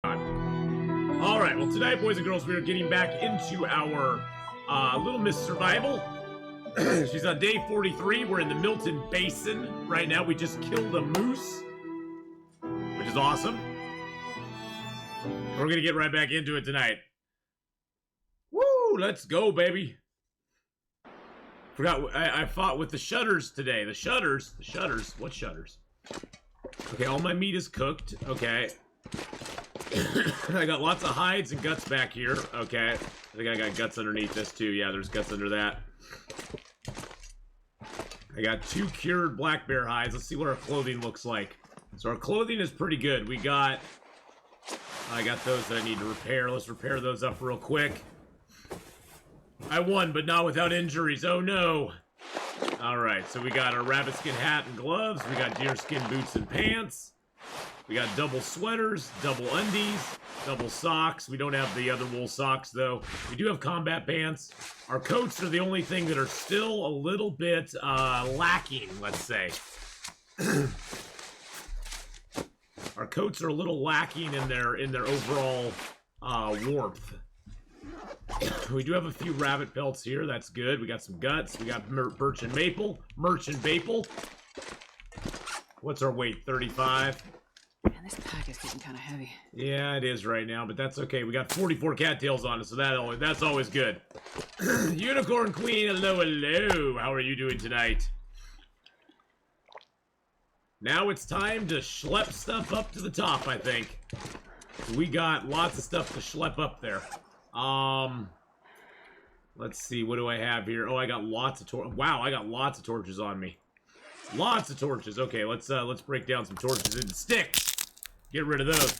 Alright, well tonight, boys and girls, we are getting back into our Little Miss Survival. She's on day 43. We're in the Milton Basin right now. We just killed a moose, which is awesome. We're going to get right back into it tonight. Woo! Let's go, baby. Forgot, I fought with the shutters today. The shutters. What shutters? Okay, all my meat is cooked. Okay. I got lots of hides and guts back here. Okay. I think I got guts underneath this too. Yeah, there's guts under that. I got 2 cured black bear hides. Let's see what our clothing looks like. So our clothing is pretty good. I got those that I need to repair. Let's repair those up real quick. I won, but not without injuries. Oh no. Alright, so we got our rabbit skin hat and gloves. We got deerskin boots and pants. We got double sweaters, double undies, double socks. We don't have the other wool socks, though. We do have combat pants. Our coats are the only thing that are still a little bit lacking, let's say. Our coats are a little lacking in their overall warmth. We do have a few rabbit pelts here. That's good. We got some guts. We got birch and maple. Merchant maple. What's our weight? 35. Man, this pack is getting kind of heavy. Yeah, it is right now, but that's okay. We got 44 cattails on it, so that's always good. Unicorn Queen, hello. How are you doing tonight? Now it's time to schlep stuff up to the top, I think. We got lots of stuff to schlep up there. Let's see, what do I have here? Oh, I got lots of wow, I got lots of torches on me. Lots of torches. Okay, let's break down some torches into sticks. Get rid of those.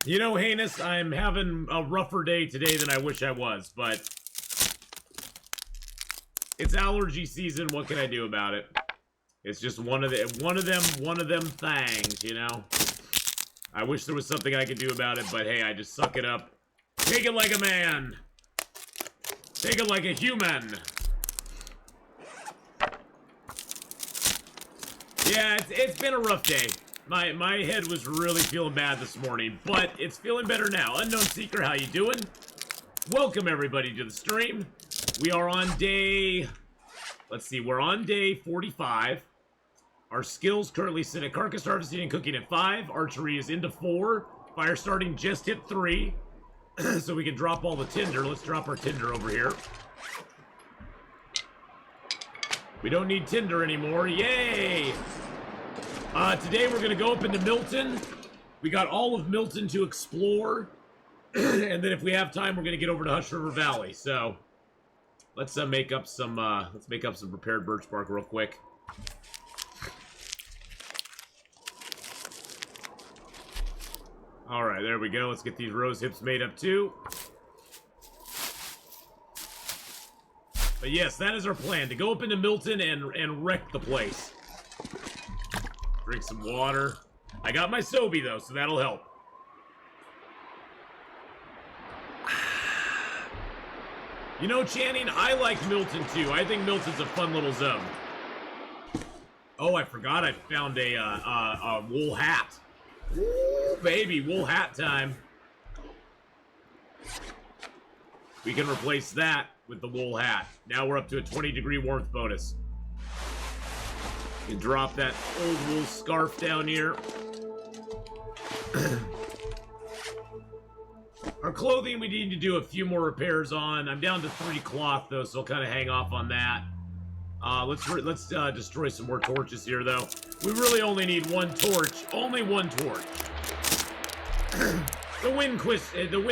You know, Heinous, I'm having a rougher day today than I wish I was, but it's allergy season. What can I do about it? It's just one of them things, you know. I wish there was something I could do about it, but hey, I just suck it up. Take it like a man. Take it like a human. Yeah, it's been a rough day. My head was really feeling bad this morning, but it's feeling better now. Unknown Seeker, how you doing? Welcome everybody to the stream. We are on day, let's see, we're on day 45. Our skills currently sit at carcass harvesting and cooking at 5. Archery is into 4. Fire starting just hit 3. So we can drop all the tinder. Let's drop our tinder over here. We don't need tinder anymore. Yay! Today we're going to go up into Milton. We got all of Milton to explore. And then if we have time, we're going to get over to Hush River Valley. So let's make up some prepared birch bark real quick. All right, there we go. Let's get these rose hips made up too. But yes, that is our plan, to go up into Milton and wreck the place. Drink some water. I got my Sobe, though, so that'll help. You know, Channing, I like Milton, too. I think Milton's a fun little zone. Oh, I forgot I found a wool hat. Ooh, baby, wool hat time. We can replace that with the wool hat. Now we're up to a 20-degree warmth bonus. You can drop that old wool scarf down here. Our clothing, we need to do a few more repairs on. I'm down to 3 cloth, though, so I'll kind of hang off on that. Let's destroy some more torches here, though. We really only need 1 torch. Only 1 torch. The Winquisition.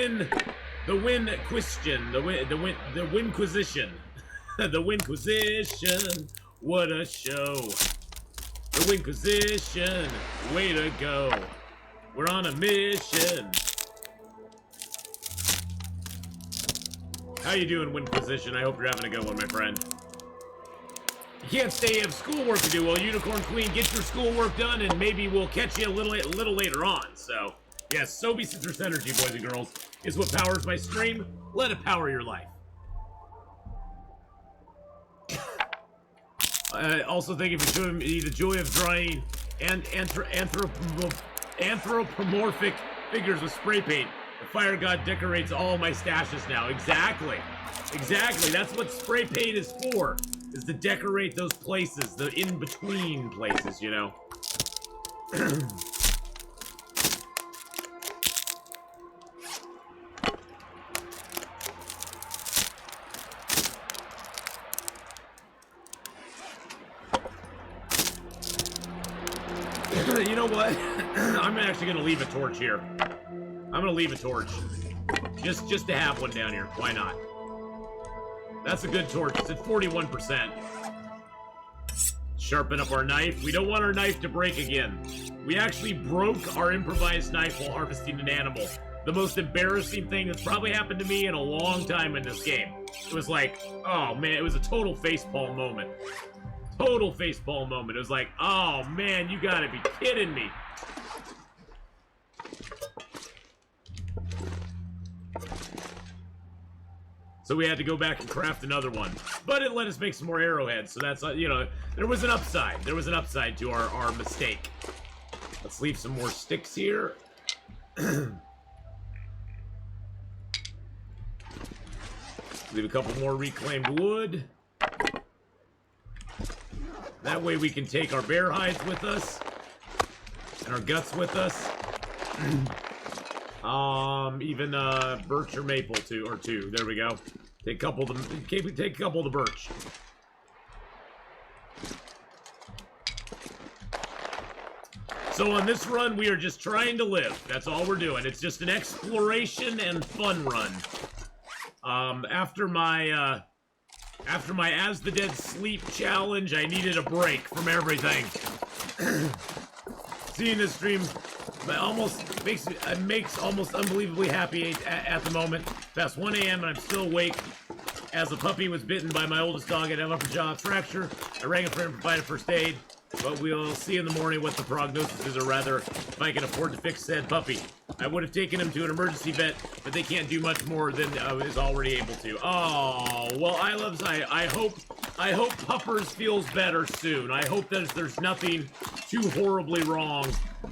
The Winquisition. What a show. The Winquisition. Way to go. We're on a mission. How you doing, Winquisition? I hope you're having a good one, my friend. You can't stay, you have schoolwork to do. Well, Unicorn Queen, get your schoolwork done, and maybe we'll catch you a little later on. So, yes, Sobe Citrus Energy, boys and girls, is what powers my stream. Let it power your life. Also, thank you for showing me the joy of drying and Anthropomorphic figures with spray paint. The fire god decorates all my stashes now. Exactly. Exactly. That's what spray paint is for. Is to decorate those places, the in-between places, you know. You know what? I'm actually gonna leave a torch here. I'm gonna leave a torch. Just to have one down here. Why not? That's a good torch. It's at 41%. Sharpen up our knife. We don't want our knife to break again. We actually broke our improvised knife while harvesting an animal. The most embarrassing thing that's probably happened to me in a long time in this game. It was like, oh man, it was a total facepalm moment. Total facepalm moment. It was like, oh man, you gotta be kidding me. So we had to go back and craft another one. But it let us make some more arrowheads, so that's, you know, there was an upside. There was an upside to our mistake. Let's leave some more sticks here. Leave a couple more reclaimed wood. That way we can take our bear hides with us. And our guts with us. Even birch or maple two. There we go. Take a couple of them. Take a couple of the birch. So on this run, we are just trying to live. That's all we're doing. It's just an exploration and fun run. After my As the Dead Sleep challenge, I needed a break from everything. Seeing this stream makes almost unbelievably happy at the moment. Past 1 a.m. and I'm still awake. As a puppy was bitten by my oldest dog at an upper jaw fracture. I rang a friend to provide first aid, but we'll see in the morning what the prognosis is, or rather, if I can afford to fix said puppy. I would have taken him to an emergency vet, but they can't do much more than is already able to. Oh, well, I hope Puppers feels better soon. I hope that there's nothing too horribly wrong.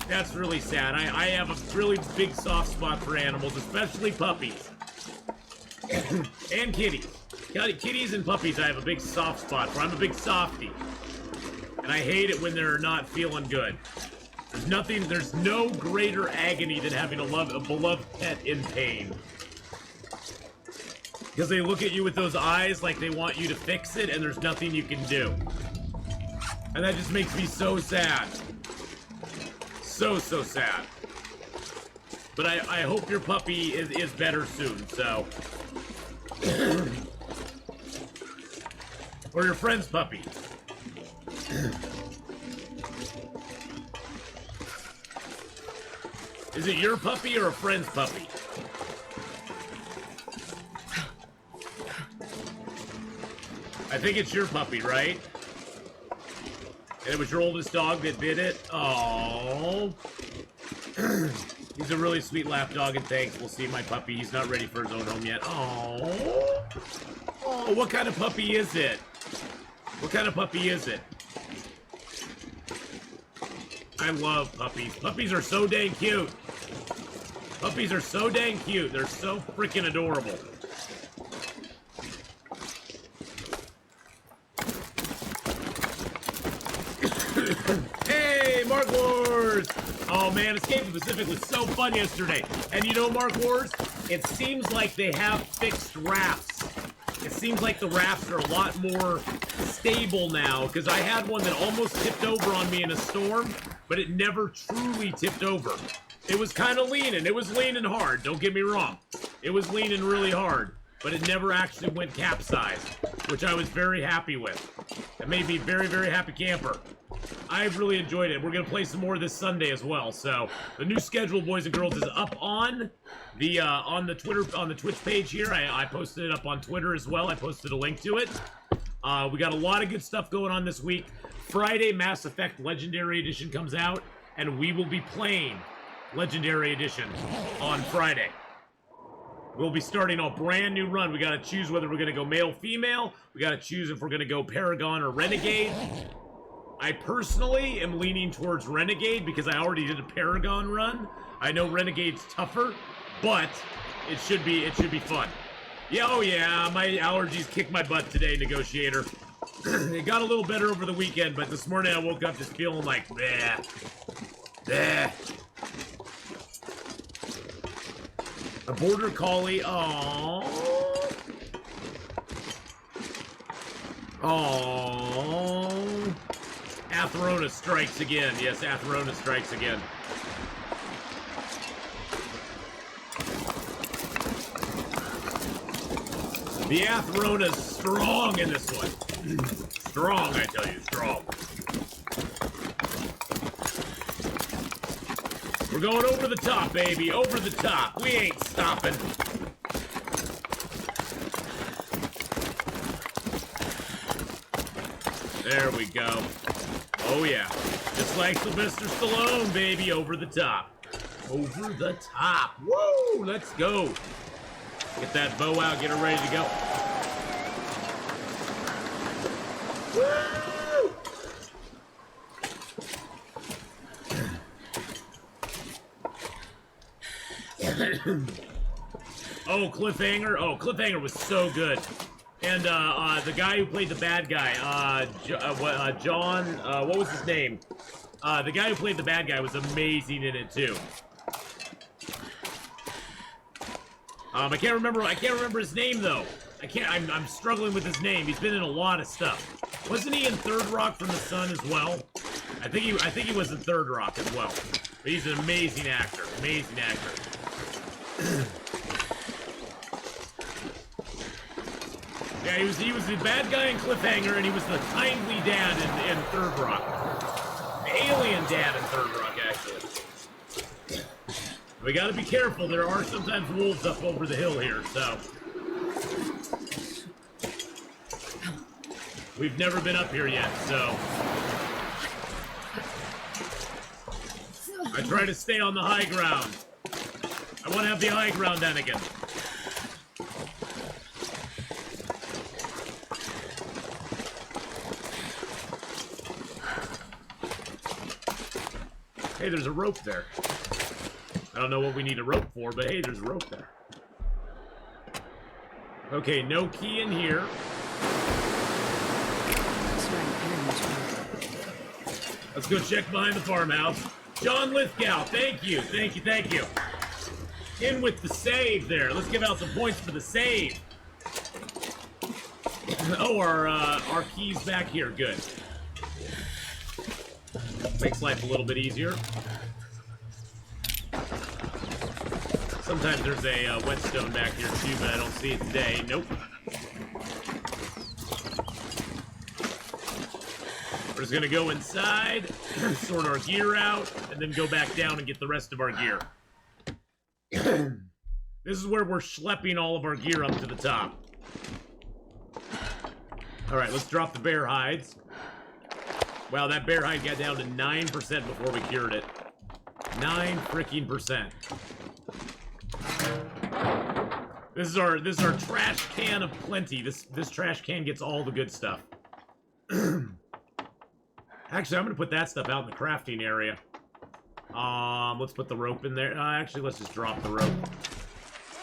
That's really sad. I have a really big soft spot for animals, especially puppies. And kitties. Kitties and puppies I have a big soft spot for. I'm a big softie. And I hate it when they're not feeling good. There's no greater agony than having a beloved pet in pain. Because they look at you with those eyes like they want you to fix it, and there's nothing you can do. And that just makes me so sad. So sad. But I hope your puppy is better soon, so. Or your friend's puppy. Is it your puppy or a friend's puppy? I think it's your puppy, right? And it was your oldest dog that did it? Oh. He's a really sweet lapdog, and thanks. We'll see my puppy. He's not ready for his own home yet. Oh. Oh, what kind of puppy is it? What kind of puppy is it? I love puppies. Puppies are so dang cute. Puppies are so dang cute. They're so freaking adorable. Hey, Mark Wars! Oh man, Escape the Pacific was so fun yesterday. And you know, Mark Wars, it seems like they have fixed rafts. It seems like the rafts are a lot more stable now, because I had one that almost tipped over on me in a storm, but it never truly tipped over. It was kind of leaning. It was leaning hard, don't get me wrong. It was leaning really hard, but it never actually went capsized, which I was very happy with. It made me very, very happy camper. I really enjoyed it. We're going to play some more this Sunday as well. So the new schedule, boys and girls, is up on the Twitch page here. I posted it up on Twitter as well. I posted a link to it. We got a lot of good stuff going on this week. Friday, Mass Effect Legendary Edition comes out, and we will be playing Legendary Edition on Friday. We'll be starting a brand new run. We got to choose whether we're going to go male, female. We got to choose if we're going to go Paragon or Renegade. I personally am leaning towards Renegade because I already did a Paragon run. I know Renegade's tougher, but it should be fun. Yeah, oh yeah, my allergies kicked my butt today, Negotiator. It got a little better over the weekend, but this morning I woke up just feeling like, bleh, bleh. A border collie, aww. Aww. Atheenon strikes again. Yes, Atheenon strikes again. The Atheenon is strong in this one. Strong, I tell you, strong. We're going over the top, baby. Over the top. We ain't stopping. There we go. Oh, yeah. Just like Sylvester Stallone, baby. Over the top. Over the top. Woo! Let's go. Get that bow out. Get her ready to go. Woo! Oh, Cliffhanger. Oh, Cliffhanger was so good. And the guy who played the bad guy, John, what was his name? The guy who played the bad guy was amazing in it too. I can't remember his name though. I'm struggling with his name. He's been in a lot of stuff. Wasn't he in Third Rock from the Sun as well? I think he was in Third Rock as well. But he's an amazing actor. Amazing actor. Yeah, he was the bad guy in Cliffhanger, and he was the kindly dad in Third Rock. The alien dad in Third Rock, actually. We gotta be careful. There are sometimes wolves up over the hill here, so. We've never been up here yet, so. I try to stay on the high ground. I want to have the high ground, Anakin. Hey, there's a rope there. I don't know what we need a rope for, but hey, there's a rope there. Okay, no key in here. Let's go check behind the farmhouse. John Lithgow, thank you, thank you, thank you. In with the save there. Let's give out some points for the save. Oh, our key's back here. Good. Makes life a little bit easier. Sometimes there's a whetstone back here too, but I don't see it today. Nope. We're just gonna go inside, sort our gear out, and then go back down and get the rest of our gear. This is where we're schlepping all of our gear up to the top. Alright, let's drop the bear hides. Wow, that bear hide got down to 9% before we cured it. 9 freaking %. This is our trash can of plenty. This trash can gets all the good stuff. Actually, I'm gonna put that stuff out in the crafting area. Let's put the rope in there. Actually, let's just drop the rope.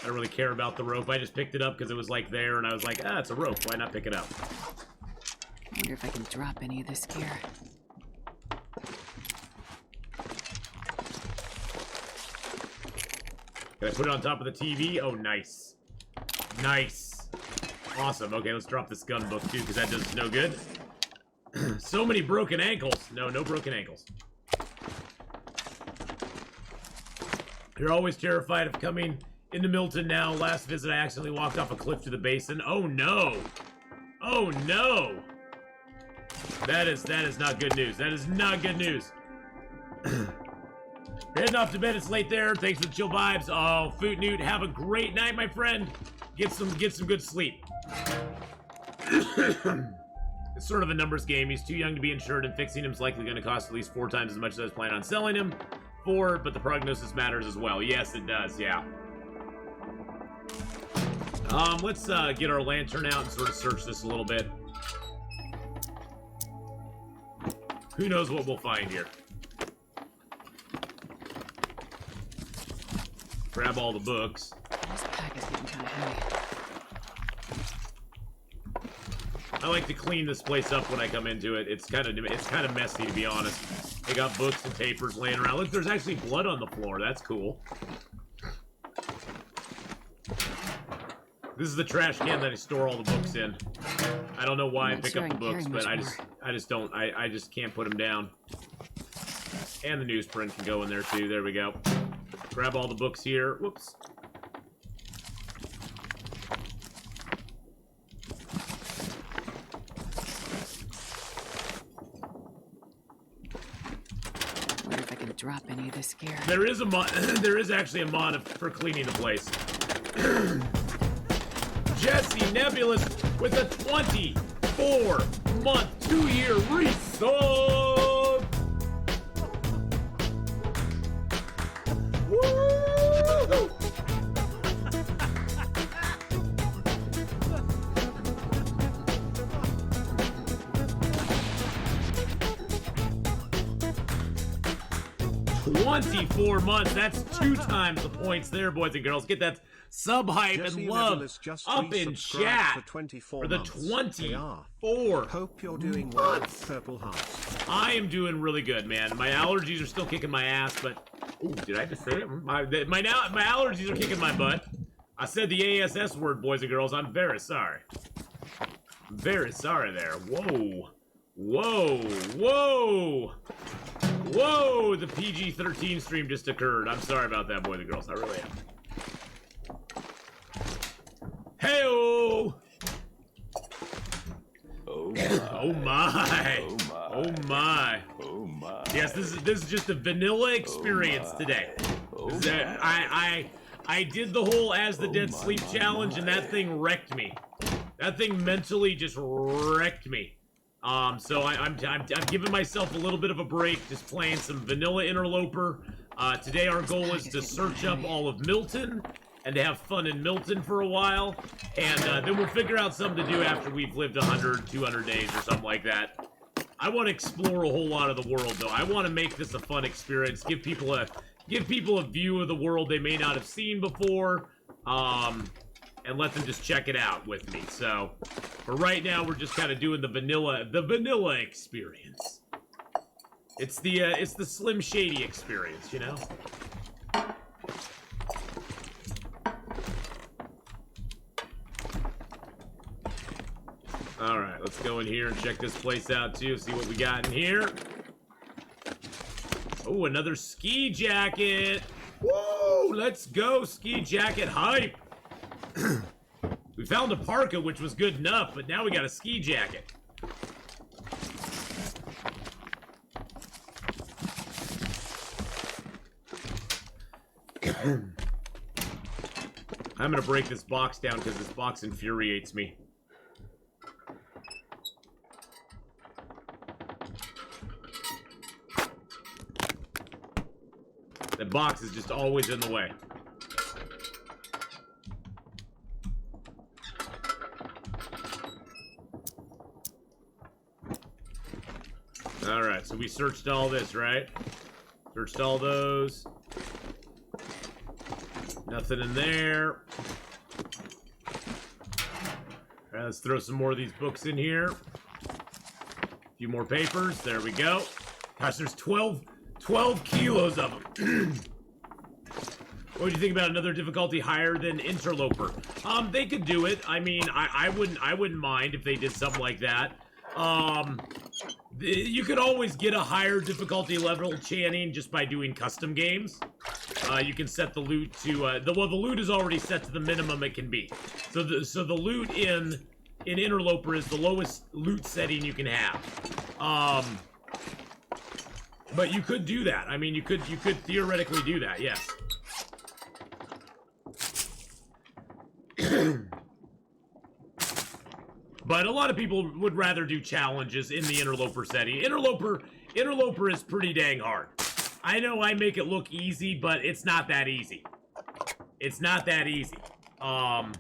I don't really care about the rope. I just picked it up because it was like there, and I was like, it's a rope. Why not pick it up? I wonder if I can drop any of this gear. Can I put it on top of the TV? Oh, nice. Nice. Awesome. Okay, let's drop this gun book, too, because that does no good. So many broken ankles. No broken ankles. You're always terrified of coming into Milton now. Last visit, I accidentally walked off a cliff to the basin. Oh, no. Oh, no. That is not good news. That is not good news. Heading off to bed. It's late there. Thanks for the chill vibes. Oh, Foot Newt, have a great night, my friend. Get some good sleep. It's sort of a numbers game. He's too young to be insured, and fixing him is likely going to cost at least 4 times as much as I was planning on selling him for, but the prognosis matters as well. Yes, it does, yeah. Let's get our lantern out and sort of search this a little bit. Who knows what we'll find here. Grab all the books. This pack is getting kind of heavy. I like to clean this place up when I come into it. It's kind of messy, to be honest. They got books and papers laying around. Look, there's actually blood on the floor. That's cool. This is the trash can that I store all the books in. I don't know why I pick up the books, but I just don't. I just can't put them down. And the newsprint can go in there too. There we go. Grab all the books here. Whoops. Drop any of this gear. There is a mod. There is actually a mod for cleaning the place. Jesse Nebulous with a 24-month, 2-year resub. Woo! 24 months. That's 2 times the points there, boys and girls. Get that sub hype and love up in chat for the 24. Hope you're doing well, Purple Hearts. I am doing really good, man. My allergies are still kicking my ass, but ooh, did I just say it? My allergies are kicking my butt. I said the ASS word, boys and girls. I'm very sorry. I'm very sorry there. Whoa. Whoa. Whoa. Whoa, the PG-13 stream just occurred. I'm sorry about that, boys and girls. I really am. Hey-oh! Oh my. Oh my. Oh my. Oh my. Oh my. Yes, this is just a vanilla experience today. Oh I did the whole As the Dead Sleep challenge, and that thing wrecked me. That thing mentally just wrecked me. So I'm giving myself a little bit of a break, just playing some vanilla Interloper. Today our goal is to search up all of Milton and to have fun in Milton for a while. And then we'll figure out something to do after we've lived 100, 200 days or something like that. I want to explore a whole lot of the world, though. I want to make this a fun experience, give people a view of the world they may not have seen before. And let them just check it out with me. So, for right now, we're just kind of doing the vanilla experience. It's the Slim Shady experience, you know? Alright, let's go in here and check this place out, too. See what we got in here. Oh, another ski jacket. Woo! Let's go, ski jacket hype. We found a parka, which was good enough, but now we got a ski jacket. I'm gonna break this box down because this box infuriates me. The box is just always in the way. Alright, so we searched all this, right? Searched all those. Nothing in there. Alright, let's throw some more of these books in here. A few more papers. There we go. Gosh, there's 12 kilos of them. What do you think about another difficulty higher than Interloper? They could do it. I mean, I wouldn't mind if they did something like that. You could always get a higher difficulty level, Channing, just by doing custom games. You can set the loot to the loot is already set to the minimum it can be. So the loot in Interloper is the lowest loot setting you can have. But you could do that. I mean, you could theoretically do that. Yes. But a lot of people would rather do challenges in the Interloper setting. Interloper is pretty dang hard. I know I make it look easy, but it's not that easy. It's not that easy. I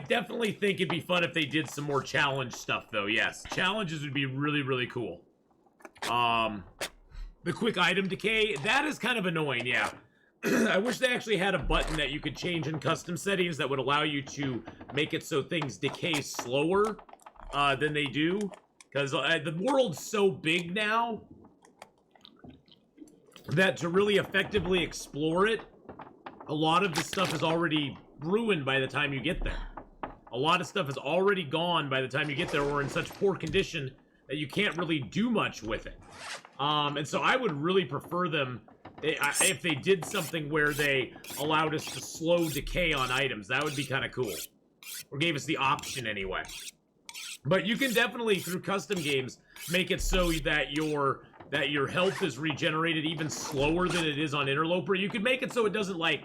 definitely think it'd be fun if they did some more challenge stuff, though. Yes, challenges would be really, really cool. The quick item decay, that is kind of annoying, yeah. I wish they actually had a button that you could change in custom settings that would allow you to make it so things decay slower than they do. Because the world's so big now that to really effectively explore it, a lot of the stuff is already ruined by the time you get there. A lot of stuff is already gone by the time you get there, or in such poor condition that you can't really do much with it. And so I would really prefer them if they did something where they allowed us to slow decay on items. That would be kind of cool. Or gave us the option anyway. But you can definitely, through custom games, make it so that your health is regenerated even slower than it is on Interloper. You could make it so it doesn't, like,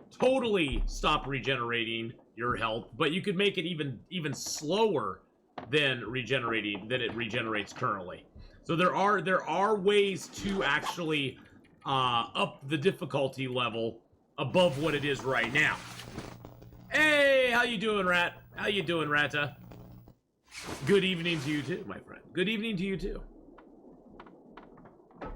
totally stop regenerating your health, but you could make it even slower than it regenerates currently. So there are ways to actually up the difficulty level above what it is right now. Hey, how you doing, Rat? How you doing, Rata? Good evening to you too, my friend. Good evening to you too.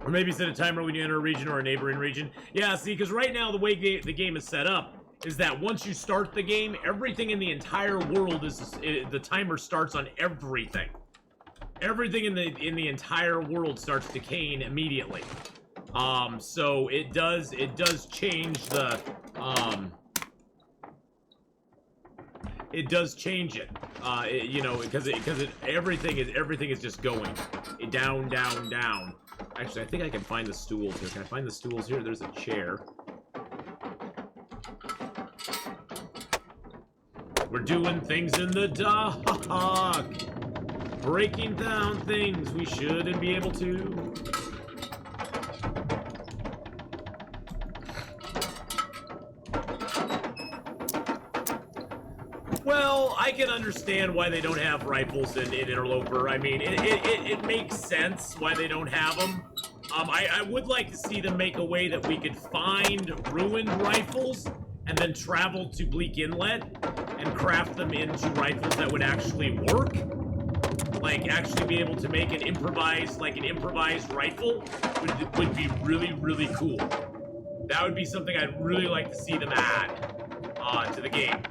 Or maybe set a timer when you enter a region or a neighboring region. Yeah, see, because right now the way the game is set up is that once you start the game, everything in the entire world the timer starts on everything. Everything in the entire world starts decaying immediately. So it does change the it does change it. You know, because everything is just going down, down, down. Actually, I think I can find the stools here. Can I find the stools here? There's a chair. We're doing things in the dark. Breaking down things we shouldn't be able to. Well, I can understand why they don't have rifles in Interloper. I mean, it makes sense why they don't have them. I would like to see them make a way that we could find ruined rifles and then travel to Bleak Inlet and craft them into rifles that would actually work. Like, actually be able to make an improvised rifle would be really, really cool. That would be something I'd really like to see them add to the game.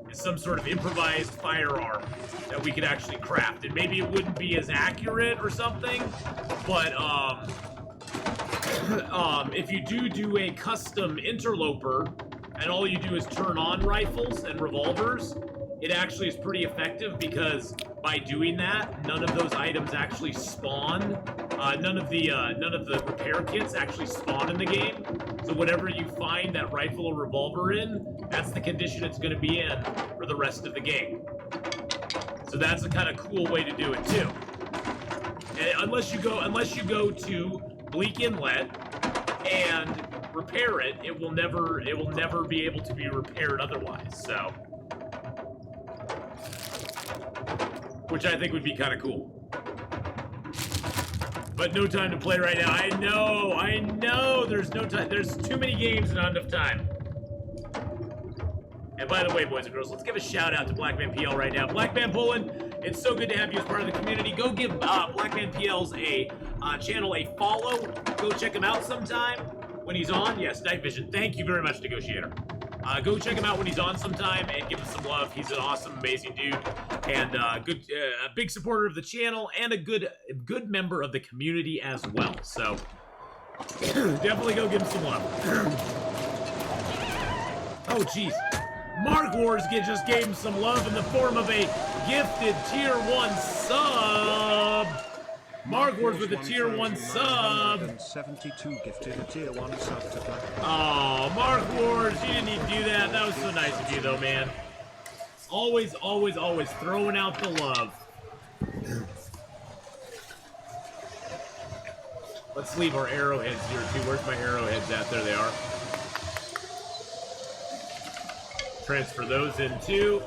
Is some sort of improvised firearm that we could actually craft. And maybe it wouldn't be as accurate or something, but if you do a custom Interloper and all you do is turn on rifles and revolvers, it actually is pretty effective because by doing that, none of those items actually spawn. None of the repair kits actually spawn in the game. So whatever you find that rifle or revolver in, that's the condition it's going to be in for the rest of the game. So that's a kind of cool way to do it too. And unless you go to Bleak Inlet and repair it, it will never be able to be repaired otherwise. So, which I think would be kind of cool. But no time to play right now. I know. There's no time. There's too many games and not enough time. And by the way, boys and girls, let's give a shout out to Blackman PL right now. Blackman Poland, it's so good to have you as part of the community. Go give Blackman PL's channel a follow. Go check him out sometime when he's on. Yes, Night Vision. Thank you very much, Negotiator. Go check him out when he's on sometime and give him some love. He's an awesome, amazing dude, and a big supporter of the channel and a good member of the community as well. So definitely go give him some love. Oh, jeez. Mark Wars just gave him some love in the form of a gifted tier 1 sub. Mark Wars with a tier 1 sub. 72 gifted a tier 1 sub to Black. Oh, Mark Wars, you didn't need to do that. That was so nice of you, though, man. Always, always, always throwing out the love. Let's leave our arrowheads here, too. Where's my arrowheads at? There they are. Transfer those in, too.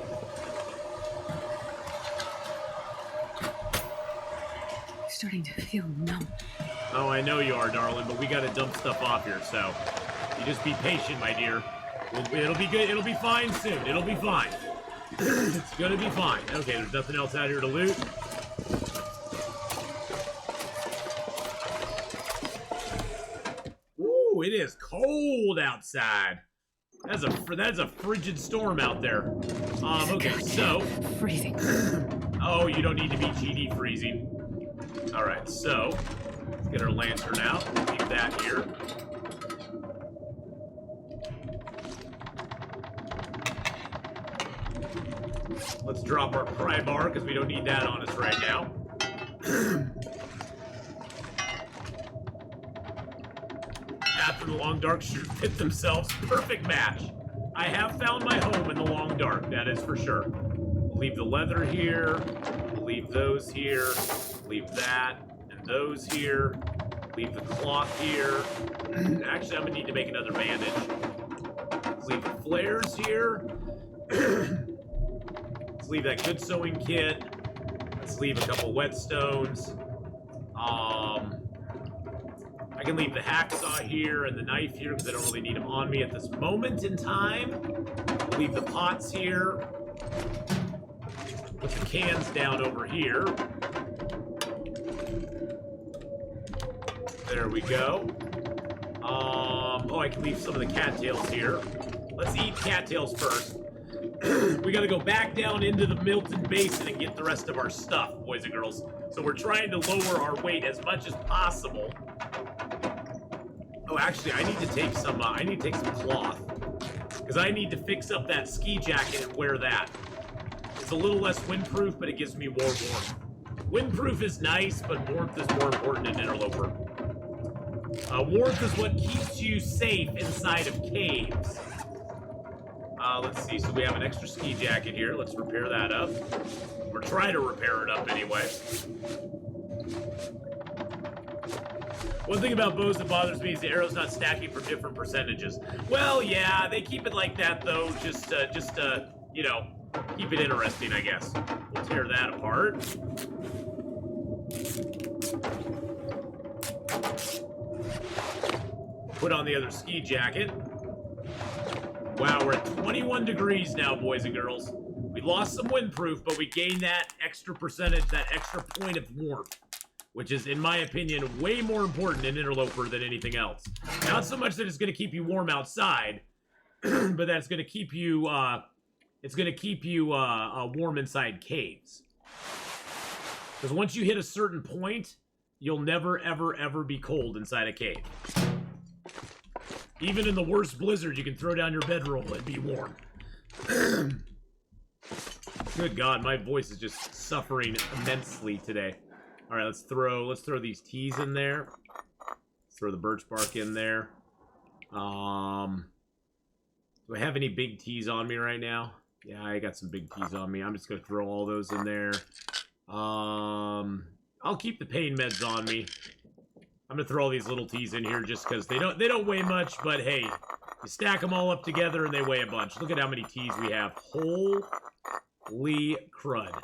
Starting to feel numb. Oh, I know you are, darling, but we gotta dump stuff off here, so you just be patient, my dear. It'll be good. It'll be fine soon. It'll be fine. It's gonna be fine. Okay, there's nothing else out here to loot. is cold outside. That's a frigid storm out there. Okay, so Freezing. oh, you don't need to be GD freezing. All right, so let's get our lantern out. Leave that here. Let's drop our pry bar because we don't need that on us right now. After the long dark should fit themselves. Perfect match. I have found my home in the long dark, that is for sure. We'll leave the leather here. We'll leave those here. Leave that and those here. Leave the cloth here. Actually, I'm gonna need to make another bandage. Let's leave the flares here. Let's leave that good sewing kit. Let's leave a couple whetstones. I can leave the hacksaw here and the knife here because I don't really need them on me at this moment in time. Leave the pots here. Put the cans down over here. There we go. Oh, I can leave some of the cattails here. Let's eat cattails first. We gotta go back down into the Milton Basin and get the rest of our stuff, boys and girls. So we're trying to lower our weight as much as possible. Oh, actually, I need to take some cloth. Because I need to fix up that ski jacket and wear that. It's a little less windproof, but it gives me more warmth. Windproof is nice, but warmth is more important in Interloper. Warmth is what keeps you safe inside of caves. Let's see, so we have an extra ski jacket here. Let's repair that up. Or try to repair it up anyway. One thing about bows that bothers me is the arrow's not stacking for different percentages. Well, yeah, they keep it like that, though, just you know, keep it interesting, I guess. We'll tear that apart. Put on the other ski jacket. Wow, we're at 21 degrees now, boys and girls. We lost some windproof, but we gained that extra percentage, that extra point of warmth, which is, in my opinion, way more important in Interloper than anything else. Not so much that it's going to keep you warm outside, but that's going to keep you, warm inside caves. Because once you hit a certain point, you'll never, ever, ever be cold inside a cave. Even in the worst blizzard, you can throw down your bedroll and be warm. Good God, my voice is just suffering immensely today. All right, let's throw these teas in there. Let's throw the birch bark in there. Do I have any big teas on me right now? Yeah, I got some big teas on me. I'm just gonna throw all those in there. I'll keep the pain meds on me. I'm gonna throw all these little teas in here just because they don't weigh much, but hey, you stack them all up together and they weigh a bunch. Look at how many teas we have. Holy crud.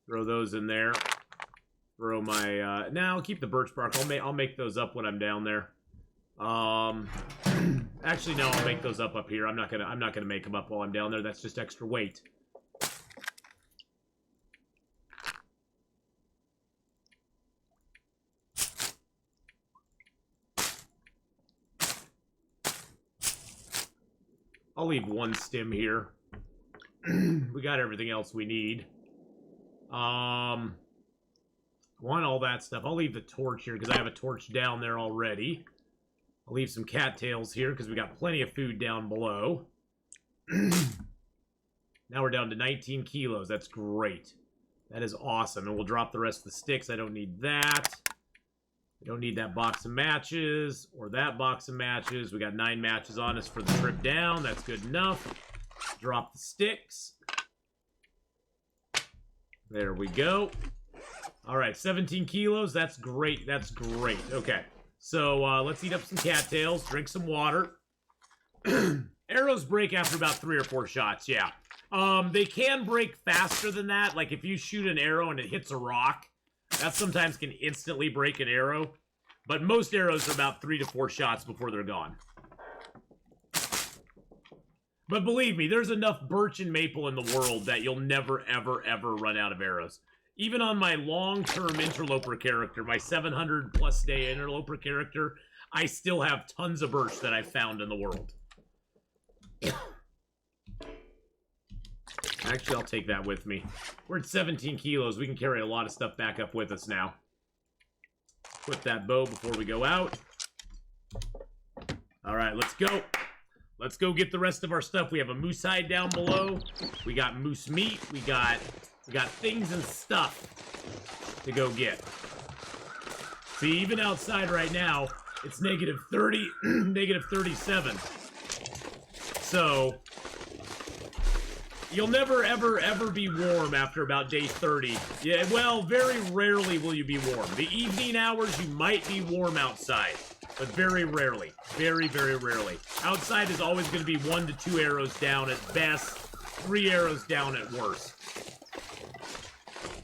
Throw those in there. Throw my now I'll keep the birch bark. I'll make those up when I'm down there. Actually no, I'll make those up here. I'm not gonna make them up while I'm down there. That's just extra weight. I'll leave one stem here. We got everything else we need. Want all that stuff. I'll leave the torch here because I have a torch down there already. I'll leave some cattails here because we got plenty of food down below. Now we're down to 19 kilos. That's great. That is awesome. And we'll drop the rest of the sticks. I don't need that. I don't need that box of matches or that box of matches. We got 9 matches on us for the trip down. That's good enough. Drop the sticks. There we go. All right, 17 kilos. That's great. That's great. Okay, so let's eat up some cattails, drink some water. Arrows break after about 3 or 4 shots, yeah. They can break faster than that. Like if you shoot an arrow and it hits a rock, that sometimes can instantly break an arrow. But most arrows are about 3 to 4 shots before they're gone. But believe me, there's enough birch and maple in the world that you'll never, ever, ever run out of arrows. even on my long-term Interloper character, my 700-plus day Interloper character, I still have tons of birch that I've found in the world. Actually, I'll take that with me. We're at 17 kilos. We can carry a lot of stuff back up with us now. Put that bow before we go out. All right, let's go. Let's go get the rest of our stuff. We have a moose hide down below. We got moose meat. We got things and stuff to go get. See, even outside right now, it's negative 30, negative 37. So, you'll never, ever, ever be warm after about day 30. Yeah, well, very rarely will you be warm. The evening hours, you might be warm outside, but very rarely. Very, very rarely. Outside is always going to be 1 to 2 arrows down at best, 3 arrows down at worst.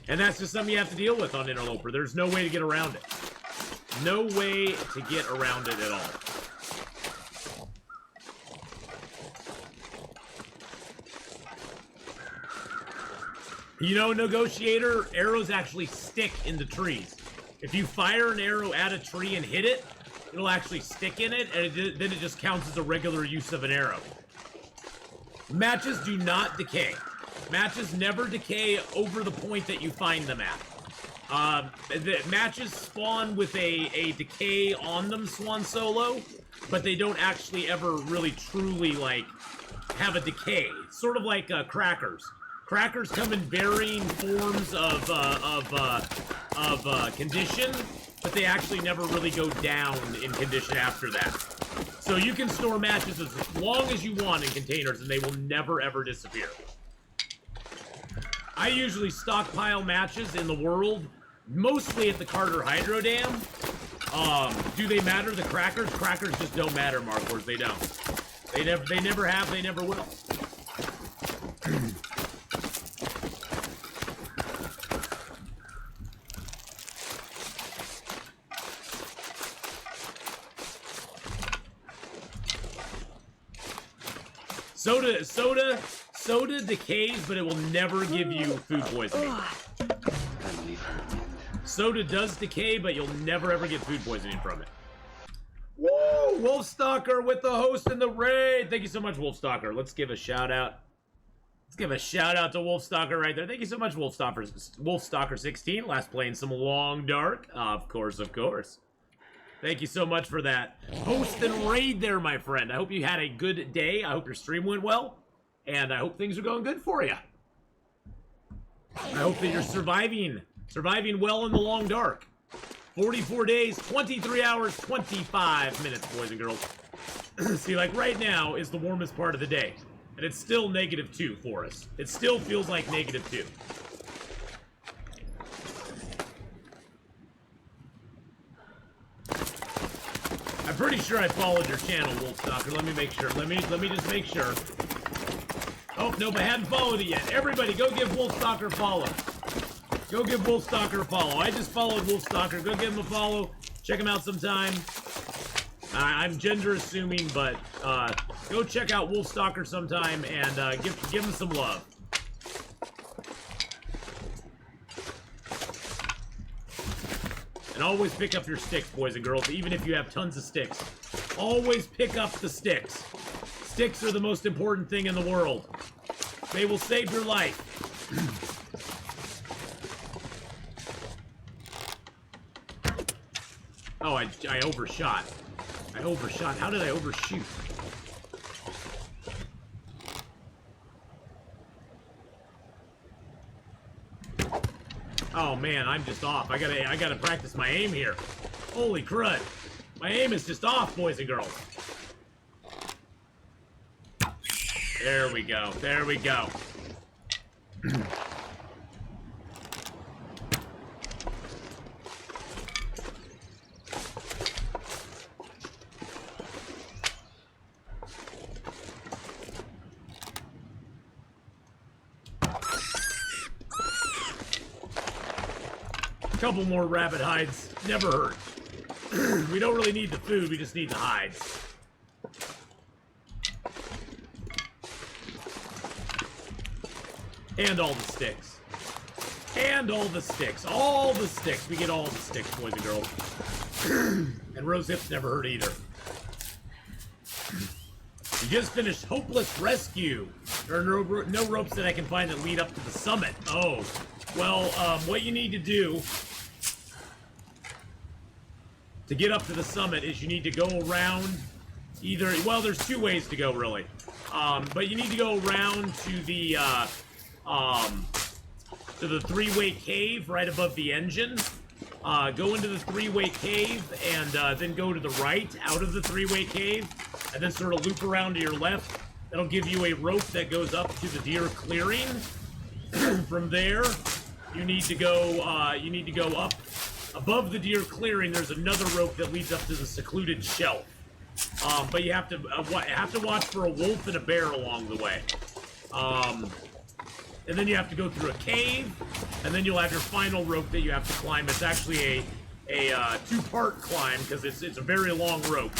And that's just something you have to deal with on Interloper. There's no way to get around it. No way to get around it at all. You know, Negotiator, arrows actually stick into trees. If you fire an arrow at a tree and hit it, it'll actually stick in it, and then it just counts as a regular use of an arrow. Matches do not decay. Matches never decay over the point that you find them at. The matches spawn with a decay on them, Swan Solo, but they don't actually ever really truly, like, have a decay. It's sort of like crackers. Crackers come in varying forms of condition, but they actually never really go down in condition after that. So you can store matches as long as you want in containers, and they will never, ever disappear. I usually stockpile matches in the world, mostly at the Carter Hydro Dam. Do they matter, the crackers? Crackers just don't matter, Markors. They don't. They never have, they never will. Soda decays, but it will never give you food poisoning. Soda does decay, but you'll never ever get food poisoning from it. Whoa! Wolfstalker with the host in the raid! Thank you so much, Wolfstalker. Let's give a shout out. Let's give a shout out to Wolfstalker right there. Thank you so much, Wolfstalker16. Last playing some Long Dark. Of course, of course. Thank you so much for that host and raid there, my friend. I hope you had a good day. I hope your stream went well. And I hope things are going good for you. I hope that you're surviving well in the Long Dark. 44 days, 23 hours, 25 minutes, boys and girls. See, like right now is the warmest part of the day. And it's still -2 for us. It still feels like -2. I'm pretty sure I followed your channel, Wolfstalker. Let me make sure. Let me just make sure. Oh, nope, I hadn't followed it yet. Everybody, go give Wolfstalker a follow. Go give Wolfstalker a follow. I just followed Wolfstalker. Go give him a follow. Check him out sometime. I'm gender assuming, but go check out Wolfstalker sometime and give him some love. And always pick up your sticks, boys and girls, even if you have tons of sticks. Always pick up the sticks. Sticks are the most important thing in the world. They will save your life. Oh, I overshot. I overshot. How did I overshoot? Oh man, I'm just off. I gotta practice my aim here. Holy crud. My aim is just off, boys and girls. There we go. There we go. Couple more rabbit hides. Never hurt. We don't really need the food, we just need the hides. And all the sticks. And all the sticks. All the sticks. We get all the sticks, boys and girls. And rose hips never hurt either. You just finished Hopeless Rescue. There are no ropes that I can find that lead up to the summit. Oh. Well, what you need to do to get up to the summit is you need to go around either... Well, there's two ways to go, really. But you need to go around to the three-way cave right above the engine. Go into the three-way cave and then go to the right out of the three-way cave, and then sort of loop around to your left. That'll give you a rope that goes up to the deer clearing. From there, you need to go up above the deer clearing. There's another rope that leads up to the secluded shelf. But you have to watch for a wolf and a bear along the way. And then you have to go through a cave, and then you'll have your final rope that you have to climb. It's actually a two-part climb, because it's a very long rope.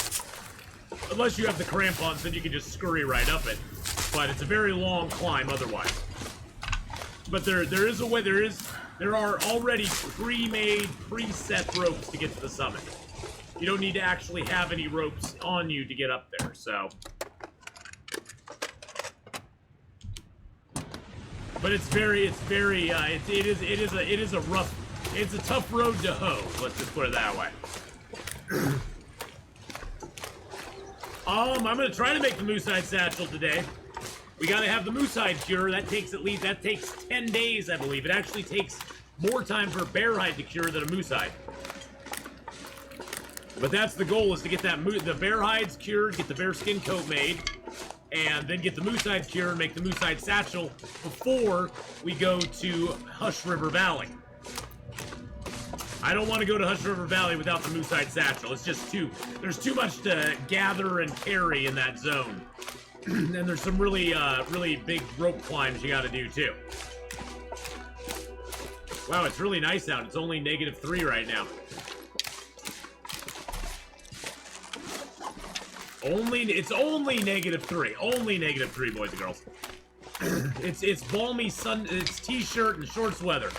Unless you have the crampons, then you can just scurry right up it. But it's a very long climb otherwise. But there is a way, there are already pre-made, preset ropes to get to the summit. You don't need to actually have any ropes on you to get up there, so... But it is a rough, it's a tough road to hoe. Let's just put it that way. I'm gonna try to make the moose-hide satchel today. We gotta have the moose-hide cure. That takes 10 days, I believe. It actually takes more time for a bear hide to cure than a moose hide. But that's the goal, is to get the bear hides cured, get the bear skin coat made, and then get the moose hide cured and make the moose hide satchel before we go to Hush River Valley. I don't want to go to Hush River Valley without the moose hide satchel. It's just there's too much to gather and carry in that zone. And there's some really big rope climbs you gotta do too. Wow, it's really nice out. It's only -3 right now. It's only -3. Only -3, boys and girls. It's balmy sun. It's t-shirt and shorts weather.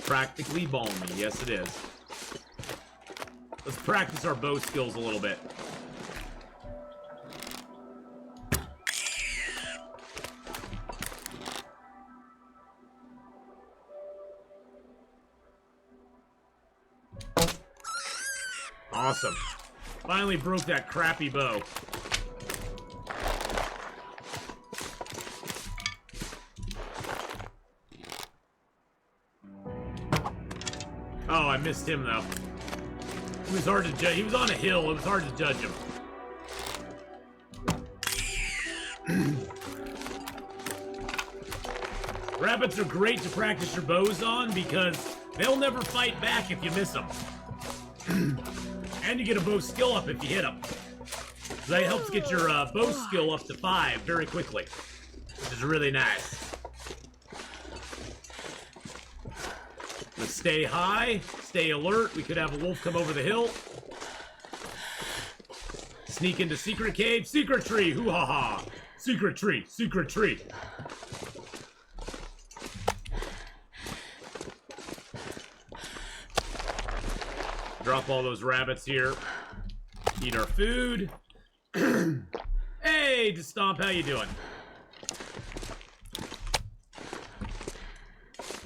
Practically balmy. Yes, it is. Let's practice our bow skills a little bit. Awesome. Finally broke that crappy bow. Oh, I missed him, though. It was hard to judge. He was on a hill. It was hard to judge him. Rabbits are great to practice your bows on because they'll never fight back if you miss them. And you get a bow skill up if you hit them. That helps get your bow skill up to 5 very quickly, which is really nice. Let's stay high, stay alert. We could have a wolf come over the hill. Sneak into secret cave, secret tree, hoo-ha-ha. Secret tree, secret tree. Drop all those rabbits here. Eat our food. Hey, Stomp, how you doing?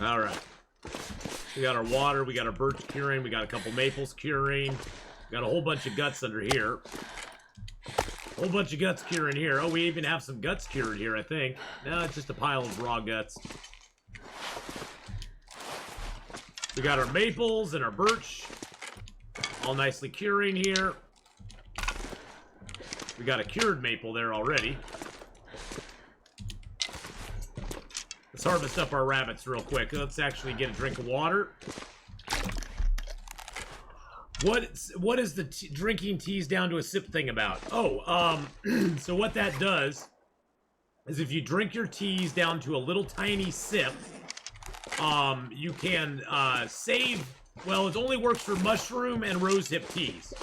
All right. We got our water, we got our birch curing, we got a couple maples curing. We got a whole bunch of guts under here. Whole bunch of guts curing here. Oh, we even have some guts cured here, I think. No, it's just a pile of raw guts. We got our maples and our birch. All nicely curing here. We got a cured maple there already. Let's harvest up our rabbits real quick. Let's actually get a drink of water. What is the drinking teas down to a sip thing about? Oh, so what that does is if you drink your teas down to a little tiny sip, you can save. Well, it only works for mushroom and rosehip teas.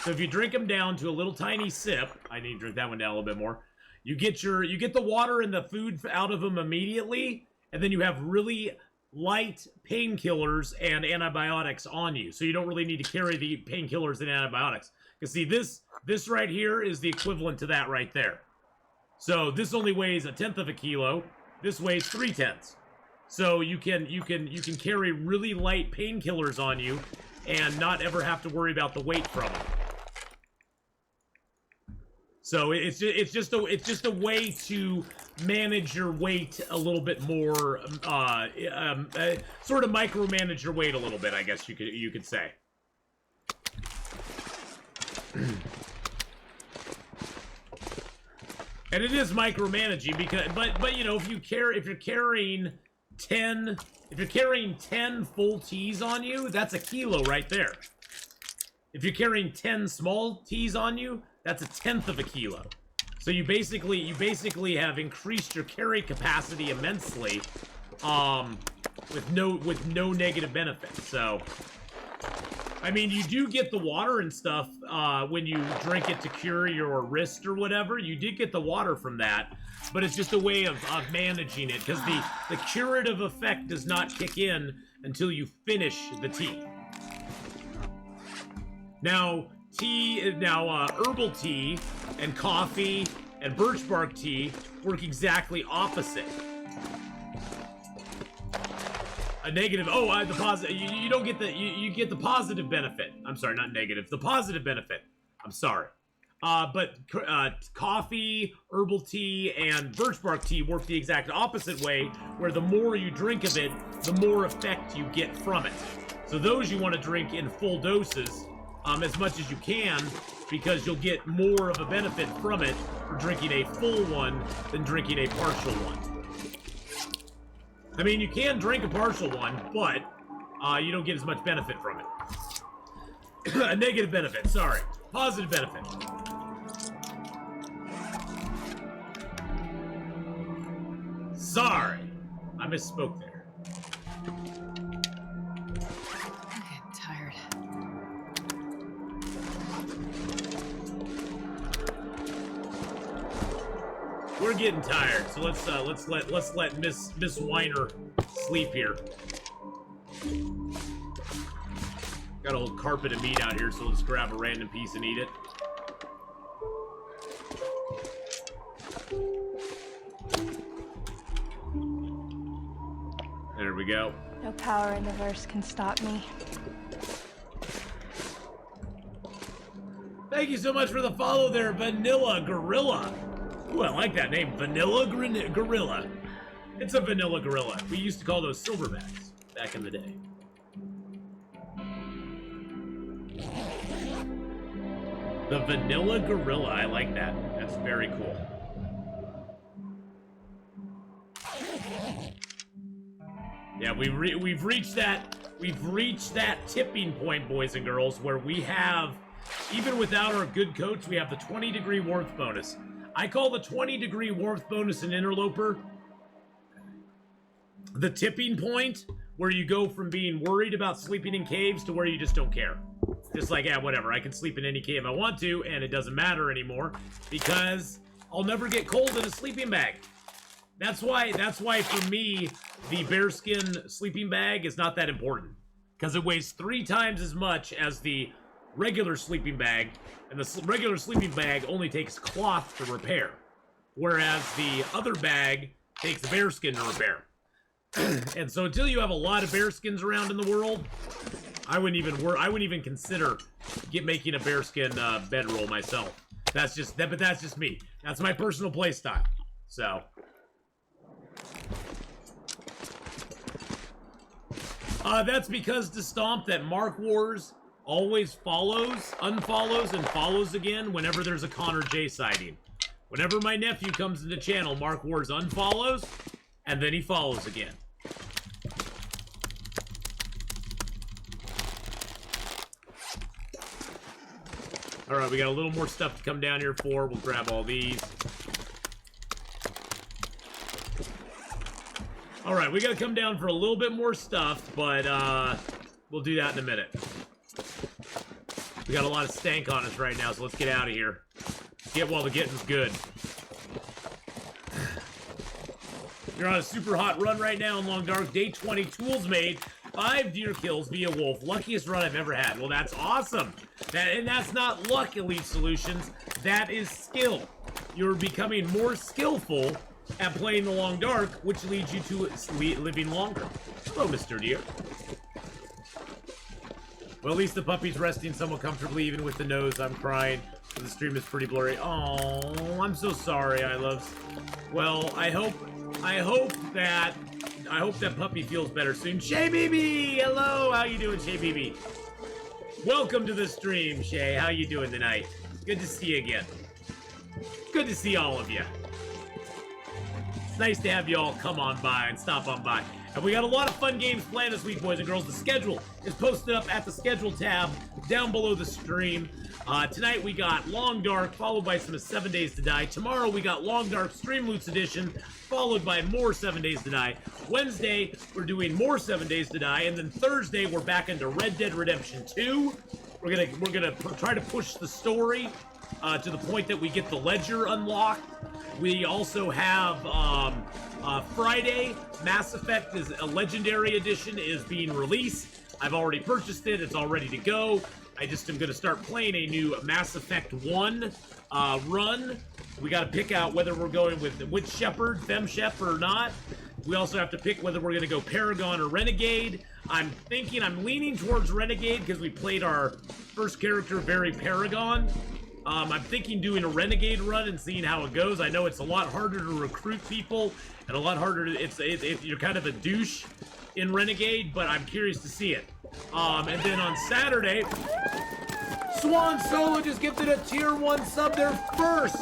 So if you drink them down to a little tiny sip, I need to drink that one down a little bit more. You get the water and the food out of them immediately, and then you have really light painkillers and antibiotics on you. So you don't really need to carry the painkillers and antibiotics. Because see, this right here is the equivalent to that right there. So this only weighs 1/10 of a kilo. This weighs 3/10. So you can carry really light painkillers on you and not ever have to worry about the weight from them. So it's just a way to manage your weight a little bit more, sort of micromanage your weight a little bit, I guess you could say. And it is micromanaging because, but you know, if you're carrying 10 full teas on you, that's a kilo right there. If you're carrying 10 small teas on you, that's 1/10 of a kilo. So you basically have increased your carry capacity immensely, with no negative benefits. So, I mean, you do get the water and stuff when you drink it to cure your wrist or whatever. You did get the water from that, but it's just a way of managing it because the curative effect does not kick in until you finish the tea. Now, herbal tea and coffee and birch bark tea work exactly opposite. A negative. Oh, the positive. You don't get you get the positive benefit. I'm sorry, not negative. The positive benefit. I'm sorry. But coffee, herbal tea, and birch bark tea work the exact opposite way, where the more you drink of it, the more effect you get from it. So those you want to drink in full doses, as much as you can, because you'll get more of a benefit from it for drinking a full one than drinking a partial one. I mean, you can drink a partial one, but you don't get as much benefit from it. A negative benefit, sorry. Positive benefit. Sorry. I misspoke there. I'm getting tired. We're getting tired, so let's let Miss Weiner sleep here. Got a whole carpet of meat out here, so let's grab a random piece and eat it. There we go. No power in the verse can stop me. Thank you so much for the follow there, Vanilla Gorilla. Ooh, I like that name, Vanilla Gorilla. It's a Vanilla Gorilla. We used to call those silverbacks back in the day. The Vanilla Gorilla, I like that. That's very cool. Yeah, we've reached that tipping point, boys and girls, where we have, even without our good coats, we have the 20-degree warmth bonus. I call the 20-degree warmth bonus in Interloper the tipping point, where you go from being worried about sleeping in caves to where you just don't care. Just like, yeah, whatever, I can sleep in any cave I want to, and it doesn't matter anymore, because I'll never get cold in a sleeping bag. That's why for me, the bearskin sleeping bag is not that important, because it weighs 3 times as much as the regular sleeping bag, and the regular sleeping bag only takes cloth to repair, whereas the other bag takes bearskin to repair. And so until you have a lot of bearskins around in the world, I wouldn't even consider making a bearskin bedroll myself. That's just me. That's my personal play style. So. That's because to stomp that Mark Wars always unfollows, and follows again whenever there's a Connor J sighting. Whenever my nephew comes into channel, Mark Wars unfollows, and then he follows again. Alright, we got a little more stuff to come down here for. We'll grab all these. Alright, we gotta come down for a little bit more stuff, but we'll do that in a minute. We got a lot of stank on us right now, so let's get out of here. Get while the getting's good. You're on a super hot run right now in Long Dark. Day 20, tools made. 5 deer kills via wolf. Luckiest run I've ever had. Well, that's awesome. And that's not luck, Elite Solutions. That is skill. You're becoming more skillful at playing the Long Dark, which leads you to living longer. Hello, Mr. Deer. Well, at least the puppy's resting somewhat comfortably, even with the nose. I'm crying. The stream is pretty blurry. Oh, I'm so sorry, I loves. Well, I hope that puppy feels better soon. Shay BB, hello, how you doing, Shay BB? Welcome to the stream, Shay. How you doing tonight? Good to see you again. Good to see all of you. It's nice to have you all come on by and stop on by. And we got a lot of fun games planned this week, boys and girls. The schedule is posted up at the schedule tab down below the stream. Tonight we got Long Dark, followed by some 7 Days to Die. Tomorrow we got Long Dark Stream Loots Edition, followed by more 7 Days to Die. Wednesday, we're doing more 7 Days to Die. And then Thursday, we're back into Red Dead Redemption 2. We're gonna try to push the story to the point that we get the ledger unlocked. We also have Friday, Mass Effect is a Legendary Edition is being released. I've already purchased it. It's all ready to go. I just am going to start playing a new Mass Effect 1 run. We got to pick out whether we're going with Witch Shepherd, Fem Shep, or not. We also have to pick whether we're going to go Paragon or Renegade. I'm leaning towards Renegade because we played our first character very Paragon. I'm thinking doing a Renegade run and seeing how it goes. I know it's a lot harder to recruit people and a lot harder to, you're kind of a douche in Renegade, but I'm curious to see it. And then on Saturday, Swan Solo just gifted a tier 1 sub, their first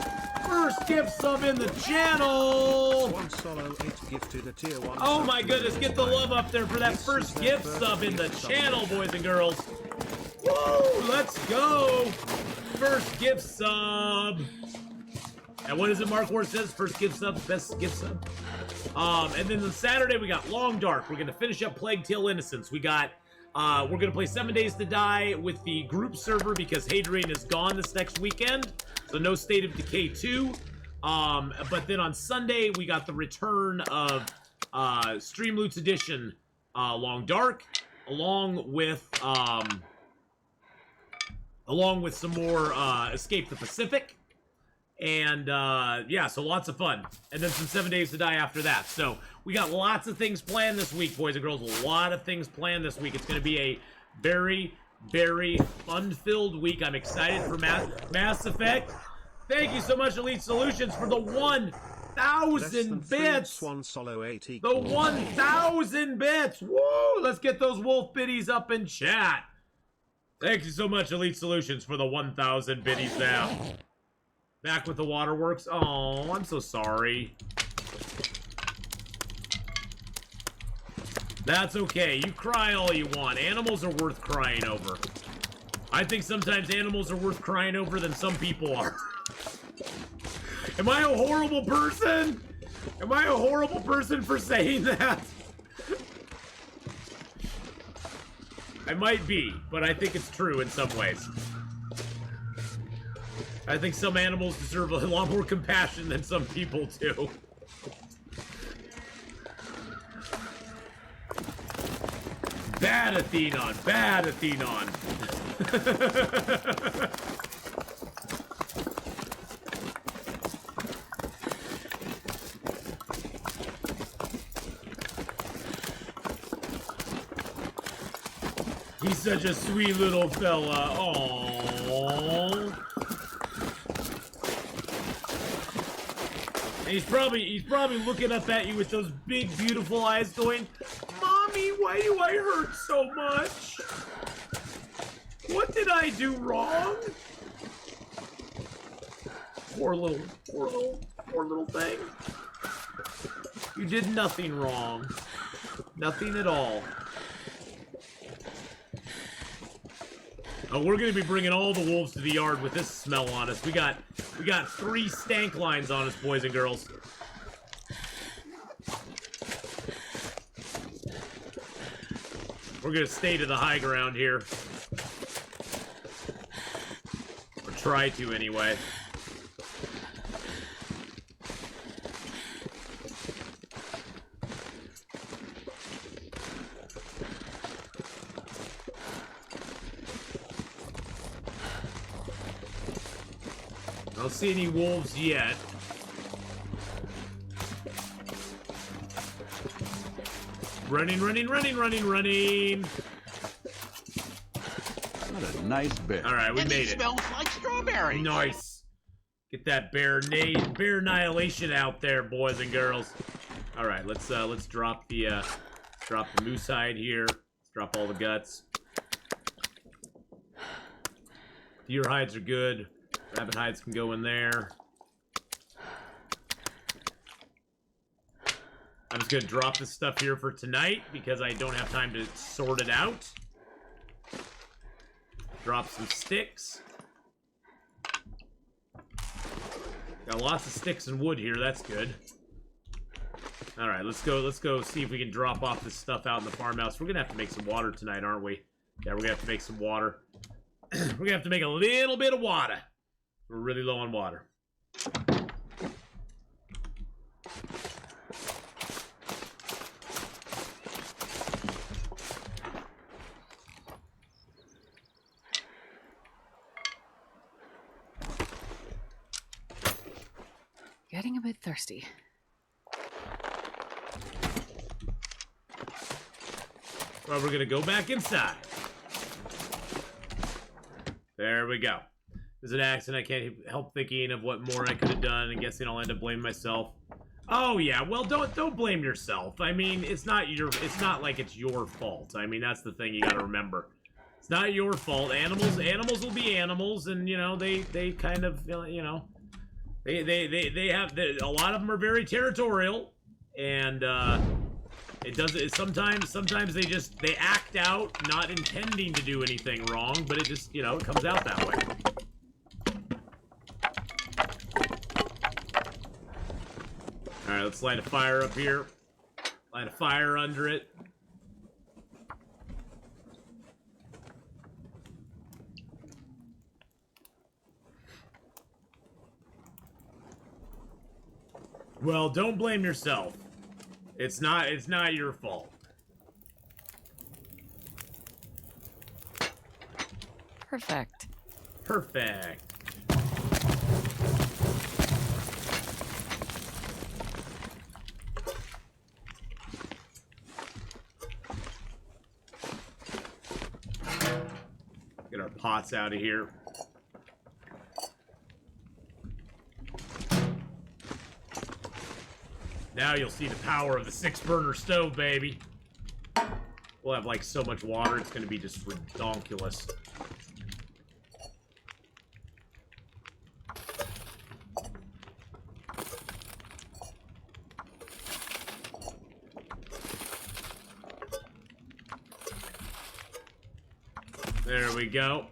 gift sub in the channel. Swan Solo 8 gifted a tier 1 Oh sub my goodness, get the love up there for that This first is their gift first sub in the gift sub. channel, boys and girls. Woo, let's go. First gift sub. And what is it Mark Ward says? First gift sub, best gift sub. And then on Saturday we got Long Dark. We're gonna finish up Plague Tale Innocence. We got we're gonna play 7 Days to Die with the group server because Hadrian is gone this next weekend. So no State of Decay 2. But then on Sunday we got the return of Stream Loots Edition Long Dark, along with some more Escape the Pacific. And, yeah, so lots of fun. And then some 7 Days to Die after that. So, we got lots of things planned this week, boys and girls. A lot of things planned this week. It's going to be a very, very fun-filled week. I'm excited for Mass Effect. Thank you so much, Elite Solutions, for the 1,000 bits. Swan Solo 8 The equals 1,000 bits. Woo! Let's get those wolf biddies up in chat. Thank you so much, Elite Solutions, for the 1,000 biddies now. Back with the waterworks. Oh, I'm so sorry. That's okay. You cry all you want. Animals are worth crying over. I think sometimes animals are worth crying over than some people are. Am I a horrible person? Am I a horrible person for saying that? I might be, but I think it's true in some ways. I think some animals deserve a lot more compassion than some people do. Bad Atheenon, bad Atheenon. He's such a sweet little fella. Aww. He's probably looking up at you with those big, beautiful eyes going, Mommy, why do I hurt so much? What did I do wrong? Poor little thing. You did nothing wrong. Nothing at all. Oh, we're gonna be bringing all the wolves to the yard with this smell on us. We got 3 stank lines on us, boys and girls. We're gonna stay to the high ground here. Or try to, anyway. I don't see any wolves yet. Running, running, running, running, running. What a nice bear. All right, we And made it it. smells like strawberries. Nice. Get that bear annihilation out there, boys and girls. All right, let's drop the moose hide here. Let's drop all the guts. Deer hides are good. Rabbit hides can go in there. I'm just gonna drop this stuff here for tonight because I don't have time to sort it out. Drop some sticks. Got lots of sticks and wood here, that's good. Alright, let's go see if we can drop off this stuff out in the farmhouse. We're gonna have to make some water tonight, aren't we? Yeah, we're gonna have to make some water. We're gonna have to make a little bit of water. We're really low on water. Getting a bit thirsty. Well, we're gonna go back inside. There we go. There's an accident. I can't help thinking of what more I could have done, and guessing I'll end up blaming myself. Oh yeah, well don't blame yourself. I mean, it's not like it's your fault. I mean, that's the thing you gotta remember. It's not your fault. Animals will be animals, and you know they kind of you know they have a lot of them are very territorial, and sometimes they act out not intending to do anything wrong, but it just it comes out that way. All right, let's light a fire up here. Light a fire under it. Well, don't blame yourself. It's not your fault. Perfect. Perfect. Get our pots out of here. Now you'll see the power of the 6-burner stove, baby. We'll have like so much water, it's gonna be just redonkulous. There we go.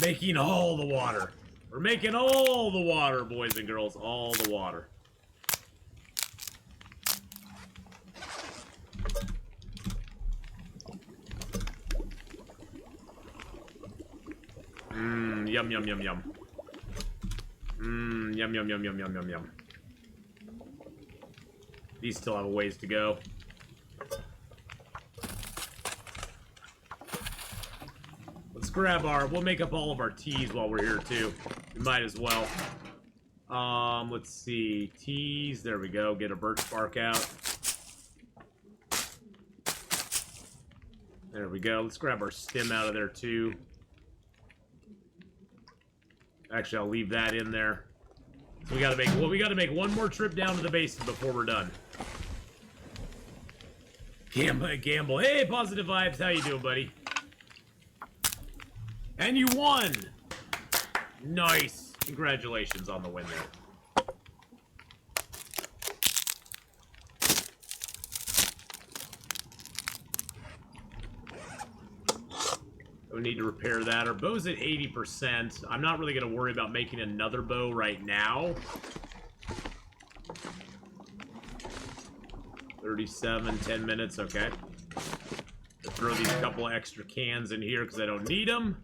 Making all the water. We're making all the water, boys and girls. All the water. Mmm, yum, yum, yum, yum. Mmm, yum, yum, yum, yum, yum, yum, yum. These still have a ways to go. Let's grab we'll make up all of our teas while we're here too. We might as well. Let's see. Teas, there we go. Get a birch bark out. There we go. Let's grab our stem out of there too. Actually, I'll leave that in there. So we gotta make one more trip down to the basin before we're done. Gamble. Hey, positive vibes. How you doing, buddy? And you won! Nice. Congratulations on the win there. We need to repair that. Our bow's at 80%. I'm not really going to worry about making another bow right now. 37, 10 minutes, okay. Let's throw these couple of extra cans in here because I don't need them.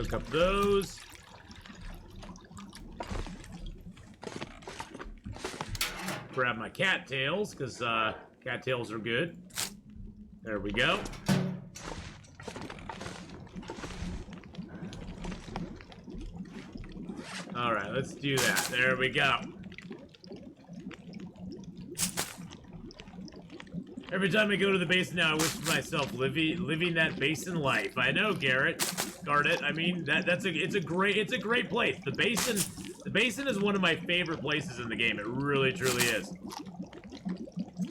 Cook up those. Grab my cattails, because cattails are good. There we go. Alright, let's do that. There we go. Every time I go to the basin now, I wish to myself, living that basin life. I know, Garrett. I mean, it's a great place. The basin is one of my favorite places in the game. It really, truly is.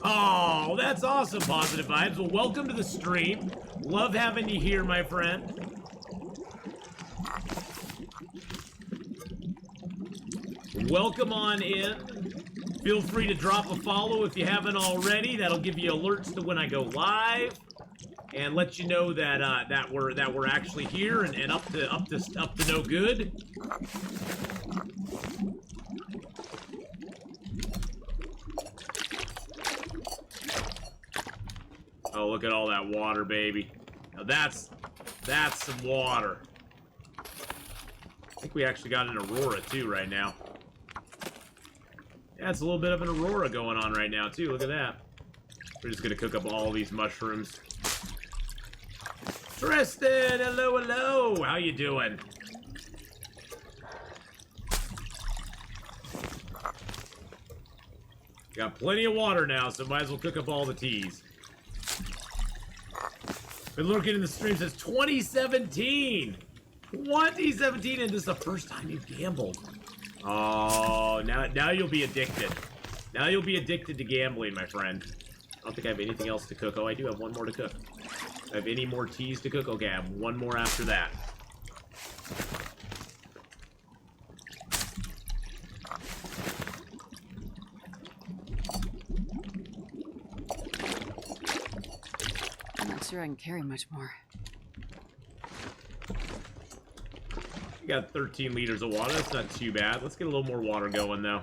Oh, that's awesome, Positive Vibes. Well, welcome to the stream. Love having you here, my friend. Welcome on in. Feel free to drop a follow if you haven't already. That'll give you alerts to when I go live, and let you know that that we're actually here and up to no good. Oh, look at all that water, baby. Now that's some water. I think we actually got an aurora too right now. Yeah, it's a little bit of an aurora going on right now, too. Look at that. We're just gonna cook up all these mushrooms. Tristan, hello, hello. How you doing? Got plenty of water now, so might as well cook up all the teas. Been lurking in the stream since 2017. 2017, and this is the first time you've gambled. Oh, now you'll be addicted. Now you'll be addicted to gambling, my friend. I don't think I have anything else to cook. Oh, I do have one more to cook. Do I have any more teas to cook? Okay, I have one more after that. I'm not sure I can carry much more. We got 13 liters of water. That's not too bad. Let's get a little more water going, though.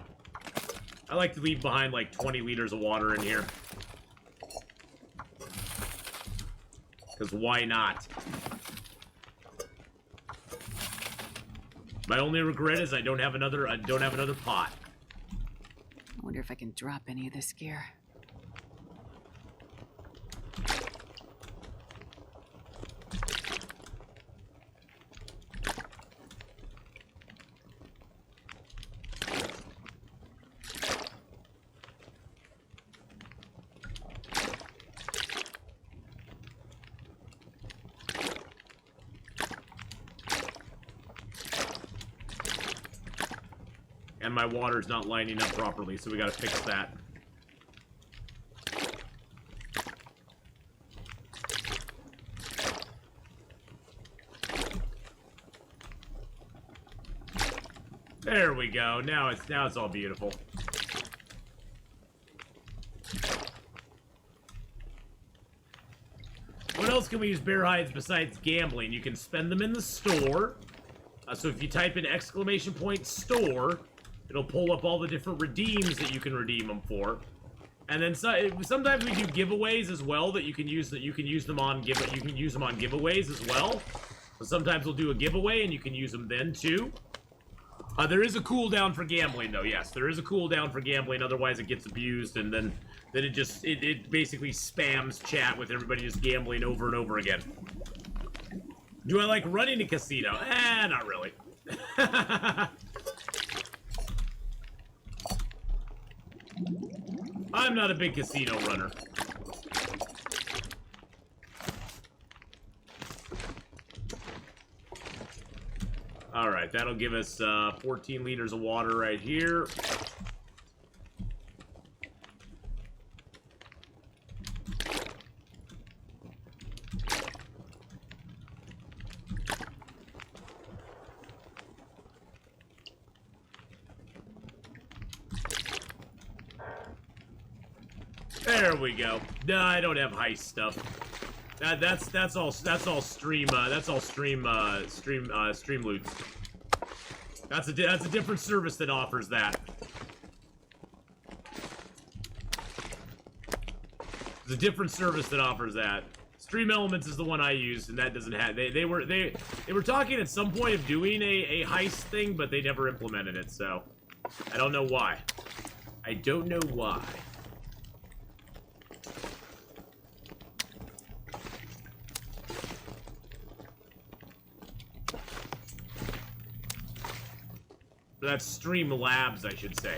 I like to leave behind like 20 liters of water in here. Because why not? My only regret is I don't have another pot. I wonder if I can drop any of this gear. And my water's not lining up properly, so we gotta fix that. There we go. Now it's all beautiful. What else can we use bear hides besides gambling? You can spend them in the store. So if you type in !store, it'll pull up all the different redeems that you can redeem them for. And then sometimes we do giveaways as well that you can use them on giveaways as well. So sometimes we'll do a giveaway and you can use them then too. There is a cooldown for gambling though. Yes, there is a cooldown for gambling. Otherwise it gets abused and then it basically spams chat with everybody just gambling over and over again. Do I like running a casino? Not really. I'm not a big casino runner. Alright, that'll give us 14 liters of water right here. There we go. No, I don't have heist stuff. That's all stream loots. That's a different service that offers that. It's a different service that offers that. Stream Elements is the one I used, and that doesn't have. They were talking at some point of doing a heist thing, but they never implemented it. So I don't know why. I don't know why. That's Stream Labs, I should say.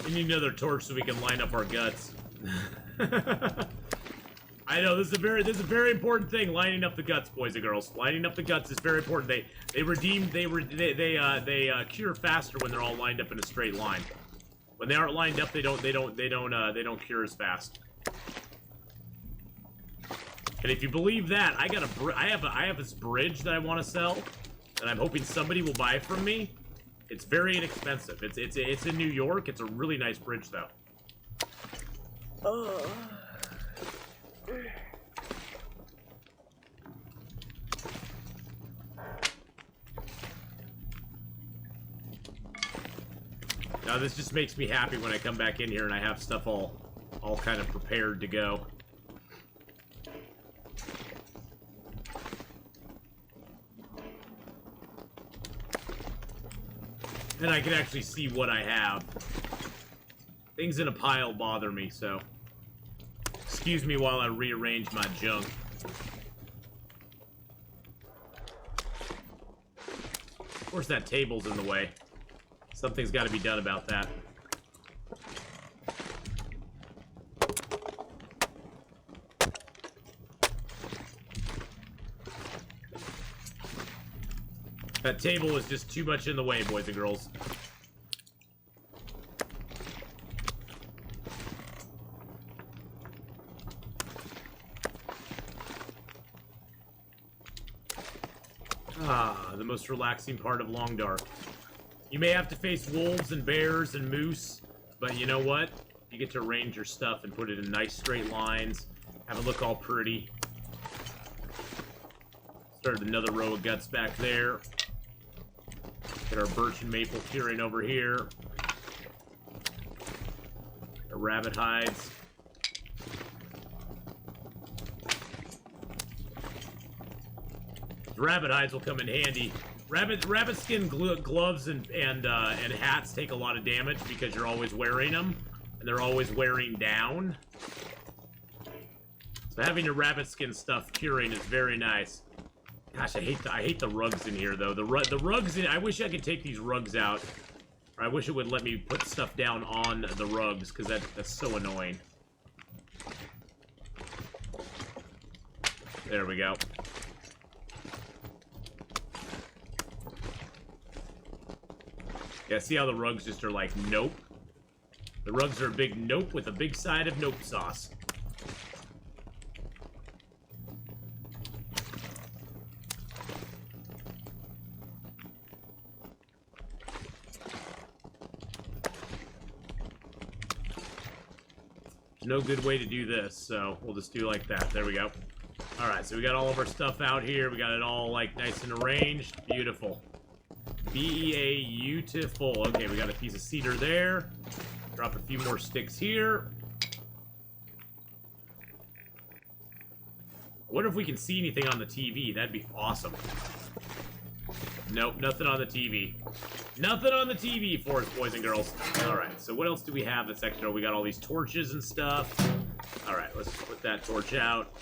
We need another torch so we can line up our guts. I know this is a very important thing. Lining up the guts, boys and girls. Lining up the guts is very important. They cure faster when they're all lined up in a straight line. When they aren't lined up, they don't cure as fast. And if you believe that, I have this bridge that I want to sell, and I'm hoping somebody will buy from me. It's very inexpensive. It's in New York. It's a really nice bridge, though. Oh. Now this just makes me happy when I come back in here and I have stuff all kind of prepared to go. And I can actually see what I have. Things in a pile bother me, so excuse me while I rearrange my junk. Of course that table's in the way. Something's got to be done about that. That table is just too much in the way, boys and girls. Ah, the most relaxing part of Long Dark. You may have to face wolves and bears and moose, but you know what? You get to arrange your stuff and put it in nice straight lines, have it look all pretty. Started another row of guts back there. Get our birch and maple curing over here. The rabbit hides. The rabbit hides will come in handy. Rabbit skin gloves and hats take a lot of damage because you're always wearing them, and they're always wearing down. So having your rabbit skin stuff curing is very nice. Gosh, I hate the rugs in here though. The rugs in. I wish I could take these rugs out. Or I wish it would let me put stuff down on the rugs because that's so annoying. There we go. Yeah, see how the rugs just are like, nope. The rugs are a big nope with a big side of nope sauce. There's no good way to do this, so we'll just do like that. There we go. Alright, so we got all of our stuff out here. We got it all, like, nice and arranged. Beautiful. Beautiful. Okay, we got a piece of cedar there. Drop a few more sticks here. I wonder if we can see anything on the TV. That'd be awesome. Nope, nothing on the TV. Nothing on the TV for us, boys and girls. Alright, so what else do we have that's extra? We got all these torches and stuff. Alright, let's put that torch out.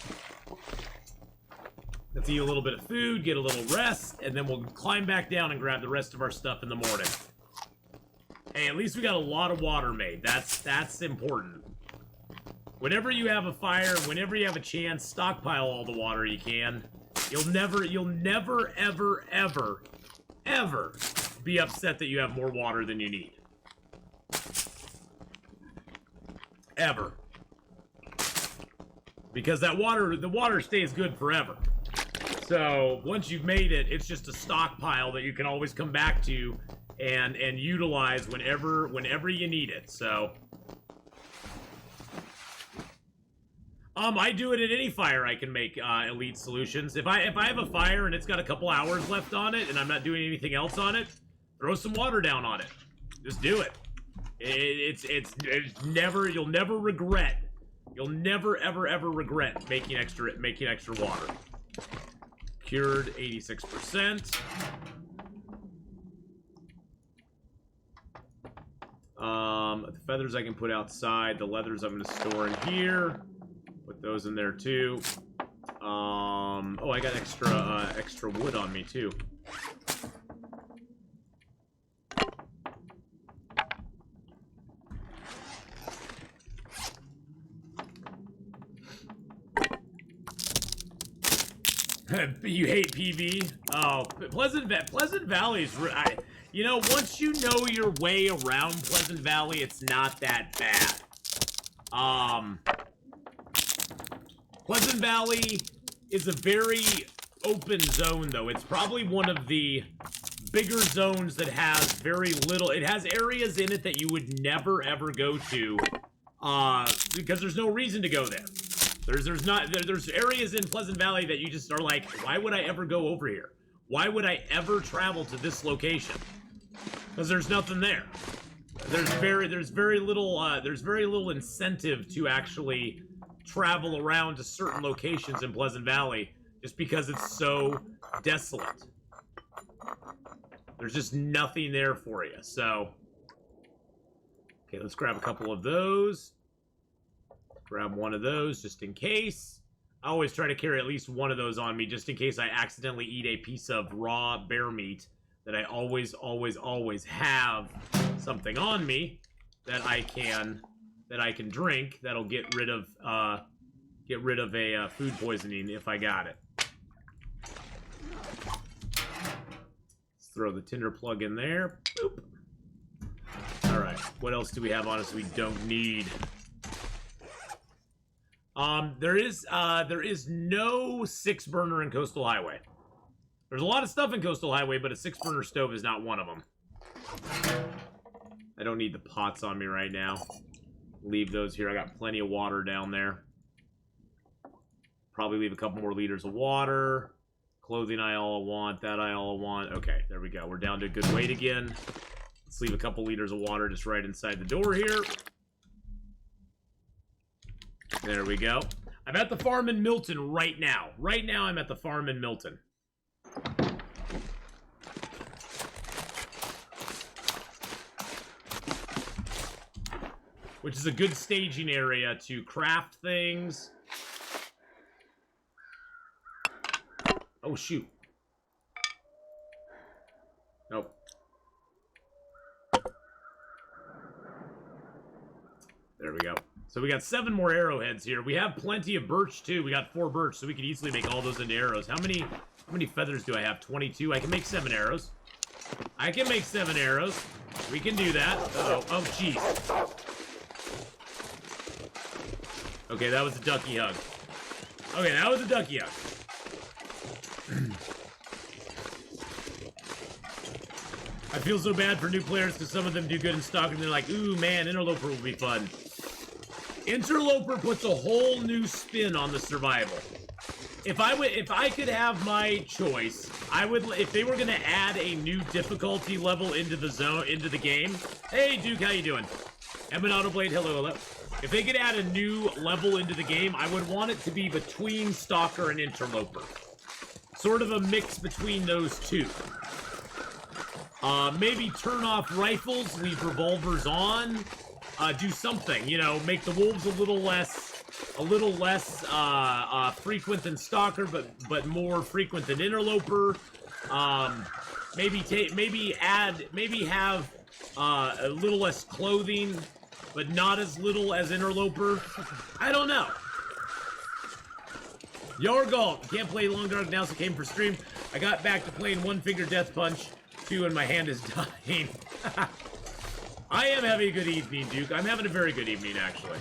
Let's eat a little bit of food, get a little rest, and then we'll climb back down and grab the rest of our stuff in the morning. Hey, at least we got a lot of water made. That's important. Whenever you have a fire, whenever you have a chance, stockpile all the water you can. You'll never, ever, ever, ever be upset that you have more water than you need. Ever. Because the water stays good forever. So, once you've made it, it's just a stockpile that you can always come back to and utilize whenever you need it. So I do it at any fire I can make elite solutions. If I have a fire and it's got a couple hours left on it and I'm not doing anything else on it, throw some water down on it. Just do it. It's never, you'll never regret. You'll never ever regret making extra water. Cured 86%. The feathers I can put outside. The leathers I'm going to store in here. Put those in there too. Oh, I got extra wood on me too. You hate PV? Oh, Pleasant Valley's... you know, once you know your way around Pleasant Valley, it's not that bad. Pleasant Valley is a very open zone, though. It's probably one of the bigger zones that has very little... It has areas in it that you would never, ever go to, because there's no reason to go there. There's areas in Pleasant Valley that you just are like, why would I ever go over here? Why would I ever travel to this location? Because there's nothing there. There's very little incentive to actually travel around to certain locations in Pleasant Valley just because it's so desolate. There's just nothing there for you. So, okay, let's grab a couple of those. Grab one of those just in case. I always try to carry at least one of those on me just in case I accidentally eat a piece of raw bear meat, that I always have something on me that I can drink that'll get rid of a food poisoning if I got it. Let's throw the tinder plug in there. Boop. All right. What else do we have on us we don't need? There is no 6-burner in Coastal Highway. There's a lot of stuff in Coastal Highway, but a 6-burner stove is not one of them. I don't need the pots on me right now. Leave those here. I got plenty of water down there. Probably leave a couple more liters of water. Clothing aisle I want. That aisle I want. Okay, there we go. We're down to a good weight again. Let's leave a couple liters of water just right inside the door here. There we go. I'm at the farm in Milton right now. Right now, I'm at the farm in Milton. Which is a good staging area to craft things. Oh, shoot. Nope. There we go. So we got 7 more arrowheads here. We have plenty of birch too. We got 4 birch, so we could easily make all those into arrows. How many feathers do I have? 22. I can make 7 arrows. I can make 7 arrows. We can do that. Uh-oh. Oh, jeez. Okay, that was a ducky hug. Okay, that was a ducky hug. I feel so bad for new players because some of them do good in stock and they're like, ooh, man, Interloper will be fun. Interloper puts a whole new spin on the survival. If I could have my choice, I would. If they were gonna add a new difficulty level into the game. Hey, Duke, how you doing? Ebon Autoblade, hello. If they could add a new level into the game, I would want it to be between Stalker and Interloper. Sort of a mix between those two. Maybe turn off rifles, leave revolvers on. Do something, you know, make the wolves a little less frequent than Stalker, but more frequent than Interloper. Maybe have a little less clothing, but not as little as Interloper. I don't know. Yargalt, can't play Long Dark now, so came for stream. I got back to playing One Finger Death Punch 2, and my hand is dying. I am having a good evening, Duke. I'm having a very good evening, actually.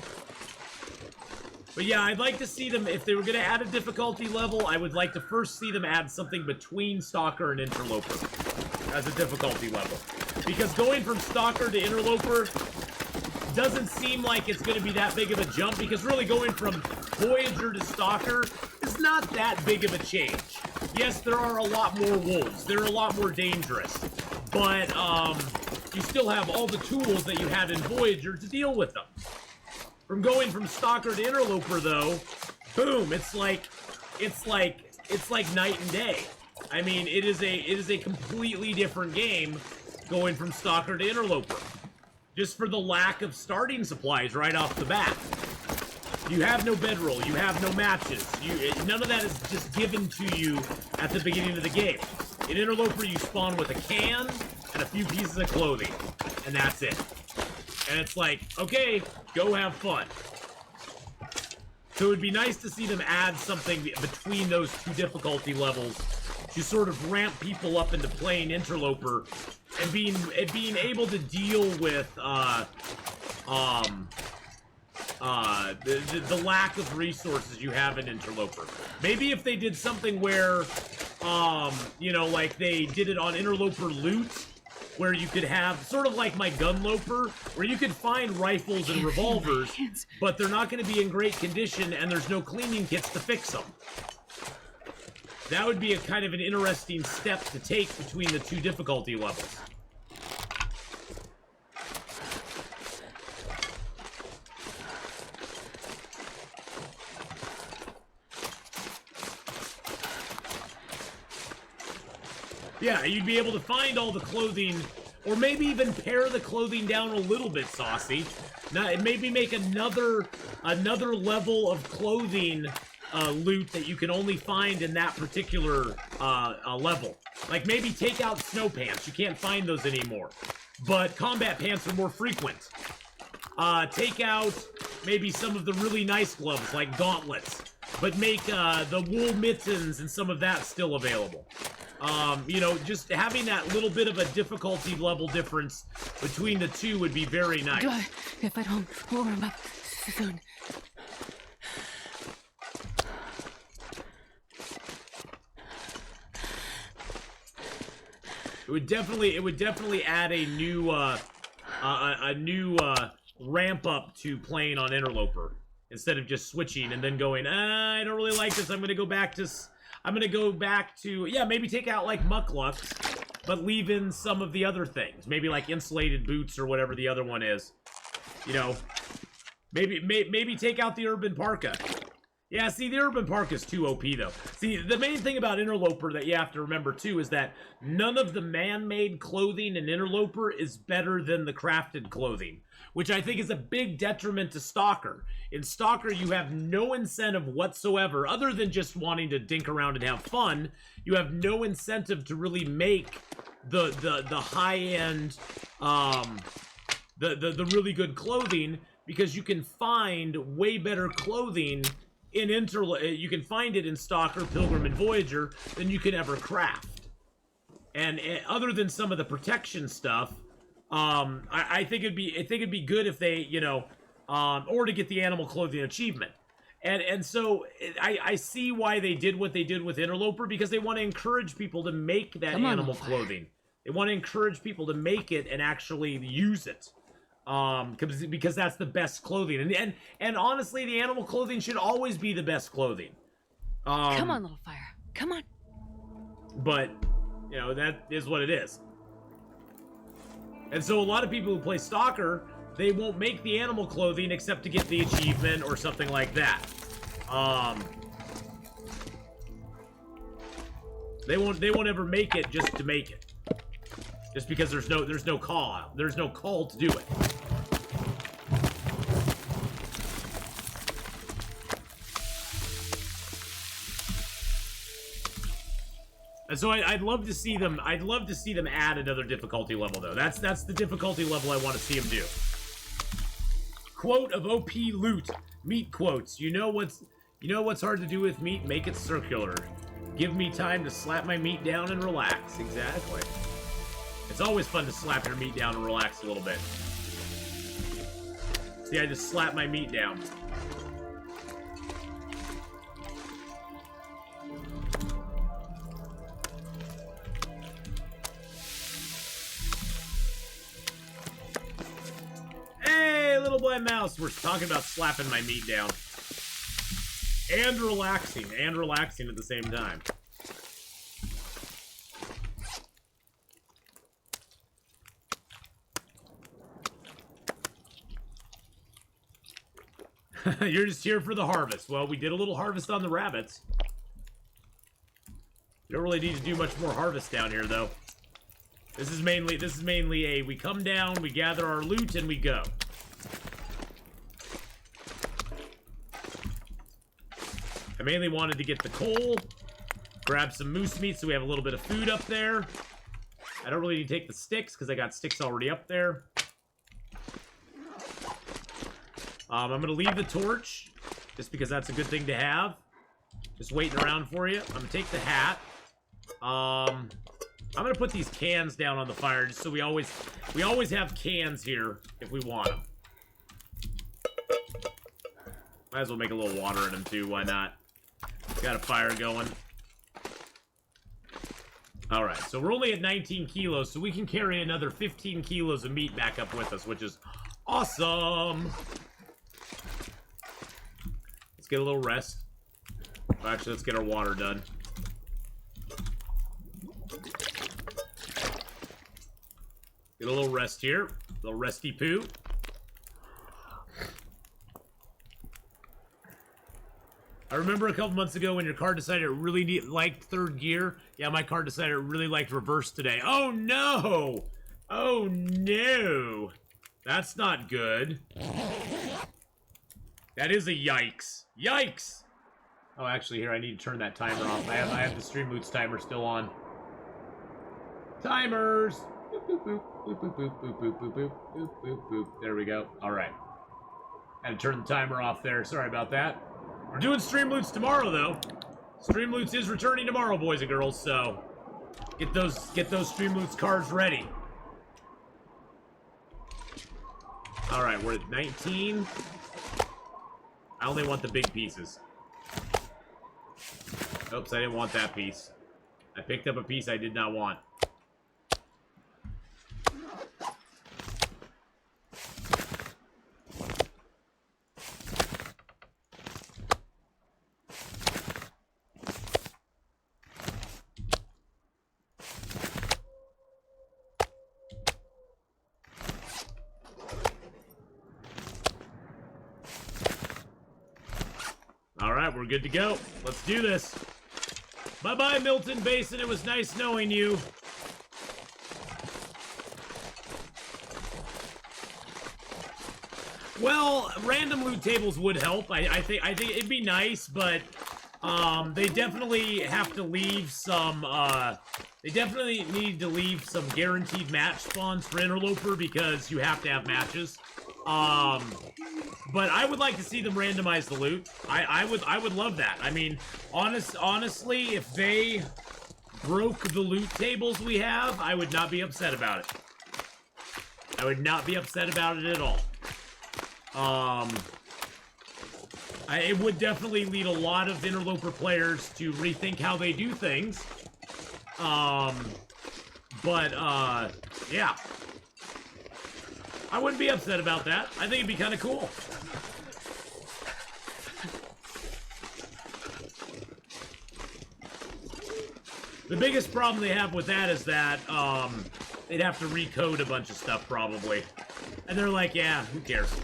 But yeah, I'd like to see them, if they were going to add a difficulty level, I would like to first see them add something between Stalker and Interloper as a difficulty level. Because going from Stalker to Interloper doesn't seem like it's going to be that big of a jump, because really going from Voyager to Stalker is not that big of a change. Yes, there are a lot more wolves. They're a lot more dangerous. But you still have all the tools that you had in Voyager to deal with them. From going from Stalker to Interloper, though, boom, it's like night and day. I mean, it is a completely different game going from Stalker to Interloper. Just for the lack of starting supplies right off the bat. You have no bedroll, you have no matches. None of that is just given to you at the beginning of the game. In Interloper, you spawn with a can and a few pieces of clothing, and that's it. And it's like, okay, go have fun. So it would be nice to see them add something between those two difficulty levels to sort of ramp people up into playing Interloper and being able to deal with the lack of resources you have in Interloper. Maybe if they did something where, you know, like they did it on Interloper Loot, where you could have, sort of like my Gunloper, where you could find rifles and revolvers, but they're not going to be in great condition and there's no cleaning kits to fix them. That would be a kind of an interesting step to take between the two difficulty levels. Yeah, you'd be able to find all the clothing, or maybe even pare the clothing down a little bit, Saucy. Now, maybe make another level of clothing loot that you can only find in that particular level. Like maybe take out snow pants. You can't find those anymore. But combat pants are more frequent. Take out maybe some of the really nice gloves like gauntlets. But make the wool mittens and some of that still available. You know, just having that little bit of a difficulty level difference between the two would be very nice. If I don't warm up soon. It would definitely add a new ramp up to playing on Interloper instead of just switching and then going, I don't really like this. I'm gonna go back to yeah, maybe take out like mucklucks, but leave in some of the other things. Maybe like insulated boots or whatever the other one is. You know, maybe take out the urban parka. Yeah, see, the urban parka is too OP, though. See, the main thing about Interloper that you have to remember, too, is that none of the man-made clothing in Interloper is better than the crafted clothing, which I think is a big detriment to Stalker. In Stalker, you have no incentive whatsoever, other than just wanting to dink around and have fun. You have no incentive to really make the high-end, the really good clothing, because you can find way better clothing in you can find it in Stalker, Pilgrim, and Voyager than you can ever craft. And other than some of the protection stuff, I think it'd be good if they, you know, or to get the animal clothing achievement. And so I see why they did what they did with Interloper, because they want to encourage people to make that animal clothing. They want to encourage people to make it and actually use it. Because that's the best clothing, and honestly, the animal clothing should always be the best clothing. Come on, little fire, come on. But you know, that is what it is. And so a lot of people who play Stalker, they won't make the animal clothing except to get the achievement or something like that. They won't ever make it just to make it. Just because there's no call out. There's no call to do it. And so I'd love to see them. I'd love to see them add another difficulty level, though. That's the difficulty level I want to see them do. Quote of OP loot. Meat quotes. You know what's hard to do with meat? Make it circular. Give me time to slap my meat down and relax. Exactly. It's always fun to slap your meat down and relax a little bit. See, I just slap my meat down. my mouse. We're talking about slapping my meat down. And relaxing at the same time. You're just here for the harvest. Well, we did a little harvest on the rabbits. You don't really need to do much more harvest down here, though. This is mainly a we come down, we gather our loot, and we go. I mainly wanted to get the coal, grab some moose meat so we have a little bit of food up there. I don't really need to take the sticks because I got sticks already up there. I'm going to leave the torch, just because that's a good thing to have. Just waiting around for you. I'm going to take the hat. I'm going to put these cans down on the fire, just so we always have cans here if we want them. Might as well make a little water in them, too. Why not? Got a fire going. Alright, so we're only at 19 kilos, so we can carry another 15 kilos of meat back up with us, which is awesome! Let's get a little rest. Actually, let's get our water done. Get a little rest here. A little resty poo. I remember a couple months ago when your car decided it really liked third gear. Yeah, my car decided it really liked reverse today. Oh, no! Oh, no! That's not good. That is a yikes. Yikes! Oh, actually, here, I need to turn that timer off. I have the Streamloots timer still on. Timers! Boop, boop, boop, boop, boop, boop, boop, boop, boop, boop, boop, boop. There we go. All right. Had to turn the timer off there. Sorry about that. We're doing Streamloots tomorrow, though. Streamloots is returning tomorrow, boys and girls, so get those Streamloots cards ready. All right, we're at 19. I only want the big pieces. Oops, I didn't want that piece. I picked up a piece I did not want. We're good to go. Let's do this. Bye-bye, Milton Basin. It was nice knowing you. Well, random loot tables would help. I think it'd be nice, but they definitely have to leave some they definitely need to leave some guaranteed match spawns for Interloper because you have to have matches. But I would like to see them randomize the loot. I would love that. I mean, honestly, if they broke the loot tables we have, I would not be upset about it. I would not be upset about it at all. It would definitely lead a lot of Interloper players to rethink how they do things. Yeah. I wouldn't be upset about that. I think it'd be kind of cool. The biggest problem they have with that is that, they'd have to recode a bunch of stuff, probably. And they're like, yeah, who cares?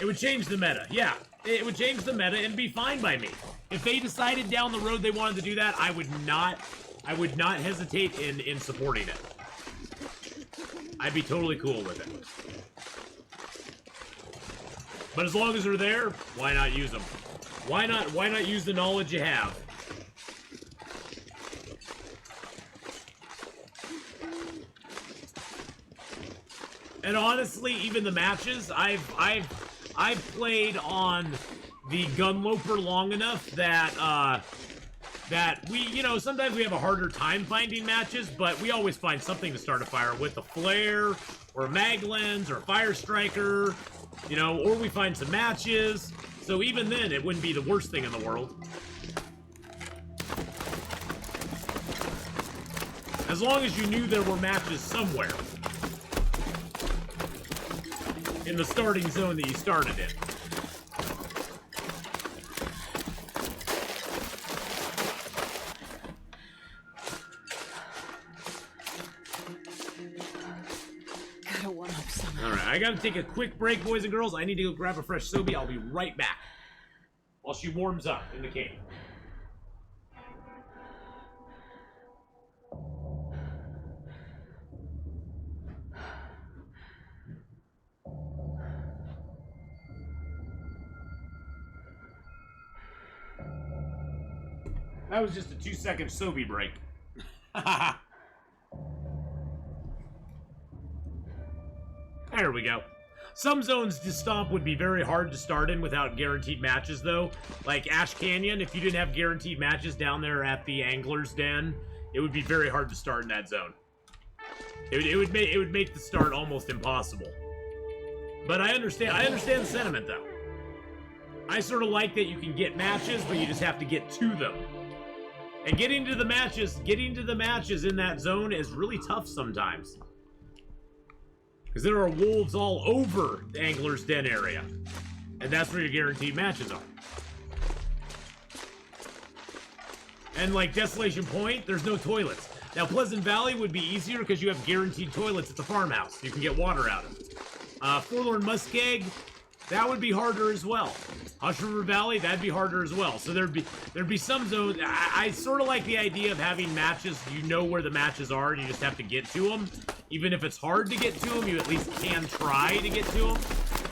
It would change the meta. Yeah, it would change the meta and be fine by me. If they decided down the road they wanted to do that, I would not hesitate in supporting it. I'd be totally cool with it. But as long as they're there, why not use them? Why not use the knowledge you have? And honestly, even the matches, I've played on the Gunloper long enough that that we, you know, sometimes we have a harder time finding matches, but we always find something to start a fire with, a flare, or a mag lens, or a fire striker, you know, or we find some matches. So even then, it wouldn't be the worst thing in the world. As long as you knew there were matches somewhere. in the starting zone that you started in. Gotta one up somehow. All right, I gotta take a quick break, boys and girls. I need to go grab a fresh Sobe. I'll be right back while she warms up in the cave. That was just a 2-second Sobe break. There we go. Some zones to stomp would be very hard to start in without guaranteed matches, though. Like Ash Canyon, if you didn't have guaranteed matches down there at the Angler's Den, it would be very hard to start in that zone. It would make the start almost impossible. But I understand the sentiment, though. I sort of like that you can get matches, but you just have to get to them. And getting to the matches in that zone is really tough sometimes. Because there are wolves all over the Angler's Den area. And that's where your guaranteed matches are. And like Desolation Point, there's no toilets. Now Pleasant Valley would be easier because you have guaranteed toilets at the farmhouse. You can get water out of it. Forlorn Muskeg, that would be harder as well. Hush River Valley, that'd be harder as well. So there'd be some zones. I sort of like the idea of having matches. You know where the matches are, and you just have to get to them. Even if it's hard to get to them, you at least can try to get to them.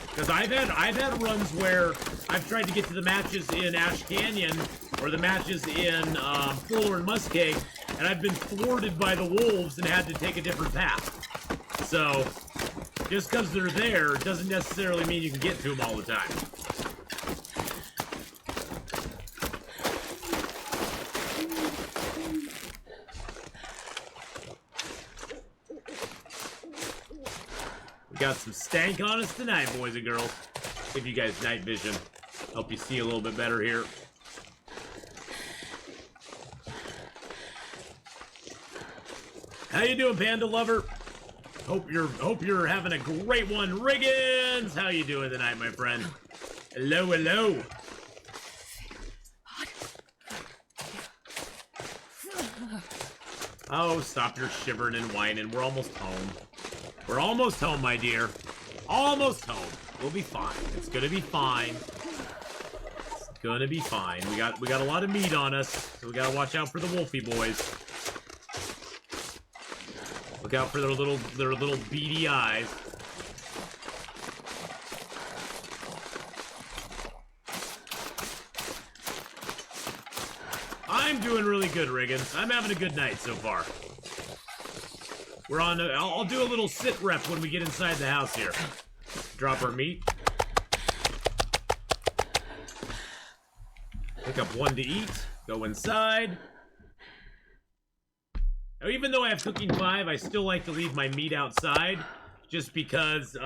Because I've had runs where I've tried to get to the matches in Ash Canyon or the matches in Forlorn Muskeg, and I've been thwarted by the wolves and had to take a different path. So just because they're there doesn't necessarily mean you can get to them all the time. Got some stank on us tonight, boys and girls. Give you guys night vision. Help you see a little bit better here. How you doing, Panda Lover? Hope you're having a great one. Riggins! How you doing tonight, my friend? Hello, hello. Oh, stop your shivering and whining. We're almost home. We're almost home, my dear. Almost home. We'll be fine. It's gonna be fine. It's gonna be fine. We got a lot of meat on us, so we gotta watch out for the Wolfie boys. Look out for their little beady eyes. I'm doing really good, Riggins. I'm having a good night so far. We're on. I'll do a little sit rep when we get inside the house here. Drop our meat. Pick up one to eat. Go inside. Now, even though I have cooking 5, I still like to leave my meat outside, just because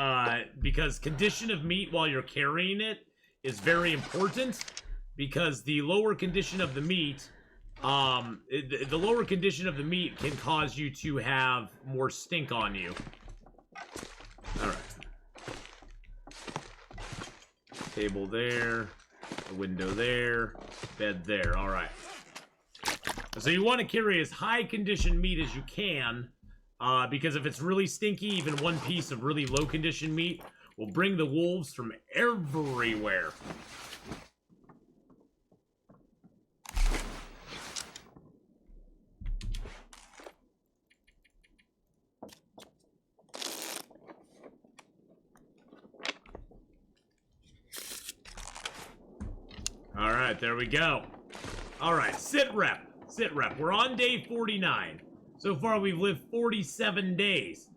condition of meat while you're carrying it is very important. Because the lower condition of the meat. The lower condition of the meat can cause you to have more stink on you. Alright. Table there. A window there. Bed there. Alright. So you want to carry as high condition meat as you can. Because if it's really stinky, even one piece of really low condition meat will bring the wolves from everywhere. Alright, there we go. Alright, sit rep. Sit rep. We're on day 49. So far, we've lived 47 days.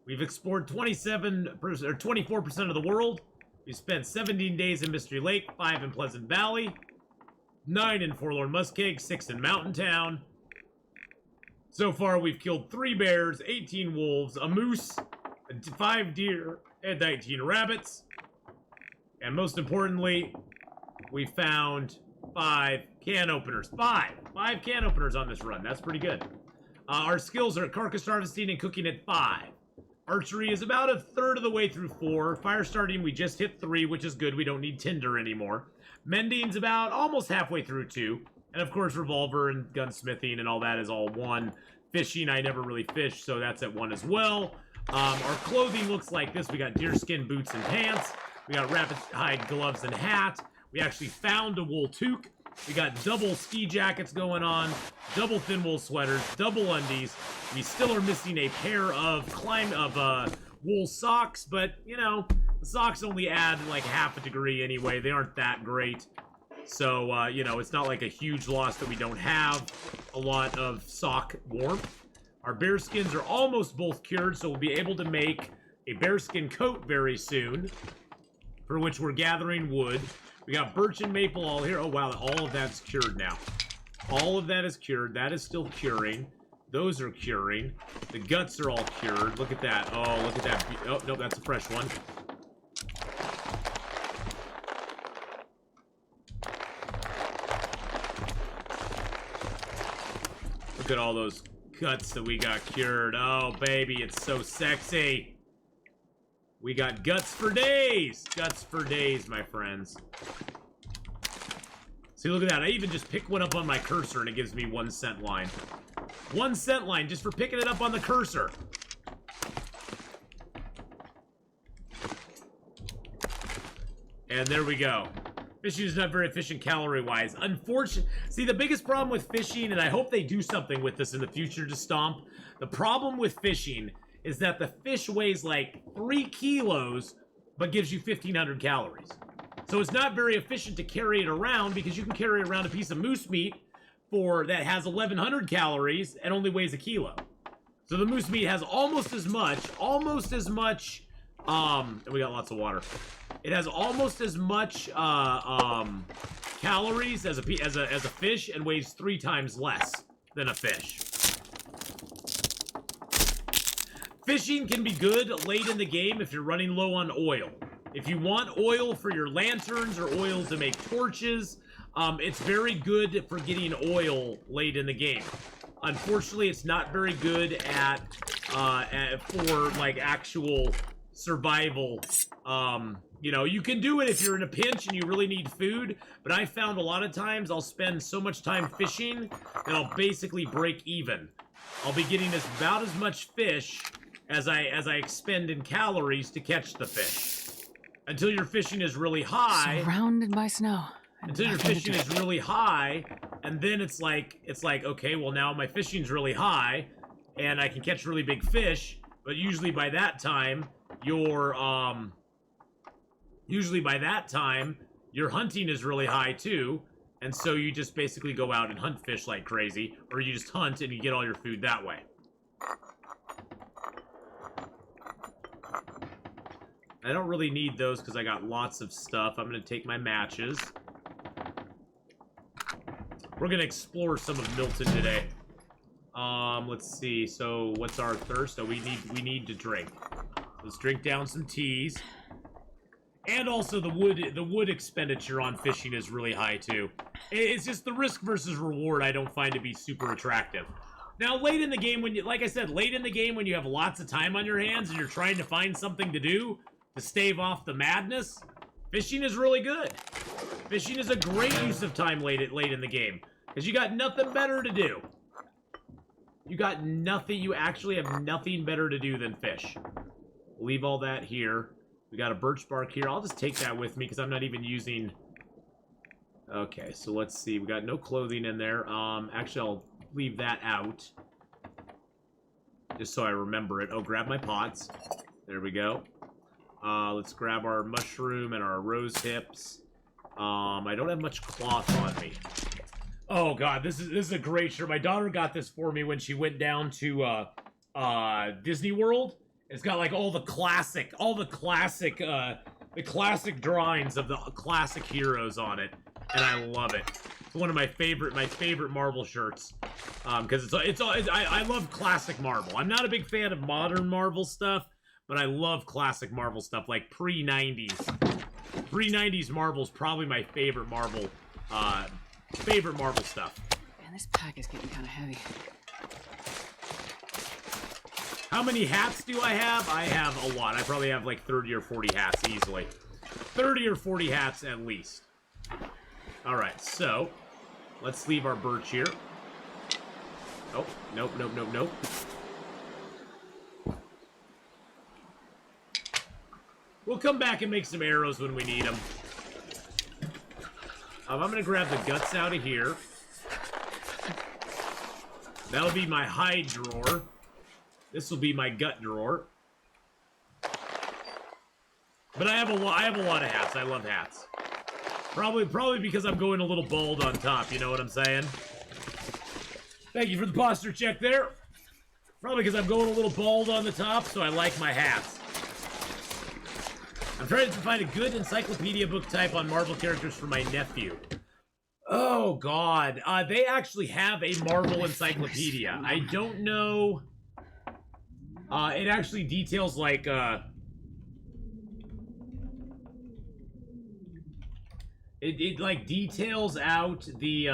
We've explored 24% of the world. We've spent 17 days in Mystery Lake, 5 in Pleasant Valley, 9 in Forlorn Muskeg, 6 in Mountain Town. So far, we've killed 3 bears, 18 wolves, a moose, 5 deer, and 19 rabbits. And most importantly, we found 5 can openers. 5 can openers on this run. That's pretty good. Our skills are carcass harvesting and cooking at 5. Archery is about a third of the way through 4. Fire starting, we just hit 3, which is good. We don't need tinder anymore. Mending's about almost halfway through 2. And of course, revolver and gunsmithing and all that is all 1. Fishing, I never really fished, so that's at 1 as well. Our clothing looks like this. We got deerskin boots and pants. We got rabbit hide gloves and hat. We actually found a wool toque. We got double ski jackets going on, double thin wool sweaters, double undies. We still are missing a pair of wool socks, but, you know, the socks only add like half a degree anyway. They aren't that great. So, you know, it's not like a huge loss that we don't have a lot of sock warmth. Our bear skins are almost both cured, so we'll be able to make a bearskin coat very soon, for which we're gathering wood. We got birch and maple all here. Oh, wow, all of that's cured now. All of that is cured. That is still curing. Those are curing. The guts are all cured. Look at that. Oh, look at that. Oh, no, that's a fresh one. Look at all those guts that we got cured. Oh, baby, it's so sexy. We got guts for days. Guts for days, my friends. See, look at that. I even just pick one up on my cursor and it gives me 1 cent line. 1 cent line just for picking it up on the cursor. And there we go. Fishing is not very efficient calorie-wise. Unfortunately, see, the biggest problem with fishing, and I hope they do something with this in the future to Stomp, the problem with fishing is that the fish weighs like 3 kilos, but gives you 1,500 calories. So it's not very efficient to carry it around, because you can carry around a piece of moose meat that has 1,100 calories and only weighs 1 kilo. So the moose meat has almost as much, and we got lots of water. It has almost as much calories as a fish and weighs 3 times less than a fish. Fishing can be good late in the game if you're running low on oil. If you want oil for your lanterns or oil to make torches, it's very good for getting oil late in the game. Unfortunately, it's not very good for like actual survival. You know, you can do it if you're in a pinch and you really need food, but I found a lot of times I'll spend so much time fishing that I'll basically break even. I'll be getting about as much fish as I expend in calories to catch the fish. Until your fishing is really high. Surrounded by snow. Until your fishing is really high, and then it's like, okay, well now my fishing's really high, and I can catch really big fish, but usually by that time, your hunting is really high too, and so you just basically go out and hunt fish like crazy, or you just hunt and you get all your food that way. I don't really need those because I got lots of stuff. I'm going to take my matches. We're going to explore some of Milton today. Let's see. So, what's our thirst? Oh, we need to drink. Let's drink down some teas. And also the wood expenditure on fishing is really high too. It's just the risk versus reward I don't find to be super attractive. Now, late in the game, like I said, late in the game when you have lots of time on your hands and you're trying to find something to do to stave off the madness, fishing is really good. Fishing is a great use of time late in the game, because you got nothing better to do. You actually have nothing better to do than fish. We'll leave all that here. We got a birch bark here. I'll just take that with me because I'm not even using... Okay, so let's see. We got no clothing in there. Actually, I'll leave that out. Just so I remember it. Oh, grab my pots. There we go. Let's grab our mushroom and our rose hips. I don't have much cloth on me. Oh god, this is a great shirt. My daughter got this for me when she went down to Disney World. It's got like all the classic drawings of the classic heroes on it, and I love it. It's one of my favorite Marvel shirts, because I love classic Marvel. I'm not a big fan of modern Marvel stuff, but I love classic Marvel stuff, like pre-90s. Pre-90s Marvel's probably my favorite Marvel stuff. Man, this pack is getting kind of heavy. How many hats do I have? I have a lot. I probably have like 30 or 40 hats easily. 30 or 40 hats at least. Alright, so let's leave our birch here. Oh, nope, nope, nope, nope. We'll come back and make some arrows when we need them. I'm going to grab the guts out of here. That'll be my hide drawer. This will be my gut drawer. But I have a lot of hats. I love hats. Probably because I'm going a little bald on top, you know what I'm saying? Thank you for the posture check there. Probably because I'm going a little bald on the top, so I like my hats. I'm trying to find a good encyclopedia book type on Marvel characters for my nephew. Oh, God. They actually have a Marvel encyclopedia. I don't know. It actually details, like, It like, details out the,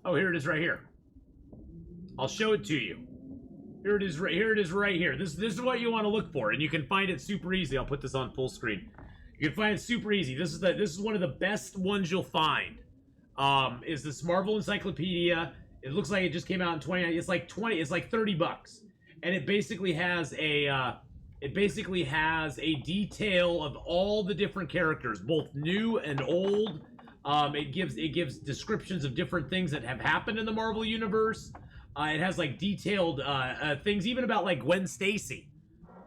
Oh, here it is right here. I'll show it to you. Here it is right here. This is what you want to look for, and you can find it super easy. I'll put this on full screen. You can find it super easy. This is one of the best ones you'll find. Is this Marvel Encyclopedia. It looks like it just came out in 20. It's like $30, and it basically has a detail of all the different characters, both new and old. It gives descriptions of different things that have happened in the Marvel universe. It has like detailed things, even about like Gwen Stacy.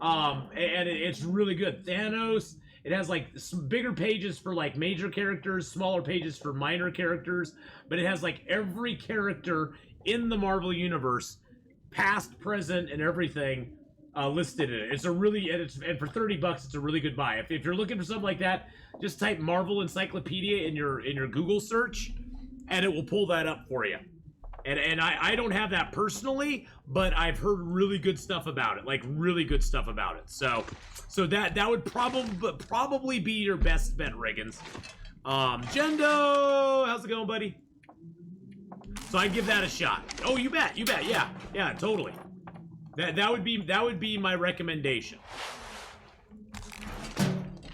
And it's really good. Thanos. It has like some bigger pages for like major characters, smaller pages for minor characters, but it has like every character in the Marvel universe, past, present, and everything listed in it. It's a really, and for $30, it's a really good buy. If you're looking for something like that, just type Marvel Encyclopedia in your Google search, and it will pull that up for you. And I don't have that personally, but I've heard really good stuff about it, like really good stuff about it. So that would probably be your best bet, Riggins. Jendo, how's it going, buddy? So I'd give that a shot. Oh, you bet, yeah, totally. That would be my recommendation.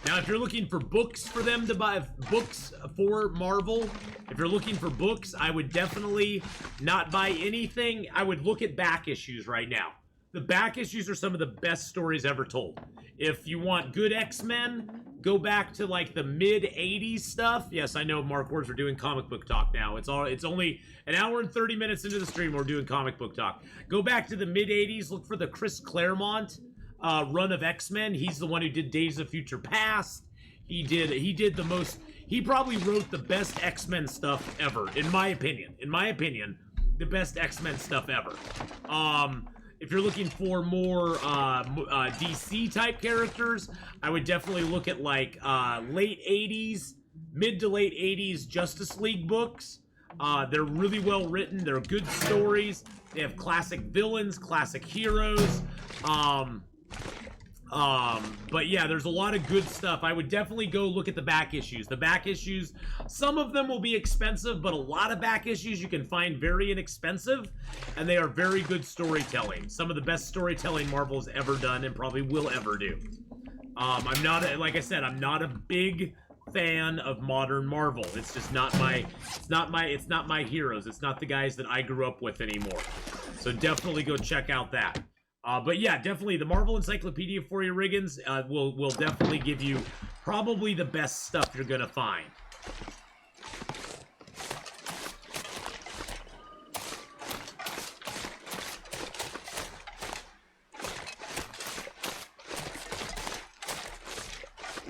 Now, if you're looking for books for them to buy, books for Marvel, if you're looking for books, I would definitely not buy anything. I would look at back issues right now. The back issues are some of the best stories ever told. If you want good X-Men, go back to like the mid-'80s stuff. Yes, I know, Mark Words, we're doing comic book talk now. It's only an hour and 30 minutes into the stream, we're doing comic book talk. Go back to the mid-'80s, look for the Chris Claremont run of X-Men. He's the one who did Days of Future Past. He probably wrote the best X-Men stuff ever, in my opinion. The best X-Men stuff ever. If you're looking for more DC type characters, I would definitely look at like late 80s, mid to late 80s Justice League books. They're really well written. They're good stories. They have classic villains, classic heroes. But yeah, there's a lot of good stuff. I would definitely go look at the back issues. The back issues, some of them will be expensive, but a lot of back issues you can find very inexpensive, and they are very good storytelling. Some of the best storytelling Marvel has ever done and probably will ever do. Like I said, I'm not a big fan of modern Marvel. It's just not my heroes. It's not the guys that I grew up with anymore. So definitely go check out that. But yeah, definitely the Marvel Encyclopedia for you, Riggins, will definitely give you probably the best stuff you're gonna find.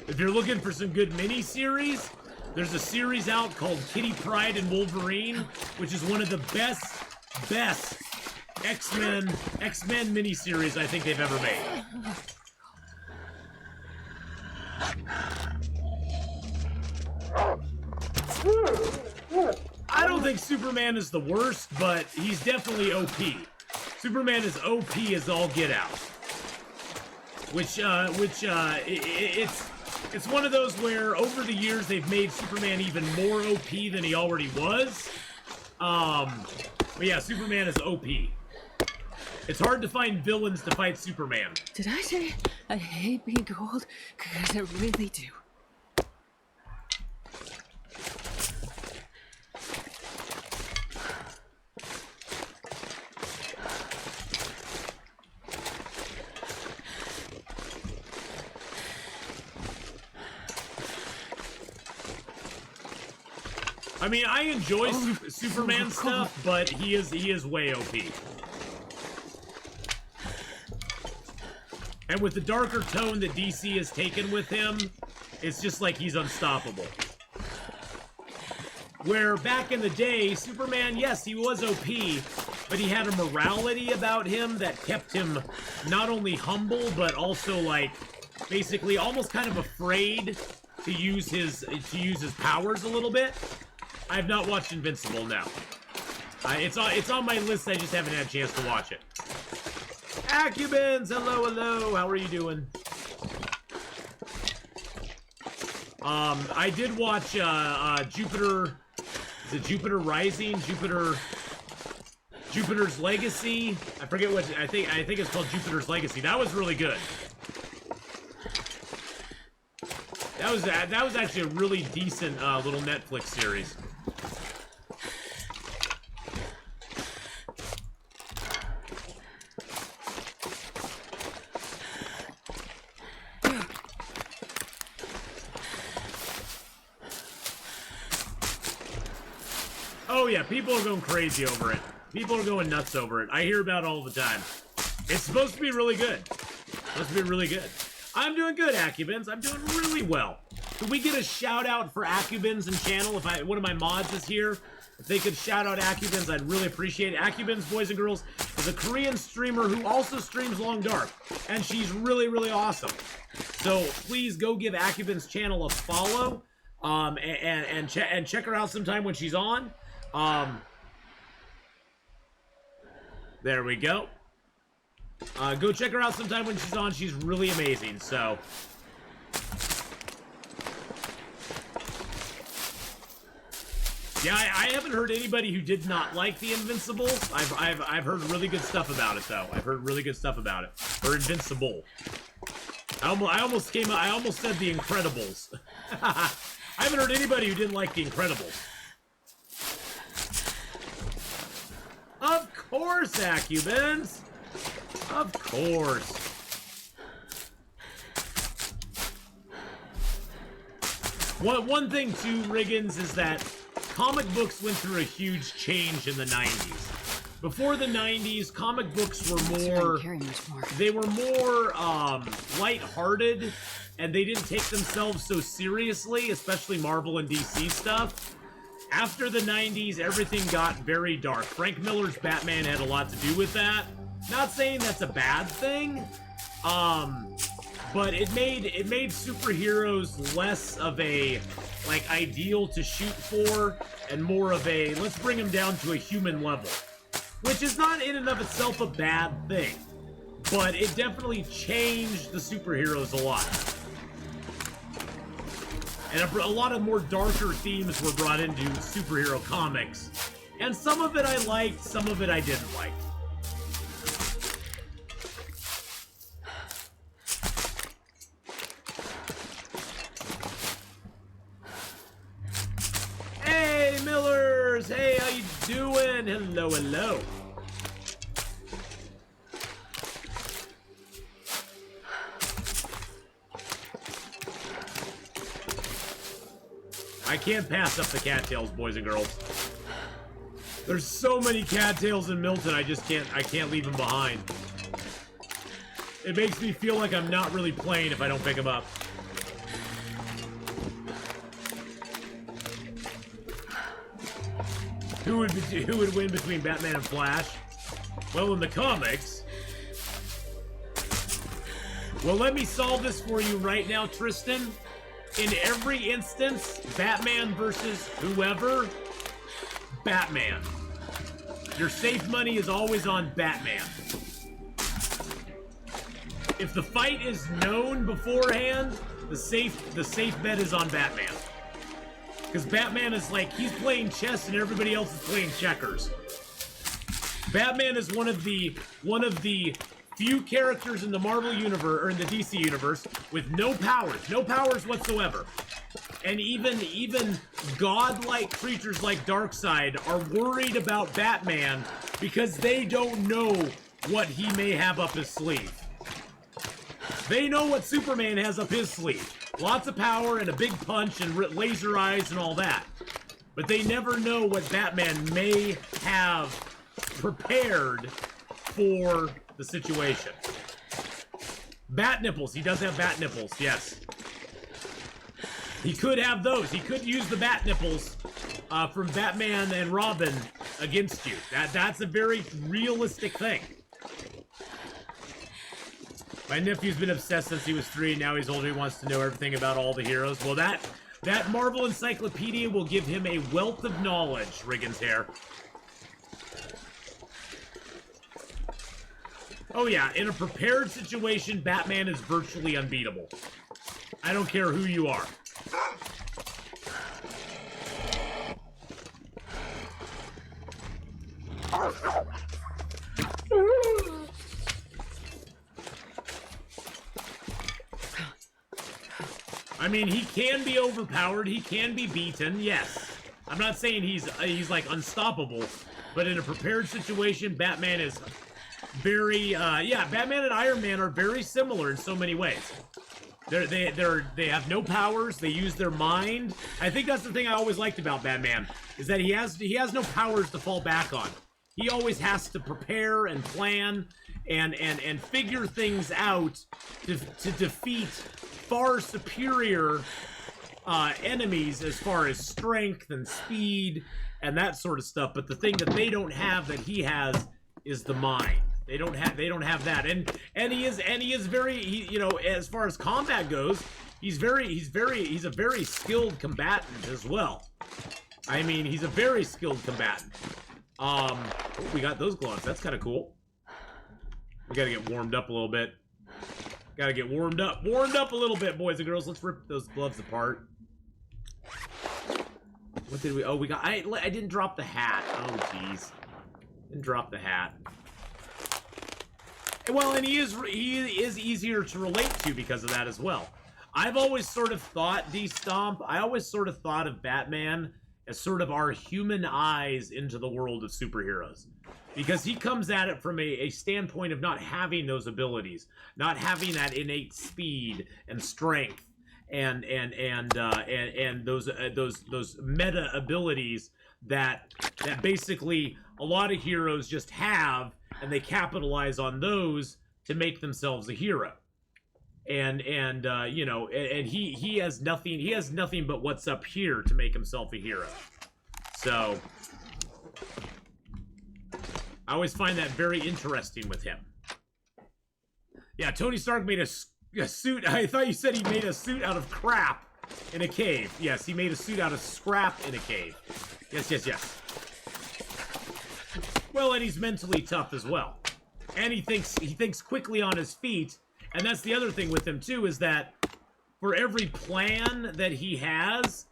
If you're looking for some good mini-series, there's a series out called Kitty Pryde and Wolverine, which is one of the best X-Men miniseries I think they've ever made. I don't think Superman is the worst, but he's definitely OP. Superman is OP as all get out. It's one of those where over the years they've made Superman even more OP than he already was. But yeah, Superman is OP. It's hard to find villains to fight Superman. Did I say I hate being cold? Because I really do. I mean, I enjoy Superman stuff, but he is way OP. And with the darker tone that DC has taken with him, it's just like he's unstoppable. Where back in the day, Superman, yes, he was OP, but he had a morality about him that kept him not only humble, but also like basically almost kind of afraid to use his powers a little bit. I have not watched Invincible now. It's on my list. I just haven't had a chance to watch it. Acubins, hello, hello. How are you doing? I did watch Jupiter. Is it Jupiter Rising? Jupiter's Legacy. I forget what. I think it's called Jupiter's Legacy. That was really good. That was actually a really decent little Netflix series. Oh yeah, people are going crazy over it. People are going nuts over it. I hear about it all the time. It's supposed to be really good. Supposed to be really good. I'm doing good, Acubins. I'm doing really well. Could we get a shout out for Acubins and channel? If one of my mods is here, if they could shout out Acubins, I'd really appreciate it. Acubins, boys and girls, is a Korean streamer who also streams Long Dark, and she's really, really awesome. So please go give Acubins' channel a follow, and check her out sometime when she's on. There we go. Go check her out sometime when she's on. She's really amazing. So, yeah, I haven't heard anybody who did not like the Invincible. I've heard really good stuff about it though. I've heard really good stuff about it. Or Invincible. I almost said the Incredibles. I haven't heard anybody who didn't like the Incredibles. Of course, Acubins. Of course. One thing too, Riggins, is that comic books went through a huge change in the 90s. Before the 90s, comic books were more lighthearted, and they didn't take themselves so seriously, especially Marvel and DC stuff. After the 90s, everything got very dark. Frank Miller's Batman had a lot to do with that. Not saying that's a bad thing, but it made superheroes less of a like ideal to shoot for, and more of a let's bring them down to a human level, which is not in and of itself a bad thing, but it definitely changed the superheroes a lot. And a lot of more darker themes were brought into superhero comics. And some of it I liked, some of it I didn't like. Hey, Millers! Hey, how you doing? Hello, hello. I can't pass up the cattails, boys and girls. There's so many cattails in Milton, I can't leave them behind. It makes me feel like I'm not really playing if I don't pick them up. Who would win between Batman and Flash? Well, in the comics. Well, let me solve this for you right now, Tristan. In every instance, Batman versus whoever, Batman. Your safe money is always on Batman. If the fight is known beforehand, the safe bet is on Batman. Because Batman is like, he's playing chess and everybody else is playing checkers. Batman is one of the few characters in the Marvel universe or in the DC universe with no powers whatsoever. And even godlike creatures like Darkseid are worried about Batman because they don't know what he may have up his sleeve. They know what Superman has up his sleeve. Lots of power and a big punch and laser eyes and all that. But they never know what Batman may have prepared for the situation. Bat nipples. He does have bat nipples, yes. He could have those. He could use the bat nipples from Batman and Robin against you. That's a very realistic thing. My nephew's been obsessed since he was 3. Now he's older. He wants to know everything about all the heroes. Well, that Marvel Encyclopedia will give him a wealth of knowledge, Riggins hair. Oh yeah, in a prepared situation, Batman is virtually unbeatable. I don't care who you are. I mean, he can be overpowered, he can be beaten, yes. I'm not saying he's like unstoppable, but in a prepared situation, Batman is very, yeah, Batman and Iron Man are very similar in so many ways. They have no powers, they use their mind. I think that's the thing I always liked about Batman, is that he has no powers to fall back on. He always has to prepare and plan and figure things out to defeat far superior enemies as far as strength and speed and that sort of stuff. But the thing that they don't have that he has is the mind. They don't have that. And he is very, you know, as far as combat goes, he's a very skilled combatant as well. I mean, he's a very skilled combatant. We got those gloves. That's kind of cool. We gotta get warmed up a little bit. Gotta get warmed up a little bit, boys and girls. Let's rip those gloves apart. What did we? Oh, we got. I didn't drop the hat. Oh, jeez. Didn't drop the hat. Well, and he is easier to relate to because of that as well. I've always sort of thought, D-Stomp, I always sort of thought of Batman as sort of our human eyes into the world of superheroes. Because he comes at it from a standpoint of not having those abilities, not having that innate speed and strength and those meta abilities that basically a lot of heroes just have, and they capitalize on those to make themselves a hero. And you know, and he has nothing but what's up here to make himself a hero. So I always find that very interesting with him. Yeah, Tony Stark made a suit. I thought you said he made a suit out of crap in a cave. Yes, he made a suit out of scrap in a cave. Yes. Well, and he's mentally tough as well. And he thinks quickly on his feet. And that's the other thing with him too, is that for every plan that he has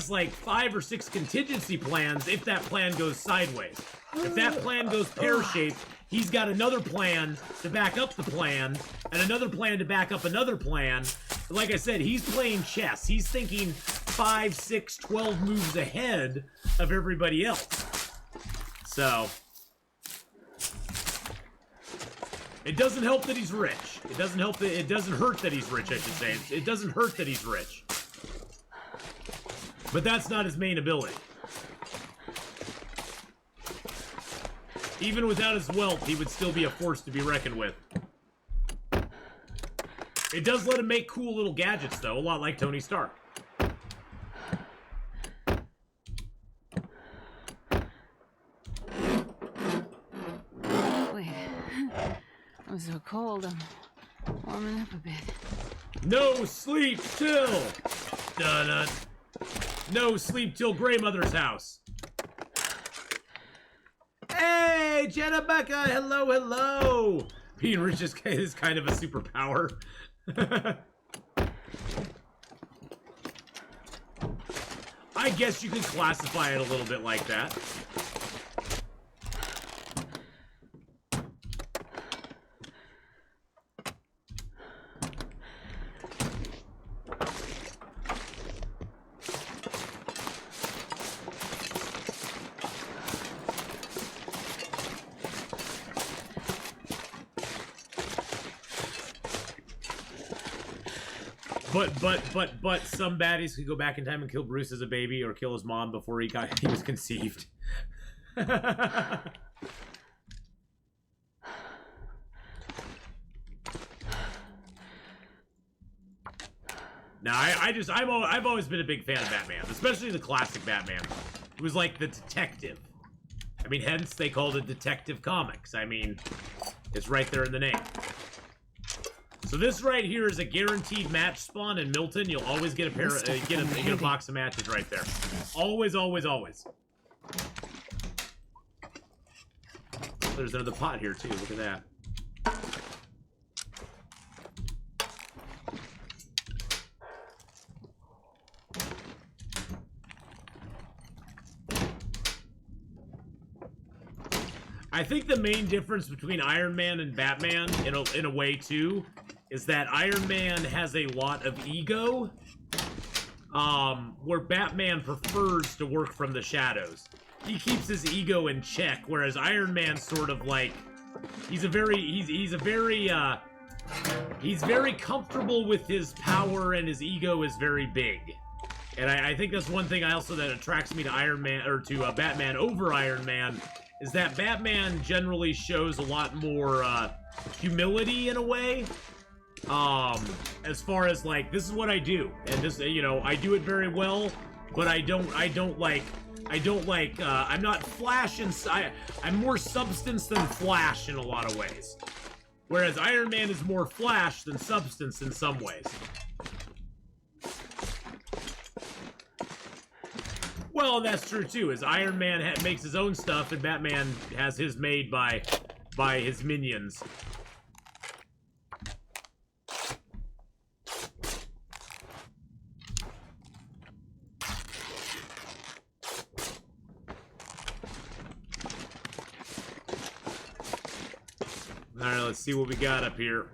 like 5 or 6 contingency plans if that plan goes sideways. If that plan goes pear-shaped, he's got another plan to back up the plan, and another plan to back up another plan. Like I said, he's playing chess. He's thinking 5, 6, 12 moves ahead of everybody else. So it doesn't help that he's rich. It doesn't hurt that he's rich, I should say. It doesn't hurt that he's rich. But that's not his main ability. Even without his wealth, he would still be a force to be reckoned with. It does let him make cool little gadgets, though, a lot like Tony Stark. Wait. I'm so cold, I'm warming up a bit. No sleep till... Dun-dun. No sleep till Grey Mother's house. Hey, Jenna Becca, hello. Being rich is kind of a superpower. I guess you can classify it a little bit like that. But some baddies could go back in time and kill Bruce as a baby or kill his mom before he was conceived. No, I've always been a big fan of Batman, especially the classic Batman. It was like the detective. I mean, hence they called it Detective Comics. I mean, it's right there in the name. So this right here is a guaranteed match spawn in Milton. You'll always get a pair, get a box of matches right there. Always, always, always. There's another pot here too. Look at that. I think the main difference between Iron Man and Batman, in a way too, is that Iron Man has a lot of ego, where Batman prefers to work from the shadows. He keeps his ego in check, whereas Iron Man sort of like, he's very comfortable with his power, and his ego is very big. And I think that's one thing that attracts me to Iron Man, or to Batman over Iron Man, is that Batman generally shows a lot more humility in a way. As far as like, this is what I do, and this, I do it very well, but I'm not Flash inside. I'm more substance than Flash in a lot of ways. Whereas Iron Man is more Flash than substance in some ways. Well, that's true too, as Iron Man makes his own stuff, and Batman has his made by his minions. Alright, let's see what we got up here.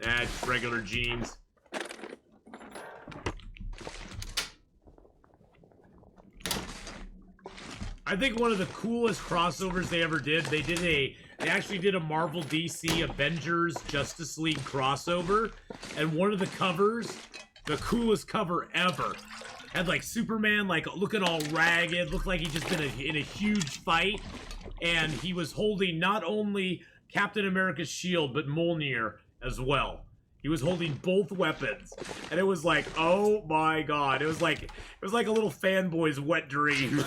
Just regular jeans. I think one of the coolest crossovers they ever did, they actually did a Marvel DC Avengers Justice League crossover, and one of the covers, the coolest cover ever, had like Superman like looking all ragged, looked like he'd just been in a huge fight, and he was holding not only Captain America's shield, but Mjolnir as well. He was holding both weapons, and it was like, oh my god! It was like a little fanboy's wet dream.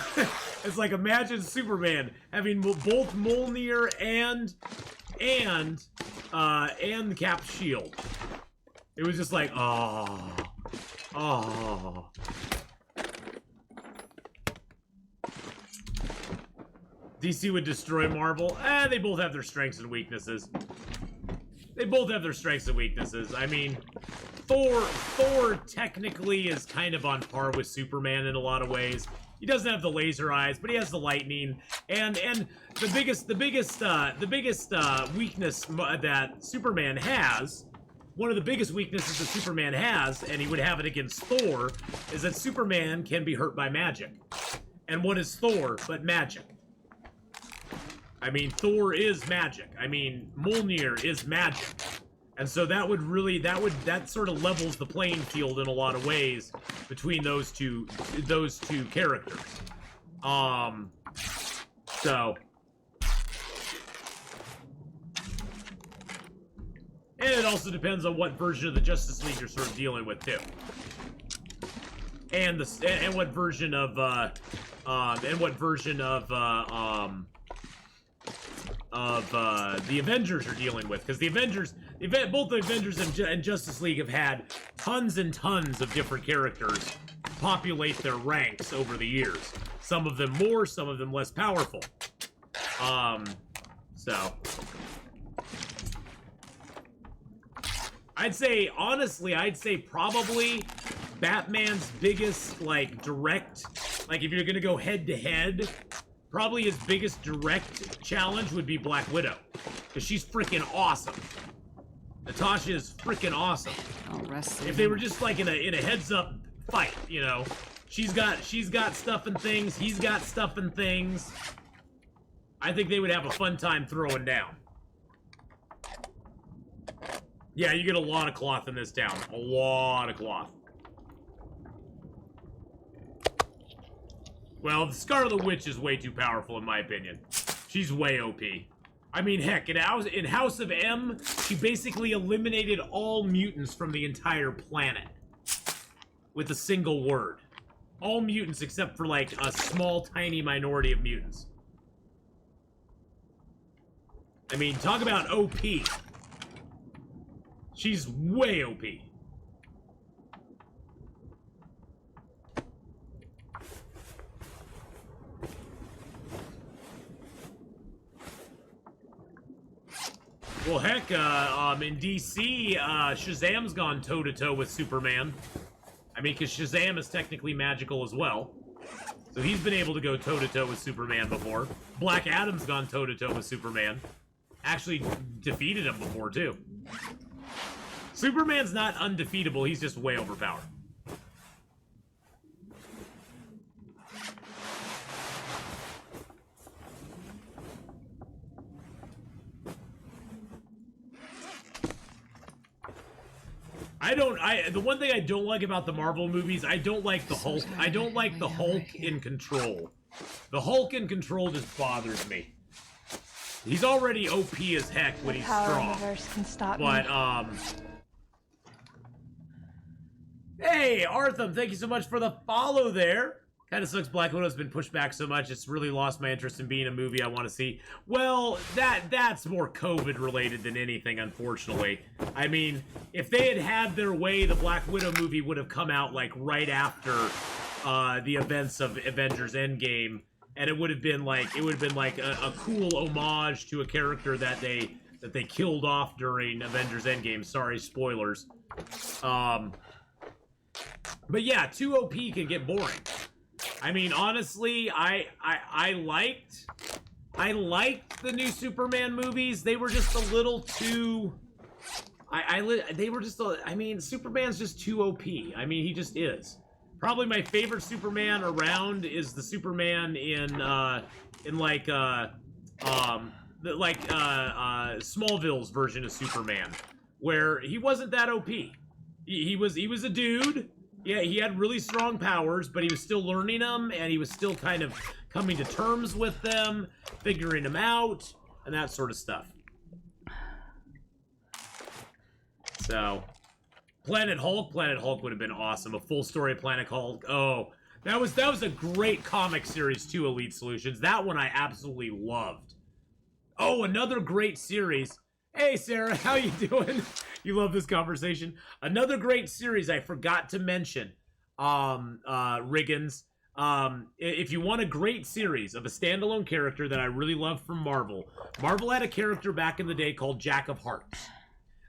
It's like, imagine Superman having both Mjolnir and Cap's shield. It was just like, oh. DC would destroy Marvel. They both have their strengths and weaknesses. They both have their strengths and weaknesses. I mean, Thor technically is kind of on par with Superman in a lot of ways. He doesn't have the laser eyes, but he has the lightning. And the biggest weakness that Superman has, one of the biggest weaknesses that Superman has, and he would have it against Thor, is that Superman can be hurt by magic. And what is Thor but magic? I mean, Thor is magic. I mean, Mjolnir is magic. And so that sort of levels the playing field in a lot of ways between those two characters. So. And it also depends on what version of the Justice League you're sort of dealing with too. And what version of the Avengers are dealing with, because both the Avengers and Justice League have had tons and tons of different characters populate their ranks over the years. Some of them more, some of them less powerful. So I'd say probably Batman's biggest direct, if you're gonna go head to head, probably his biggest direct challenge would be Black Widow, because she's freaking awesome. Natasha is freaking awesome. If they were just in a heads up fight, she's got stuff and things, he's got stuff and things. I think they would have a fun time throwing down. Yeah, you get a lot of cloth in this town. A lot of cloth. Well, the Scarlet Witch is way too powerful, in my opinion. She's way OP. I mean, heck, in House of M, she basically eliminated all mutants from the entire planet. With a single word. All mutants except for, like, a small, tiny minority of mutants. I mean, talk about OP. She's way OP. Well, heck, in DC, Shazam's gone toe-to-toe with Superman. I mean, because Shazam is technically magical as well. So he's been able to go toe-to-toe with Superman before. Black Adam's gone toe-to-toe with Superman. Actually defeated him before, too. Superman's not undefeatable, he's just way overpowered. The one thing I don't like about the Marvel movies, I don't like the Hulk. I don't like the Hulk in control. The Hulk in control just bothers me. He's already OP as heck when he's strong. Can stop but, hey, Artham, thank you so much for the follow there. Kind of sucks Black Widow's been pushed back so much, it's really lost my interest in being a movie I want to see. Well, that's more COVID-related than anything, unfortunately. I mean, if they had had their way, the Black Widow movie would have come out, like, right after the events of Avengers Endgame, and it would have been like, a cool homage to a character that they killed off during Avengers Endgame. Sorry, spoilers. But yeah, too OP can get boring. I mean, honestly, I liked the new Superman movies. They were just a little too... they were just... I mean, Superman's just too OP. I mean, he just is. Probably my favorite Superman around is the Superman in Smallville's version of Superman, where he wasn't that OP. He was a dude. Yeah, he had really strong powers, but he was still learning them, and he was still kind of coming to terms with them, figuring them out, and that sort of stuff. So, Planet Hulk would have been awesome. A full story of Planet Hulk. Oh, that was a great comic series too, Elite Solutions. That one I absolutely loved. Oh, another great series. Hey, Sarah, how you doing? You love this conversation. Another great series I forgot to mention, Riggins. If you want a great series of a standalone character that I really love from Marvel, Marvel had a character back in the day called Jack of Hearts.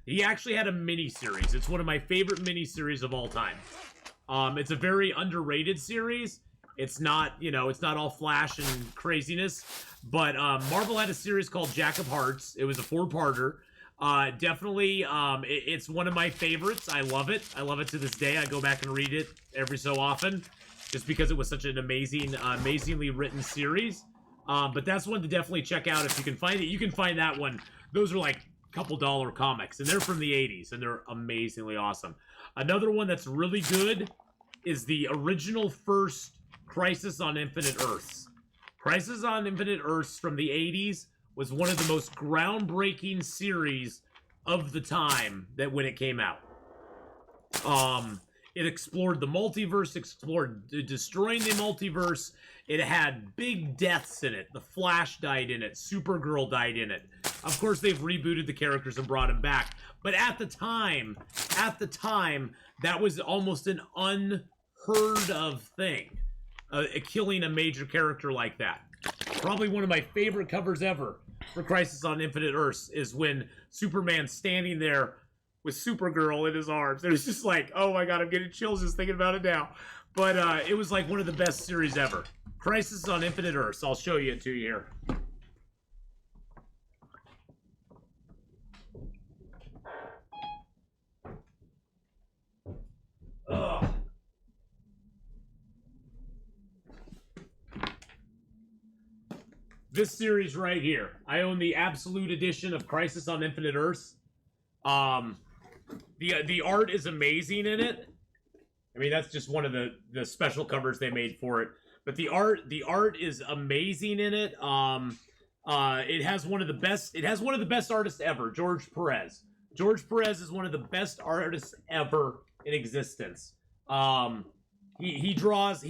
He actually had a mini-series. It's one of my favorite mini-series of all time. It's a very underrated series. It's not, it's not all flash and craziness. But Marvel had a series called Jack of Hearts. It was a 4-parter. Definitely, it's one of my favorites. I love it. I love it to this day. I go back and read it every so often, just because it was such an amazingly written series. But that's one to definitely check out if you can find it. You can find that one. Those are like a couple dollar comics, and they're from the 80s, and they're amazingly awesome. Another one that's really good is the original first Crisis on Infinite Earths. Crisis on Infinite Earths from the 80s was one of the most groundbreaking series of the time that when it came out. It explored the multiverse, explored destroying the multiverse. It had big deaths in it. The Flash died in it. Supergirl died in it. Of course, they've rebooted the characters and brought him back. But at the time, that was almost an unheard of thing. Killing a major character like that. Probably one of my favorite covers ever for Crisis on Infinite Earths is when Superman's standing there with Supergirl in his arms. And it's just like, oh my god, I'm getting chills just thinking about it now. But it was like one of the best series ever. Crisis on Infinite Earths. I'll show you it to you here. Ugh. This series right here. I own the Absolute Edition of Crisis on Infinite Earths. The art is amazing in it. I mean, that's just one of the special covers they made for it. But the art is amazing in it. It has one of the best artists ever, George Perez. George Perez is one of the best artists ever in existence. He draws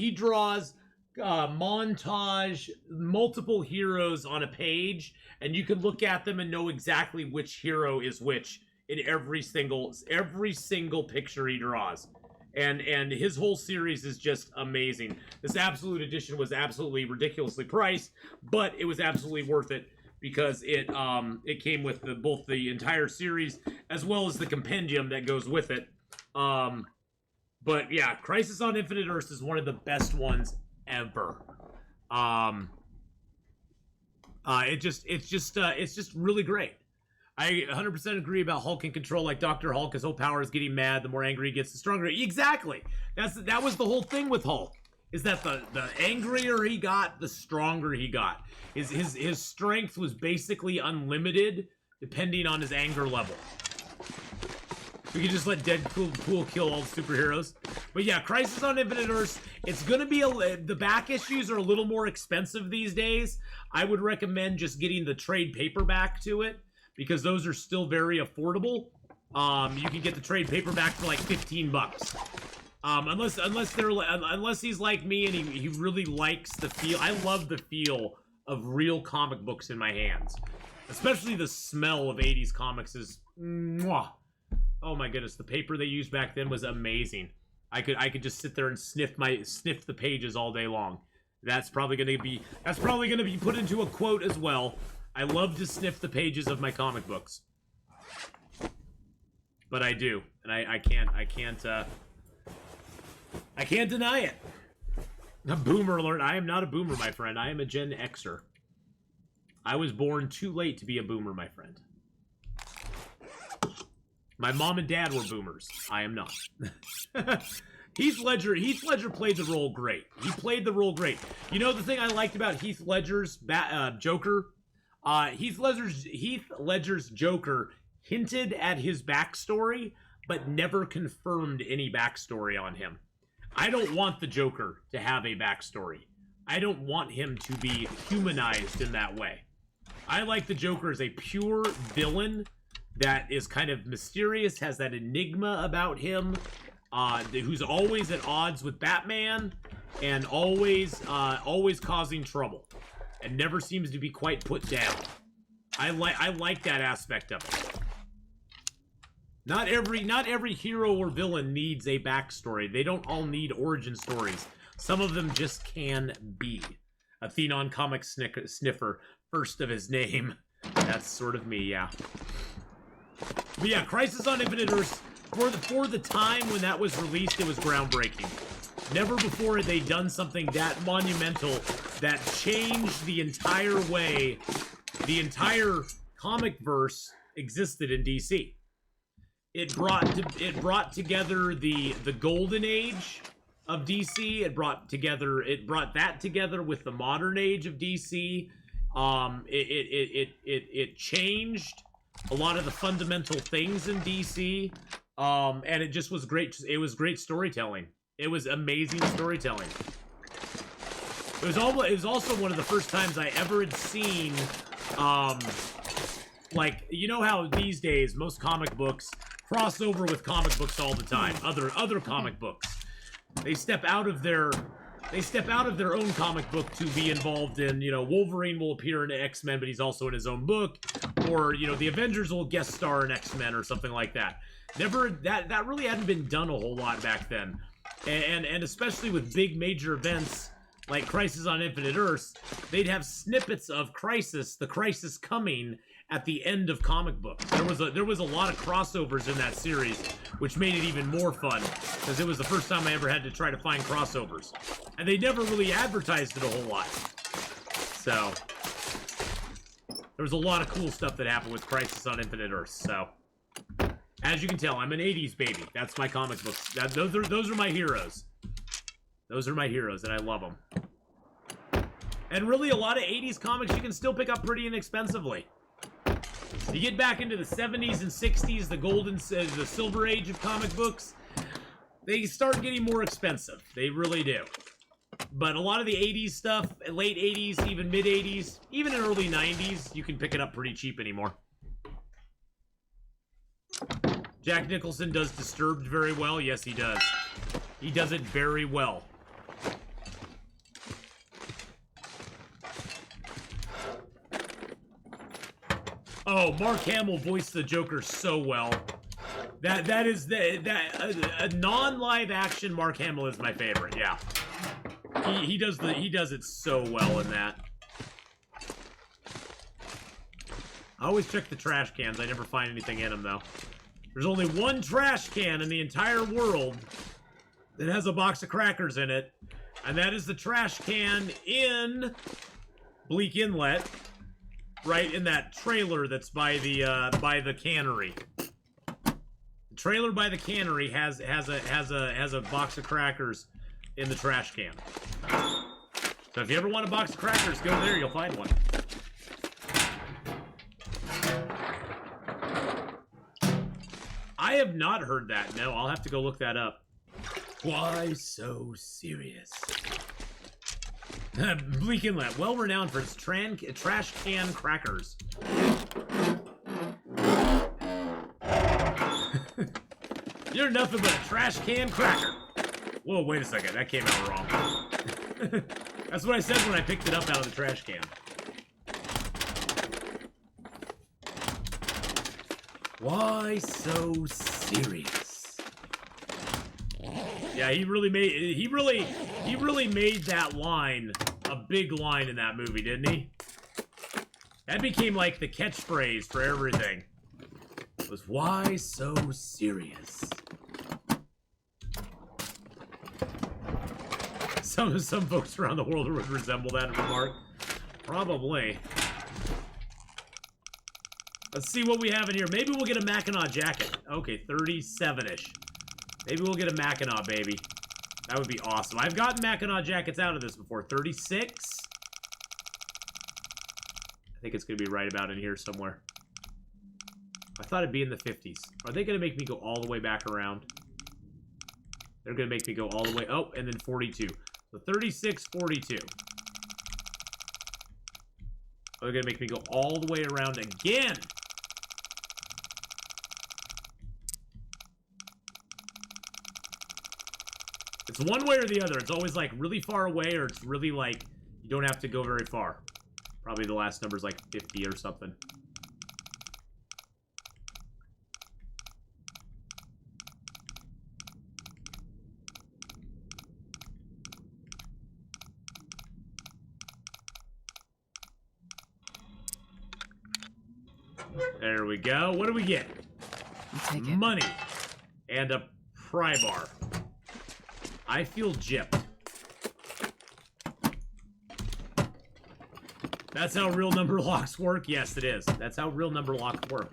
montage multiple heroes on a page, and you can look at them and know exactly which hero is which in every single picture he draws. And his whole series is just amazing. This Absolute Edition was absolutely ridiculously priced, but it was absolutely worth it because it came with both the entire series as well as the compendium that goes with it. But yeah, Crisis on Infinite Earths is one of the best ones ever. It's just really great. I 100% agree about Hulk in control. Like Dr. Hulk, his whole power is getting mad. The more angry he gets, the stronger. Exactly. That was the whole thing with Hulk. Is that the angrier he got, the stronger he got. His strength was basically unlimited, depending on his anger level. We could just let Deadpool kill all the superheroes. But yeah, Crisis on Infinite Earths, it's going to be the back issues are a little more expensive these days. I would recommend just getting the trade paperback to it, because those are still very affordable. You can get the trade paperback for like 15 bucks. Unless he's like me and he really likes the feel. I love the feel of real comic books in my hands. Especially the smell of 80s comics is mwah. Oh my goodness, the paper they used back then was amazing. I could just sit there and sniff the pages all day long. That's probably gonna be put into a quote as well. I love to sniff the pages of my comic books. But I do, and I can't deny it. A boomer alert. I am not a boomer, my friend. I am a Gen Xer. I was born too late to be a boomer, my friend. My mom and dad were boomers. I am not. Heath Ledger played the role great. He played the role great. You know the thing I liked about Heath Ledger's Joker? Heath Ledger's Joker hinted at his backstory, but never confirmed any backstory on him. I don't want the Joker to have a backstory. I don't want him to be humanized in that way. I like the Joker as a pure villain that is kind of mysterious, has that enigma about him, who's always at odds with Batman, and always causing trouble, and never seems to be quite put down. I like that aspect of it. Not every hero or villain needs a backstory. They don't all need origin stories. Some of them just can be. Atheenon comic sniffer, first of his name. That's sort of me, yeah. But yeah, Crisis on Infinite Earths, for the time when that was released, it was groundbreaking. Never before had they done something that monumental that changed the entire way the entire comic verse existed in DC. It brought together the golden age of DC. It brought that together with the modern age of DC. It changed a lot of the fundamental things in DC, and it just was great. It was great storytelling. It was amazing storytelling. It was also one of the first times I ever had seen, like, you know how these days most comic books cross over with comic books all the time. Other comic books, they step out of their own comic book to be involved in, you know, Wolverine will appear in X-Men, but he's also in his own book, or, you know, the Avengers will guest star in X-Men or something like that. That really hadn't been done a whole lot back then, and especially with big major events like Crisis on Infinite Earths, they'd have snippets of the crisis coming at the end of comic books. There was a lot of crossovers in that series, which made it even more fun, because it was the first time I ever had to try to find crossovers. And they never really advertised it a whole lot. So there was a lot of cool stuff that happened with Crisis on Infinite Earths. So as you can tell, I'm an 80s baby. That's my comic books. Those are my heroes. Those are my heroes, and I love them. And really, a lot of 80s comics you can still pick up pretty inexpensively. You get back into the 70s and 60s, the silver age of comic books, they start getting more expensive. They really do. But a lot of the 80s stuff, late 80s, even mid 80s, even in early 90s, you can pick it up pretty cheap anymore. Jack Nicholson does Disturbed very well. Yes, he does. He does it very well. Oh, Mark Hamill voiced the Joker so well. That is a non-live action Mark Hamill is my favorite. Yeah, he does it so well in that. I always check the trash cans. I never find anything in them though. There's only one trash can in the entire world that has a box of crackers in it, and that is the trash can in Bleak Inlet, right in that trailer that's by the cannery. The trailer by the cannery has a box of crackers in the trash can. So if you ever want a box of crackers, go there. You'll find one. I have not heard that. No, I'll have to go look that up. Why so serious? Bleak Inlet, well renowned for its trash can crackers. You're nothing but a trash can cracker. Whoa, wait a second. That came out wrong. That's what I said when I picked it up out of the trash can. Why so serious? Yeah, he really made that line a big line in that movie, didn't he? That became like the catchphrase for everything. It was why so serious? Some folks around the world would resemble that remark. Probably. Let's see what we have in here. Maybe we'll get a Mackinac jacket. Okay, 37-ish. Maybe we'll get a Mackinac, baby. That would be awesome. I've gotten Mackinac jackets out of this before. 36? I think it's going to be right about in here somewhere. I thought it'd be in the 50s. Are they going to make me go all the way back around? They're going to make me go all the way... Oh, and then 42. So 36, 42. They're going to make me go all the way around again. It's one way or the other. It's always like really far away, or it's really like you don't have to go very far. Probably the last number's like 50 or something. There we go. What do we get? Take it. Money and a pry bar. I feel gypped. That's how real number locks work? Yes, it is. That's how real number locks work.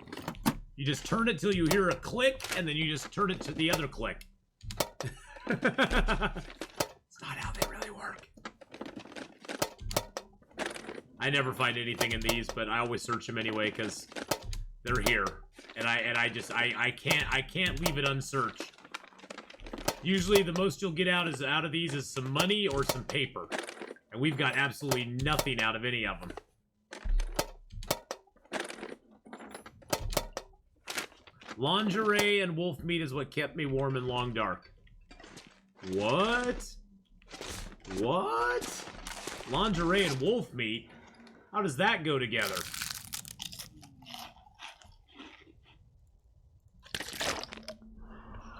You just turn it till you hear a click, and then you just turn it to the other click. It's not how they really work. I never find anything in these, but I always search them anyway because they're here, and I can't leave it unsearched. Usually, the most you'll get out of these is some money or some paper, and we've got absolutely nothing out of any of them. Lingerie and wolf meat is what kept me warm in long dark. What? What? Lingerie and wolf meat? How does that go together?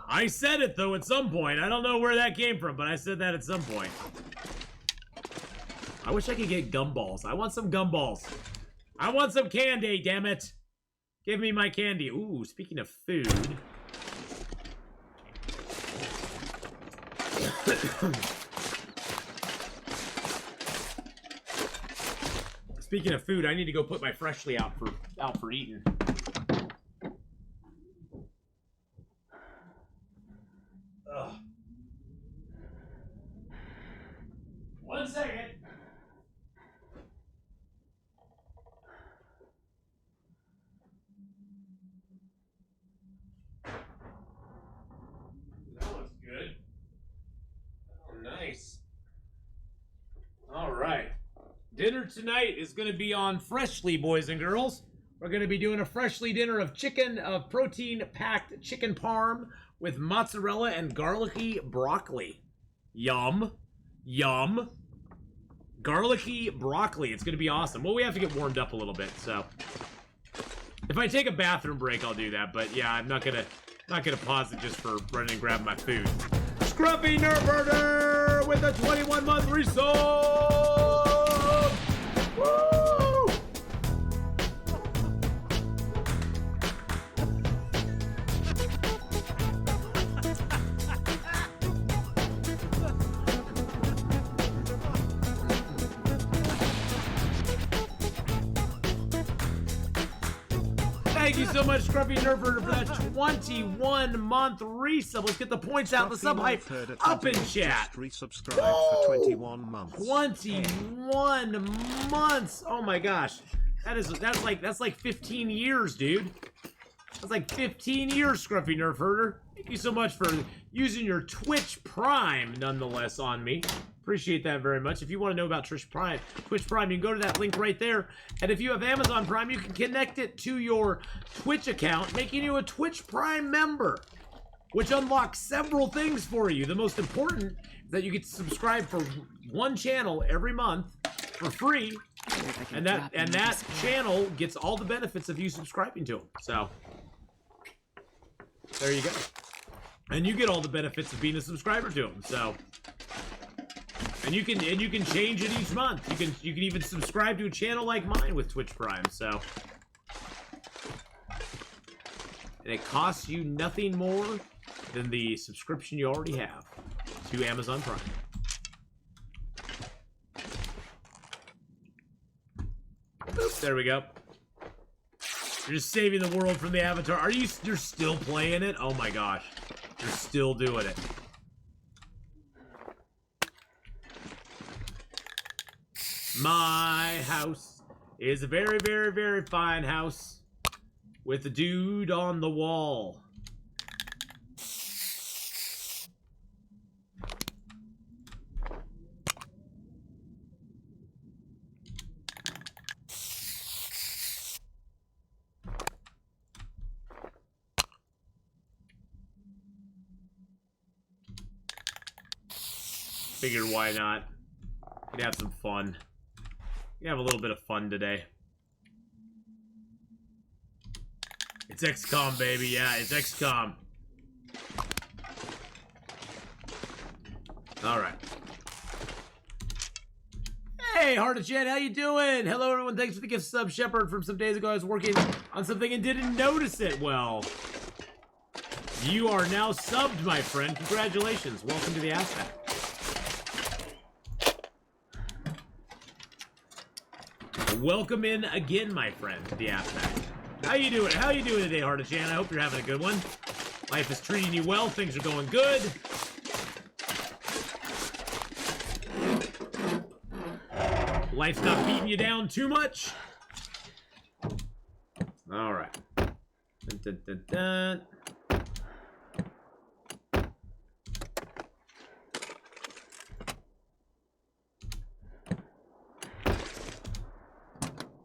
I said it, though, at some point. I don't know where that came from, but I said that at some point. I wish I could get gumballs. I want some gumballs. I want some candy, damn it. Give me my candy. Ooh, speaking of food. Speaking of food, I need to go put my freshly out for eating. Ugh. 1 second. Nice. All right. Dinner tonight is going to be on Freshly, boys and girls. We're going to be doing a Freshly dinner of protein-packed chicken parm with mozzarella and garlicky broccoli. Yum. Yum. Garlicky broccoli. It's going to be awesome. Well, we have to get warmed up a little bit, so. If I take a bathroom break, I'll do that. But yeah, I'm not gonna pause it just for running and grabbing my food. Scruffy Nerdburger with a 21-month resub! Woo! Thank you so much, Scruffy Nerdburger, for that 21-month resub. Let's get the points out, the sub hype up in chat. Resubscribed for 21 months. 21 months. Oh my gosh, that's like 15 years, dude. That's like 15 years, Scruffy Nerdburger. Thank you so much for using your Twitch Prime, nonetheless, on me. Appreciate that very much. If you want to know about Twitch Prime, you can go to that link right there. And if you have Amazon Prime, you can connect it to your Twitch account, making you a Twitch Prime member, which unlocks several things for you. The most important is that you get to subscribe for one channel every month for free, and that channel gets all the benefits of you subscribing to them. So there you go. And you get all the benefits of being a subscriber to them. So. And you can change it each month. You can even subscribe to a channel like mine with Twitch Prime. So, and it costs you nothing more than the subscription you already have to Amazon Prime. Oops, there we go. You're just saving the world from the Avatar. You're still playing it? Oh my gosh, you're still doing it. My house is a very, very, very fine house with a dude on the wall. Figured why not? Could have some fun. We have a little bit of fun today. It's XCOM, baby. Yeah, it's XCOM. All right. Hey, Heart of Jen, how you doing? Hello, everyone. Thanks for the gift sub, Shepard. From some days ago, I was working on something and didn't notice it. Well, you are now subbed, my friend. Congratulations. Welcome to the Aspect. Welcome in again, my friend, to the Aspect. How you doing? How you doing today, Heart of Jan? I hope you're having a good one. Life is treating you well. Things are going good. Life's not beating you down too much. All right. Dun, dun, dun, dun.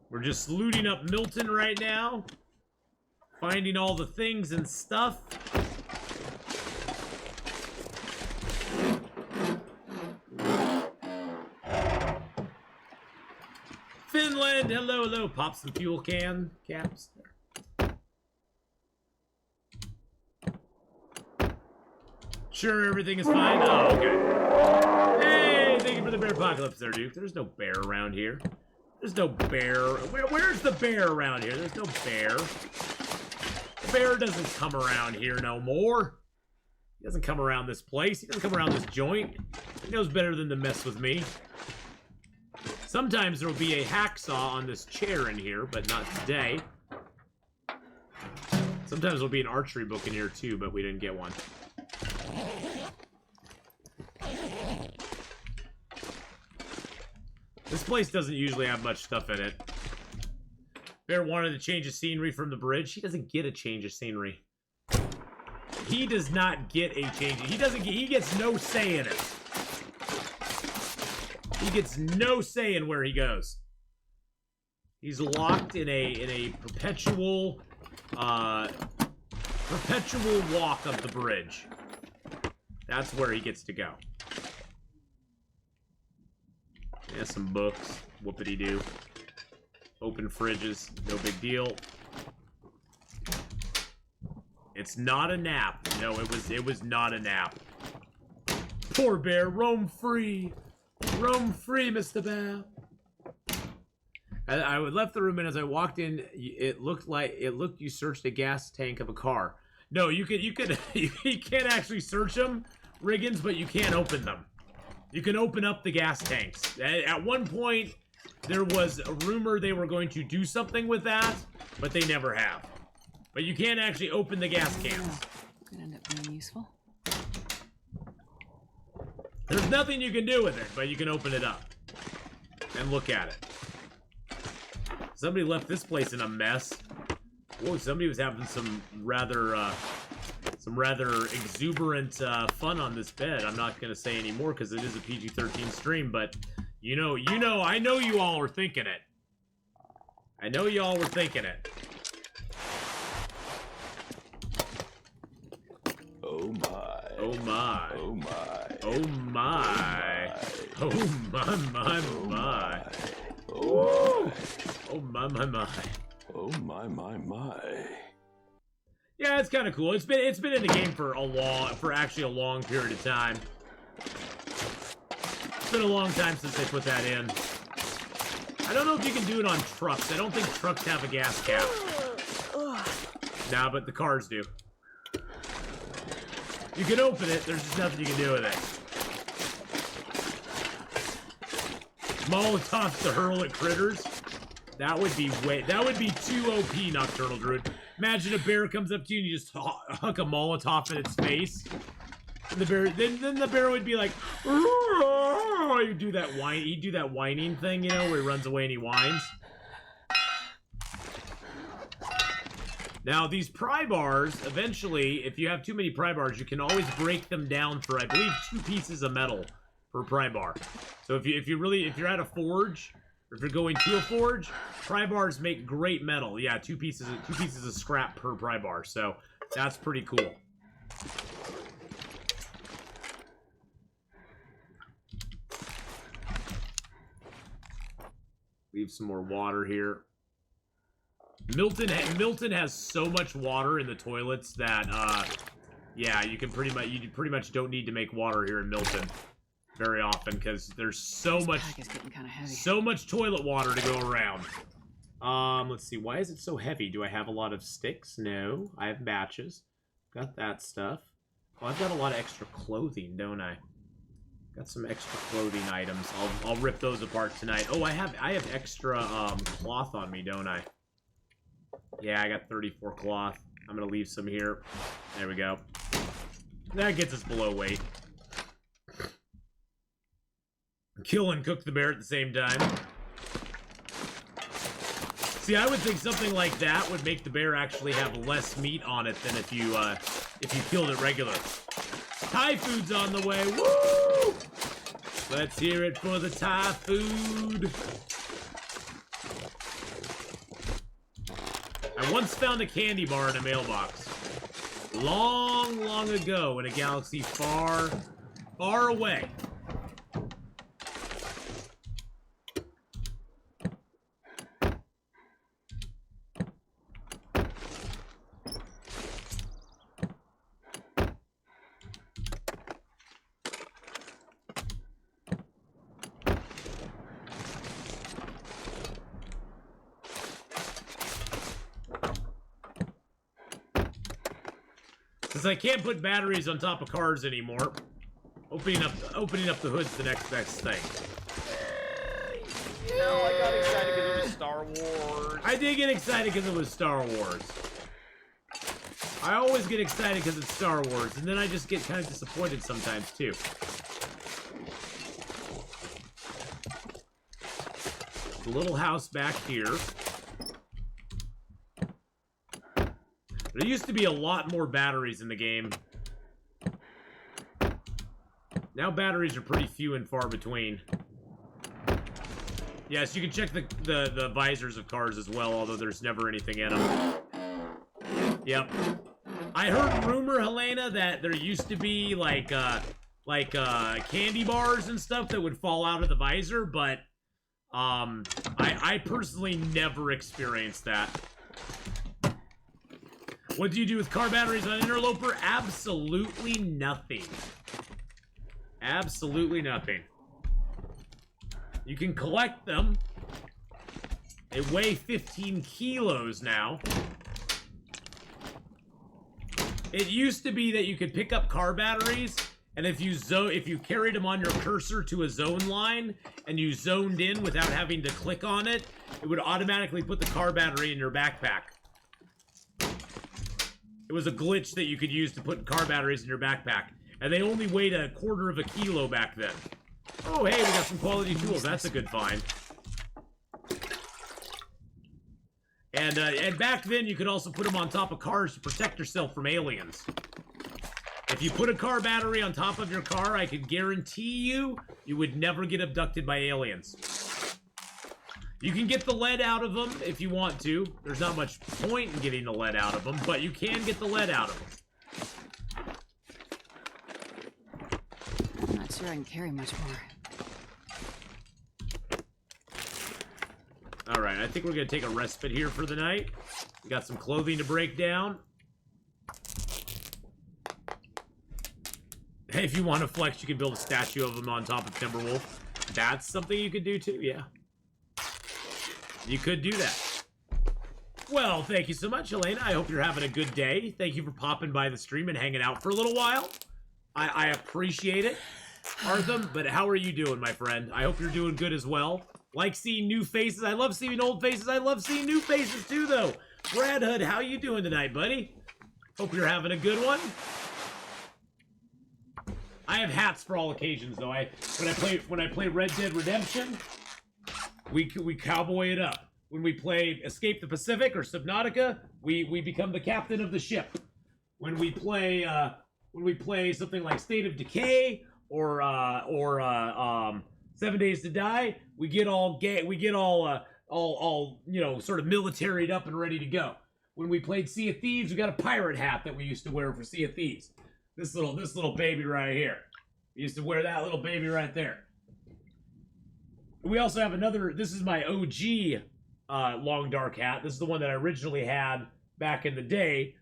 We're just looting up Milton right now. Finding all the things and stuff. Finland, hello, hello. Pop some fuel can caps. Sure, everything is fine. Oh, okay. Hey, thank you for the bear apocalypse there, Duke. There's no bear around here. There's no bear. Where's the bear around here? There's no bear. The bear doesn't come around here no more. He doesn't come around this place. He doesn't come around this joint. He knows better than to mess with me. Sometimes there will be a hacksaw on this chair in here, but not today. Sometimes there'll be an archery book in here too, but we didn't get one. This place doesn't usually have much stuff in it. Bear wanted to change the scenery from the bridge. He doesn't get a change of scenery. He does not get a change. He gets no say in it. He gets no say in where he goes. He's locked in a perpetual walk up the bridge. That's where he gets to go. Yeah, some books. Whoopity-doo. Open fridges. No big deal. It's not a nap. No, it was not a nap. Poor bear, roam free. Roam free, Mr. Bear. I left the room, and as I walked in, it looked you searched a gas tank of a car. No, you can't actually search them, Riggins, but you can't open them. You can open up the gas tanks. At one point, there was a rumor they were going to do something with that, but they never have. But you can't actually open the gas cans. Could end up being useful. There's nothing you can do with it, but you can open it up and look at it. Somebody left this place in a mess. Whoa, somebody was having some rather exuberant fun on this bed. I'm not gonna say any more because it is a PG-13 stream, but I know you all were thinking it. I know you all were thinking it. Oh my. Oh my. Oh my. Oh my. Oh my, my. Oh my, my. Oh my. Yeah, it's kind of cool. It's been in the game for actually a long period of time. It's been a long time since they put that in. I don't know if you can do it on trucks. I don't think trucks have a gas cap. Nah, but the cars do. You can open it, there's just nothing you can do with it. Molotovs to hurl at critters. That would be too OP, Nocturnal Druid. Imagine a bear comes up to you and you just huck a Molotov in its face. And the bear, then the bear would be like, he'd do that whining thing, you know, where he runs away and he whines. Now, these pry bars, eventually, if you have too many pry bars, you can always break them down for, I believe, 2 pieces of metal per pry bar. So if you're at a forge, or if you're going to a forge, pry bars make great metal. Yeah, 2 pieces of scrap per pry bar. So that's pretty cool. Leave some more water here. Milton has so much water in the toilets that yeah, you pretty much don't need to make water here in Milton very often because there's so much toilet water to go around. Let's see, why is it so heavy? Do I have a lot of sticks? No, I have matches. Got that stuff. Well, I've got a lot of extra clothing, don't I? Got some extra clothing items. I'll rip those apart tonight. Oh, I have extra cloth on me, don't I? Yeah, I got 34 cloth. I'm gonna leave some here. There we go. That gets us below weight. Kill and cook the bear at the same time. See, I would think something like that would make the bear actually have less meat on it than if you killed it regular. Thai food's on the way. Woo! Let's hear it for the Thai food. I once found a candy bar in a mailbox. Long, long ago in a galaxy far, far away. Since I can't put batteries on top of cars anymore, opening up the hood's the next best thing. No, I got excited because it was Star Wars. I did get excited because it was Star Wars. I always get excited because it's Star Wars, and then I just get kind of disappointed sometimes too. The little house back here. There used to be a lot more batteries in the game. Now batteries are pretty few and far between. Yes, you can check the visors of cars as well, although there's never anything in them. Yep. I heard rumor, Helena, that there used to be like candy bars and stuff that would fall out of the visor, but I personally never experienced that. What do you do with car batteries on Interloper? Absolutely nothing. Absolutely nothing. You can collect them. They weigh 15 kilos now. It used to be that you could pick up car batteries, and if you carried them on your cursor to a zone line, and you zoned in without having to click on it, it would automatically put the car battery in your backpack. It was a glitch that you could use to put car batteries in your backpack, and they only weighed 1/4 of a kilo back then. Oh, hey, we got some quality tools. That's a good find. And back then, you could also put them on top of cars to protect yourself from aliens. If you put a car battery on top of your car, I can guarantee you would never get abducted by aliens. You can get the lead out of them if you want to. There's not much point in getting the lead out of them, but you can get the lead out of them. I'm not sure I can carry much more. Alright, I think we're going to take a respite here for the night. We got some clothing to break down. Hey, if you want to flex, you can build a statue of him on top of Timberwolf. That's something you could do too, yeah. You could do that. Well, thank you so much, Elena. I hope you're having a good day. Thank you for popping by the stream and hanging out for a little while. I appreciate it. Artham, but how are you doing, my friend? I hope you're doing good as well. Like seeing new faces. I love seeing old faces. I love seeing new faces too, though. Brad Hood, how you doing tonight, buddy? Hope you're having a good one. I have hats for all occasions, though. When I play Red Dead Redemption, we cowboy it up. When we play Escape the Pacific or Subnautica, we become the captain of the ship. When we play something like State of Decay or 7 Days to Die, we get all you know, sort of militaried up and ready to go. When we played Sea of Thieves, we got a pirate hat that we used to wear for Sea of Thieves. This little baby right here. We used to wear that little baby right there. We also have another. This is my OG long dark hat. This is the one that I originally had back in the day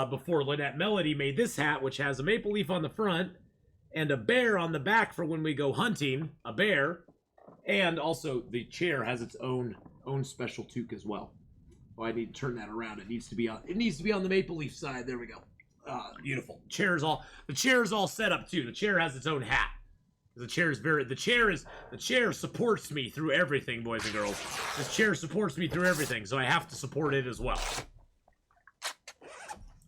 before Lynette Melody made this hat, which has a maple leaf on the front and a bear on the back for when we go hunting. A bear, and also the chair has its own special toque as well. Oh, I need to turn that around. It needs to be on. It needs to be on the maple leaf side. There we go. Beautiful. The chair is all set up too. The chair has its own hat. The chair supports me through everything, boys and girls. This chair supports me through everything, so I have to support it as well.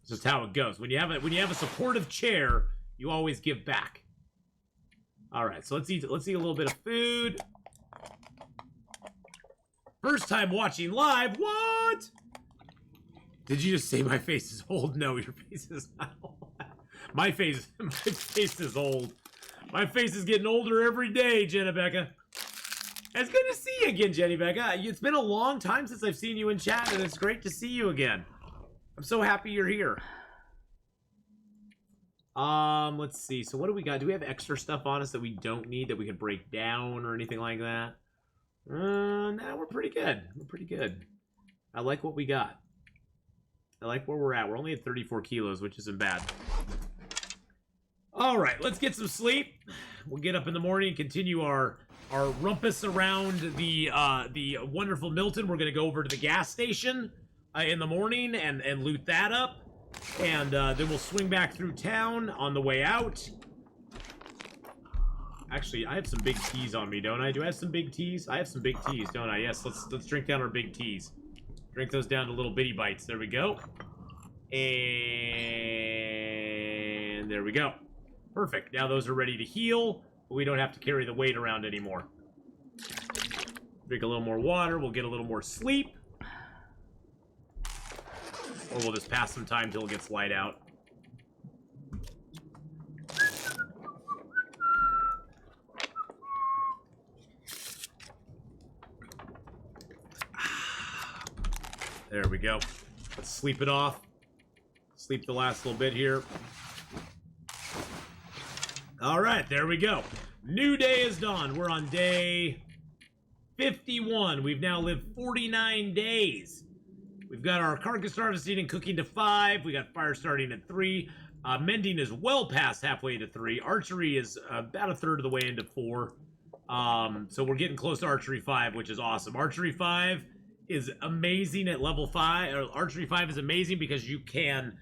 This is how it goes. When you have a supportive chair, you always give back. All right, so let's eat a little bit of food. First time watching live. What? Did you just say my face is old? No, your face is not old. My face is old. My face is getting older every day, Jenna Becca. It's good to see you again, Jenny Becca. It's been a long time since I've seen you in chat, and it's great to see you again. I'm so happy you're here. Let's see. So what do we got? Do we have extra stuff on us that we don't need that we can break down or anything like that? No, we're pretty good. We're pretty good. I like what we got. I like where we're at. We're only at 34 kilos, which isn't bad. All right, let's get some sleep. We'll get up in the morning and continue our rumpus around the wonderful Milton. We're going to go over to the gas station in the morning and loot that up. And then we'll swing back through town on the way out. Actually, I have some big teas on me, don't I? Do I have some big teas? I have some big teas, don't I? Yes, let's drink down our big teas. Drink those down to little bitty bites. There we go. And there we go. Perfect. Now those are ready to heal, but we don't have to carry the weight around anymore. Drink a little more water. We'll get a little more sleep. Or we'll just pass some time till it gets light out. There we go. Let's sleep it off. Sleep the last little bit here. All right, there we go. New day is dawn. We're on day 51. We've now lived 49 days. We've got our carcass harvesting and cooking to 5. We got fire starting at 3. Mending is well past halfway to 3. Archery is about a third of the way into 4. So we're getting close to Archery 5, which is awesome. Archery 5 is amazing at level 5. Archery 5 is amazing because you can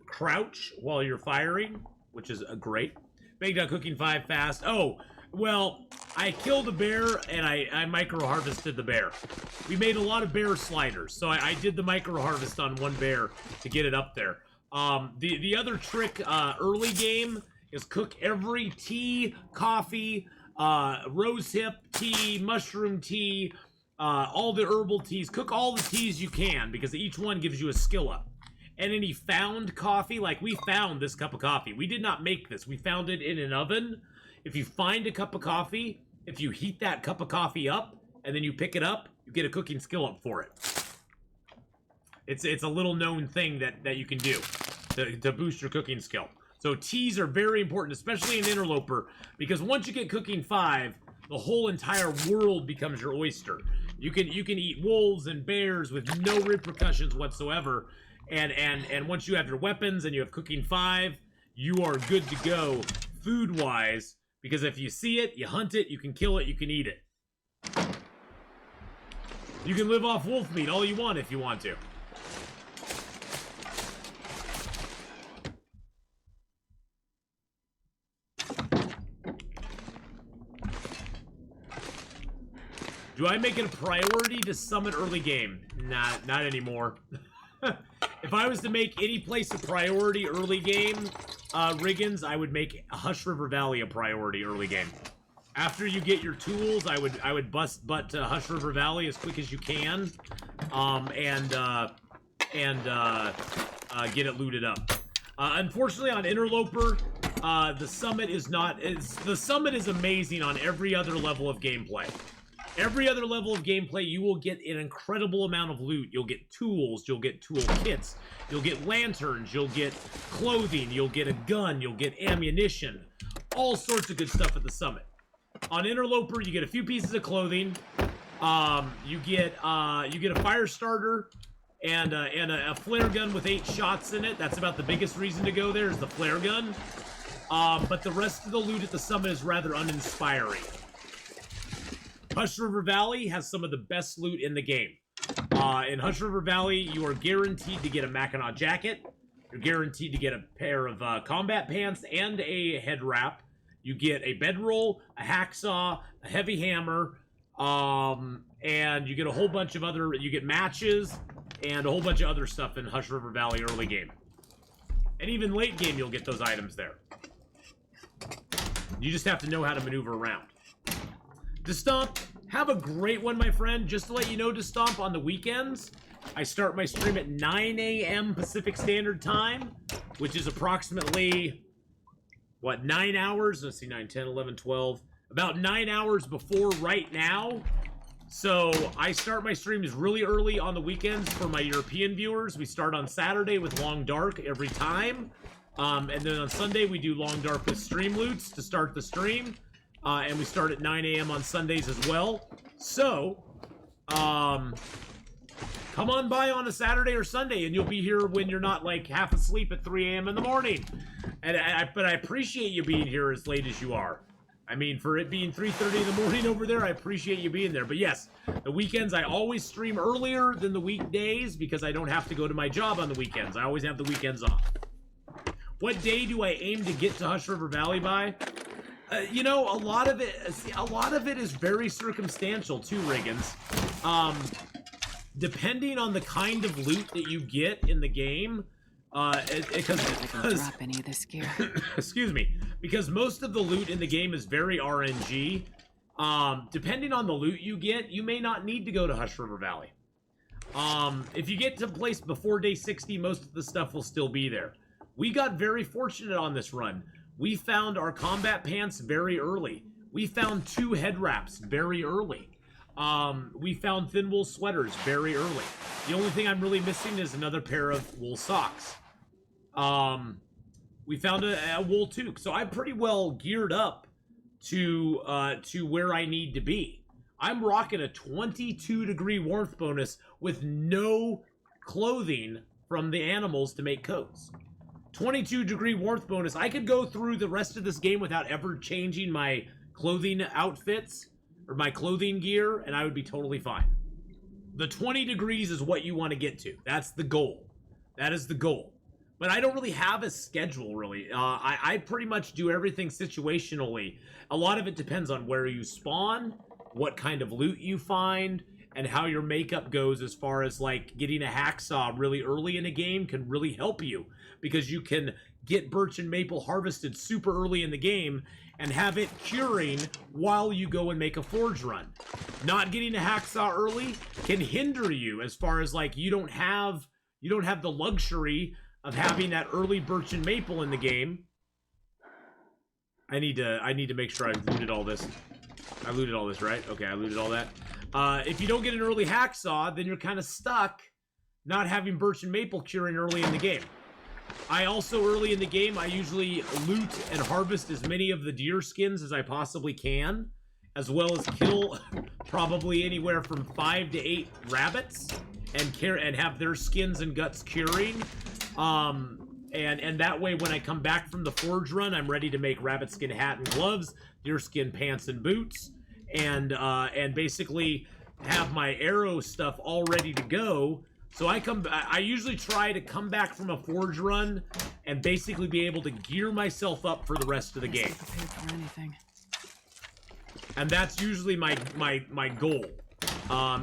crouch while you're firing, which is great. Baked out cooking 5 fast. Oh, well, I killed a bear and I micro harvested the bear. We made a lot of bear sliders, so I did the micro harvest on one bear to get it up there. The other trick early game is cook every tea, coffee, rosehip tea, mushroom tea, all the herbal teas. Cook all the teas you can because each one gives you a skill up. And any found coffee, like we found this cup of coffee. We did not make this. We found it in an oven. If you find a cup of coffee, if you heat that cup of coffee up and then you pick it up, you get a cooking skill up for it. It's a little known thing that you can do to boost your cooking skill. So teas are very important, especially in Interloper, because once you get cooking 5, the whole entire world becomes your oyster. You can eat wolves and bears with no repercussions whatsoever. And once you have your weapons and you have cooking 5, you are good to go food-wise, because if you see it, you hunt it, you can kill it, you can eat it. You can live off wolf meat all you want if you want to. Do I make it a priority to summon early game? Nah, not anymore. If I was to make any place a priority early game, Riggins, I would make Hush River Valley a priority early game. After you get your tools, I would bust butt to Hush River Valley as quick as you can, and get it looted up. Unfortunately, on Interloper, the summit is not. The summit is amazing on every other level of gameplay. Every other level of gameplay, you will get an incredible amount of loot. You'll get tools, you'll get tool kits, you'll get lanterns, you'll get clothing, you'll get a gun, you'll get ammunition, all sorts of good stuff at the summit. On Interloper, you get a few pieces of clothing, you get a fire starter and a flare gun with 8 shots in it. That's about the biggest reason to go there is the flare gun. But the rest of the loot at the summit is rather uninspiring. Hush River Valley has some of the best loot in the game. In Hush River Valley, you are guaranteed to get a Mackinac jacket. You're guaranteed to get a pair of combat pants and a head wrap. You get a bedroll, a hacksaw, a heavy hammer, and you get a whole bunch of other... You get matches and a whole bunch of other stuff in Hush River Valley early game. And even late game, you'll get those items there. You just have to know how to maneuver around. Destomp, have a great one, my friend. Just to let you know, Destomp, on the weekends, I start my stream at 9 a.m. Pacific Standard Time, which is approximately, what, 9 hours? Let's see, 9, 10, 11, 12. About 9 hours before right now. So I start my streams really early on the weekends for my European viewers. We start on Saturday with Long Dark every time. And then on Sunday, we do Long Dark with Stream Loots to start the stream. And we start at 9 a.m. on Sundays as well. So, come on by on a Saturday or Sunday, and you'll be here when you're not, like, half asleep at 3 a.m. in the morning. But I appreciate you being here as late as you are. I mean, for it being 3:30 in the morning over there, I appreciate you being there. But yes, the weekends, I always stream earlier than the weekdays because I don't have to go to my job on the weekends. I always have the weekends off. What day do I aim to get to Hush River Valley by? You know, a lot of it is very circumstantial too, Riggins. Depending on the kind of loot that you get in the game, because drop any of this gear. Excuse me, because most of the loot in the game is very RNG. Depending on the loot you get, you may not need to go to Hush River Valley. If you get to a place before day 60, most of the stuff will still be there. We got very fortunate on this run. We found our combat pants very early. We found 2 head wraps very early. We found thin wool sweaters very early. The only thing I'm really missing is another pair of wool socks. We found a wool toque, so I'm pretty well geared up to where I need to be. I'm rocking a 22-degree warmth bonus with no clothing from the animals to make coats. 22-degree warmth bonus. I could go through the rest of this game without ever changing my clothing outfits or my clothing gear, and I would be totally fine. The 20 degrees is what you want to get to. That's the goal. That is the goal. But I don't really have a schedule, really. I pretty much do everything situationally. A lot of it depends on where you spawn, what kind of loot you find, and how your makeup goes as far as, like, getting a hacksaw really early in a game can really help you. Because you can get birch and maple harvested super early in the game and have it curing while you go and make a forge run. Not getting a hacksaw early can hinder you as far as, like, you don't have the luxury of having that early birch and maple in the game. I need to make sure I've looted all this. I looted all this, right? Okay, I looted all that. If you don't get an early hacksaw, then you're kind of stuck not having birch and maple curing early in the game. I also, early in the game, I usually loot and harvest as many of the deer skins as I possibly can, as well as kill probably anywhere from 5 to 8 rabbits and have their skins and guts curing. And that way, when I come back from the forge run, I'm ready to make rabbit skin hat and gloves, deer skin pants and boots, and basically have my arrow stuff all ready to go. So I usually try to come back from a forge run and basically be able to gear myself up for the rest of the game. Prepared for anything. And that's usually my goal.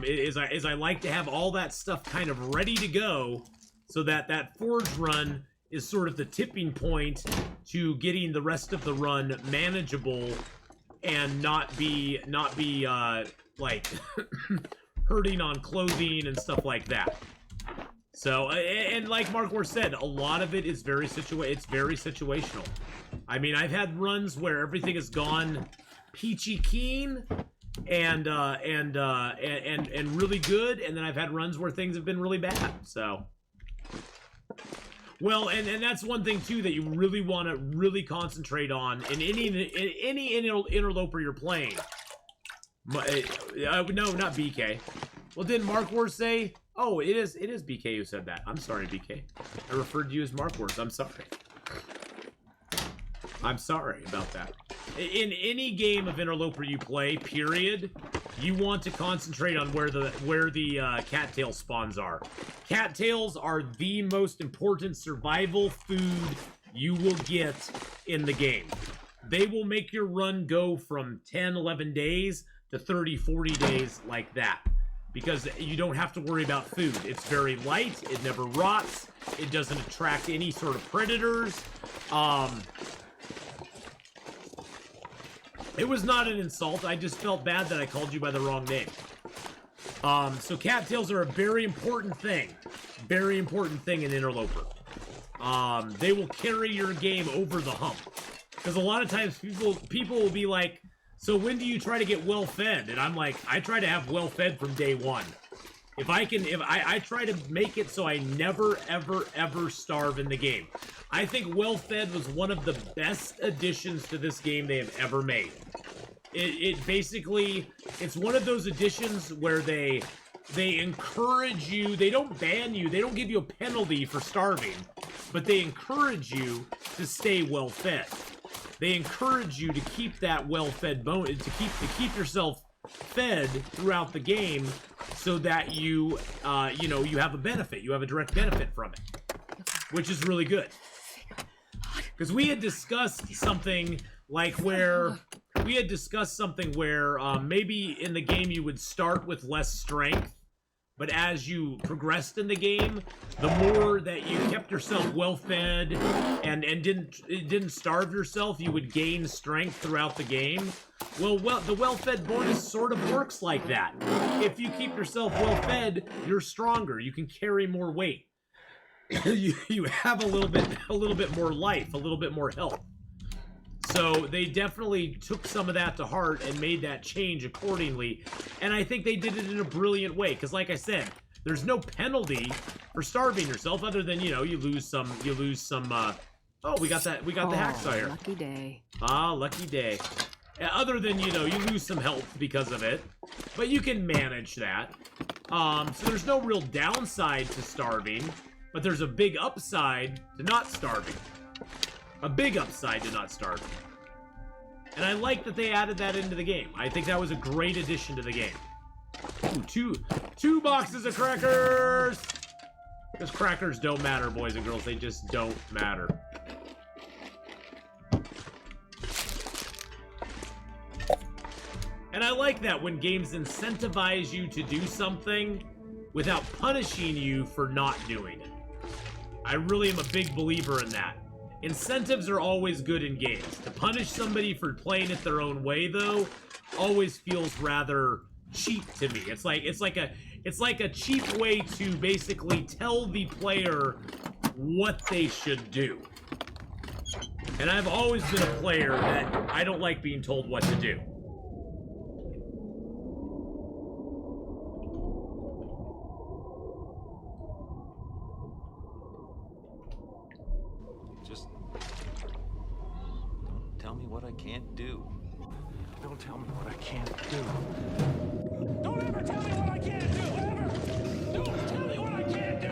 Is I like to have all that stuff kind of ready to go, so that forge run is sort of the tipping point to getting the rest of the run manageable and not be like hurting on clothing and stuff like that. So, and like Markwar said, a lot of it is very situational. I mean, I've had runs where everything has gone peachy keen and really good, and then I've had runs where things have been really bad. So, well, and that's one thing too that you really want to really concentrate on in any interloper you're playing. No, not BK. Well, didn't Markwar say? Oh, it is BK who said that. I'm sorry, BK. I referred to you as Markwar. I'm sorry. I'm sorry about that. In any game of Interloper you play, period, you want to concentrate on where the cattail spawns are. Cattails are the most important survival food you will get in the game. They will make your run go from 10, 11 days to 30, 40 days like that. Because you don't have to worry about food. It's very light, it never rots, it doesn't attract any sort of predators. It was not an insult, I just felt bad that I called you by the wrong name. So cattails are a very important thing in Interloper. They will carry your game over the hump. Because a lot of times people will be like, so when do you try to get well fed? And I'm like, I try to have well fed from day one. If I try to make it so I never, ever, ever starve in the game. I think well fed was one of the best additions to this game they have ever made. It basically, it's one of those additions where they encourage you, they don't ban you, they don't give you a penalty for starving, but they encourage you to stay well fed. They encourage you to keep that well-fed bone, to keep yourself fed throughout the game, so that you have a benefit, you have a direct benefit from it, which is really good. Because we had discussed something like where maybe in the game you would start with less strength, but as you progressed in the game, the more that you kept yourself well-fed and didn't starve yourself, you would gain strength throughout the game. Well, the well-fed bonus sort of works like that. If you keep yourself well-fed, you're stronger. You can carry more weight. you have a little bit more life, a little bit more health. So they definitely took some of that to heart and made that change accordingly. And I think they did it in a brilliant way. Because like I said, there's no penalty for starving yourself other than, you know, you lose some, oh, we got the hacksaw here. Lucky day. Ah, lucky day. Other than, you know, you lose some health because of it, but you can manage that. So there's no real downside to starving, but there's a big upside to not starving. A big upside to not starving. And I like that they added that into the game. I think that was a great addition to the game. Ooh, two boxes of crackers! Because crackers don't matter, boys and girls. They just don't matter. And I like that when games incentivize you to do something without punishing you for not doing it. I really am a big believer in that. Incentives are always good in games. To punish somebody for playing it their own way, though, always feels rather cheap to me. It's like a cheap way to basically tell the player what they should do. And I've always been a player that I don't like being told what to do. Just don't tell me what I can't do. Don't tell me what I can't do. Don't ever tell me what I can't do, ever! Don't tell me what I can't do!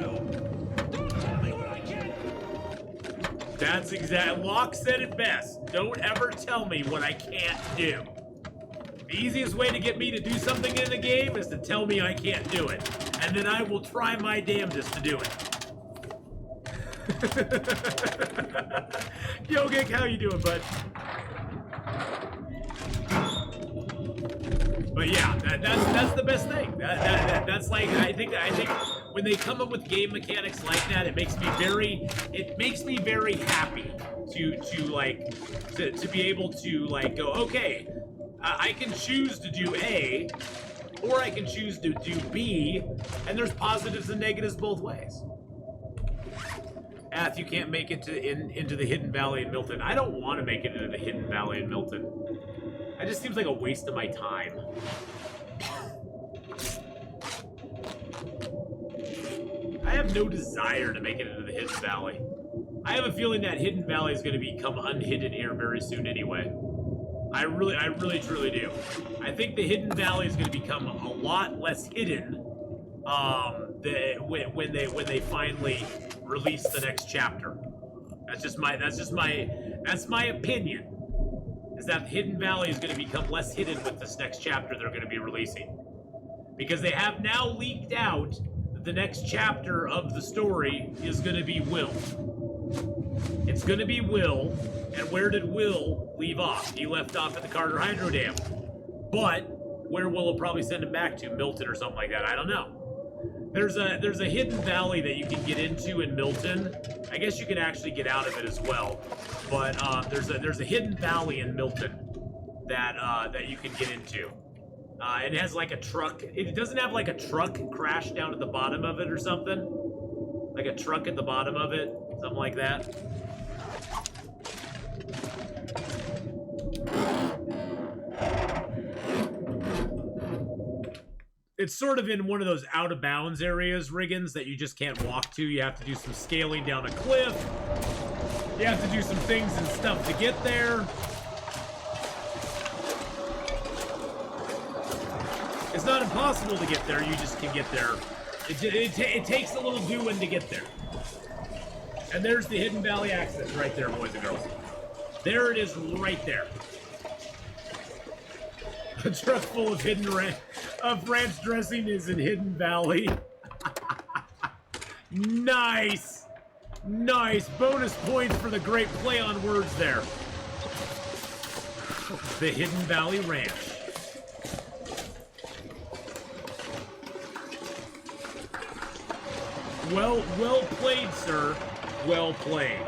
Don't tell me what I can't... That's exact. Locke said it best. Don't ever tell me what I can't do. The easiest way to get me to do something in the game is to tell me I can't do it. And then I will try my damnedest to do it. Yo, Gick, how you doing, bud? But yeah, that's the best thing. That's like I think when they come up with game mechanics like that, it makes me very happy to be able to like go, okay, I can choose to do A, or I can choose to do B, and there's positives and negatives both ways. Ath, you can't make it into the Hidden Valley in Milton. I don't want to make it into the Hidden Valley in Milton. That just seems like a waste of my time. I have no desire to make it into the Hidden Valley. I have a feeling that Hidden Valley is going to become unhidden here very soon anyway. I really truly do. I think the Hidden Valley is going to become a lot less hidden when they finally release the next chapter. That's my opinion. Is that Hidden Valley is going to become less hidden with this next chapter they're going to be releasing. Because they have now leaked out that the next chapter of the story is going to be Will. It's going to be Will, and where did Will leave off? He left off at the Carter Hydro Dam. But where will it probably send him back to? Milton or something like that? I don't know. There's a hidden valley that you can get into in Milton. I guess you can actually get out of it as well. But there's a hidden valley in Milton that you can get into. It has like a truck. It doesn't have like a truck crash down at the bottom of it or something. Like a truck at the bottom of it, something like that. It's sort of in one of those out-of-bounds areas, Riggins, that you just can't walk to. You have to do some scaling down a cliff. You have to do some things and stuff to get there. It's not impossible to get there, you just can get there. It takes a little doing to get there. And there's the Hidden Valley access right there, boys and girls. There it is right there. A truck full of ranch dressing is in Hidden Valley. Nice! Nice! Bonus points for the great play on words there. The Hidden Valley Ranch. Well played, sir. Well played.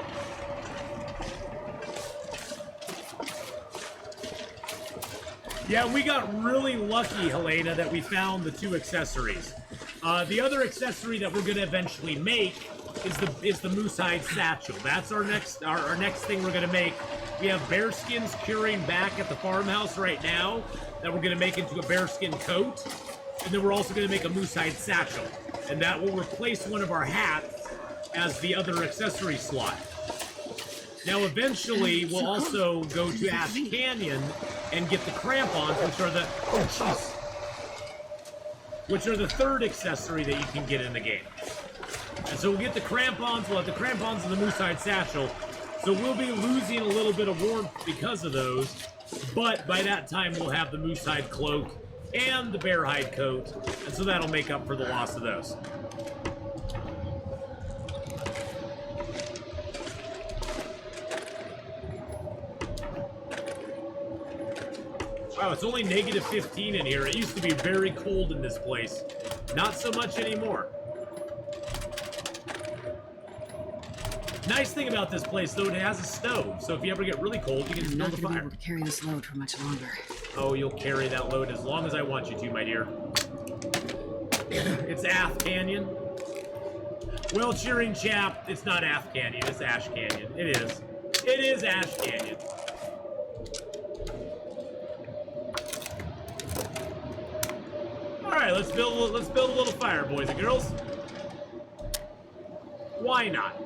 Yeah, we got really lucky, Helena, that we found the two accessories. The other accessory that we're gonna eventually make is the moose hide satchel. That's our next thing we're gonna make. We have bear skins curing back at the farmhouse right now that we're gonna make into a bearskin coat. And then we're also going to make a moose-hide satchel. And that will replace one of our hats as the other accessory slot. Now, eventually, we'll also go to Ash Canyon and get the crampons, which are the third accessory that you can get in the game. And so we'll get the crampons, we'll have the crampons and the moose-hide satchel. So we'll be losing a little bit of warmth because of those, but by that time we'll have the moose-hide cloak and the bear-hide coat, and so that'll make up for the loss of those. Wow, it's only negative 15 in here. It used to be very cold in this place. Not so much anymore. Nice thing about this place, though, it has a stove. So if you ever get really cold, you can just I'm not build a gonna be fire. able to carry this load for much longer. Oh, you'll carry that load as long as I want you to, my dear. It's Ath Canyon. Well, cheering chap, it's not Ath Canyon, it's Ash Canyon. It is. It is Ash Canyon. Alright, let's build a little fire, boys and girls. Why not?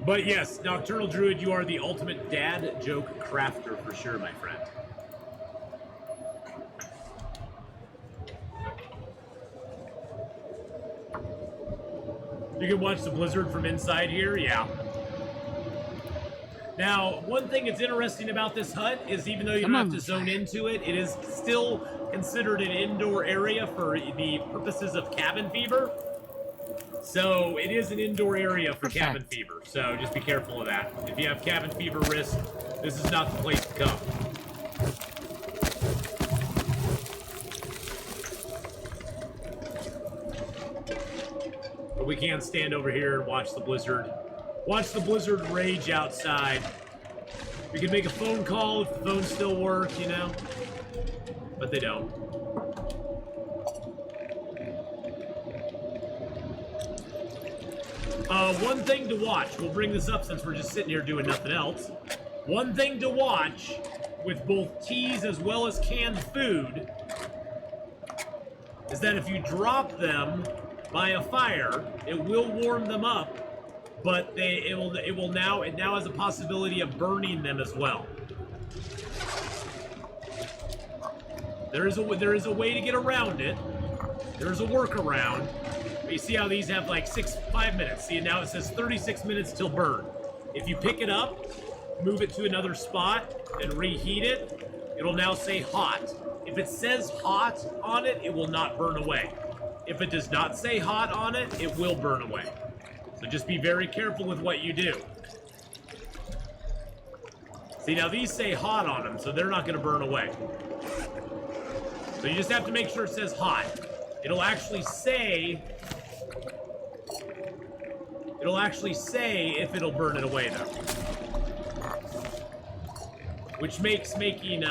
But yes, Nocturnal Druid, you are the ultimate dad joke crafter for sure, my friend. You can watch the blizzard from inside here, yeah. Now, one thing that's interesting about this hut is even though you don't have to zone into it, it is still considered an indoor area for the purposes of cabin fever. So it is an indoor area for cabin fever, so just be careful of that. If you have cabin fever risk, this is not the place to come. But we can stand over here and watch the blizzard. Watch the blizzard rage outside. We can make a phone call if the phones still work, you know? But they don't. One thing to watch. We'll bring this up since we're just sitting here doing nothing else. One thing to watch with both teas as well as canned food is that if you drop them by a fire, it will warm them up, but it now has a possibility of burning them as well. There is a way to get around it. There's a workaround. You see how these have like 5 minutes. See, now it says 36 minutes till burn. If you pick it up, move it to another spot, and reheat it, it'll now say hot. If it says hot on it, it will not burn away. If it does not say hot on it, it will burn away. So just be very careful with what you do. See, now these say hot on them, so they're not going to burn away. So you just have to make sure it says hot. It'll actually say if it'll burn it away, though. Which makes making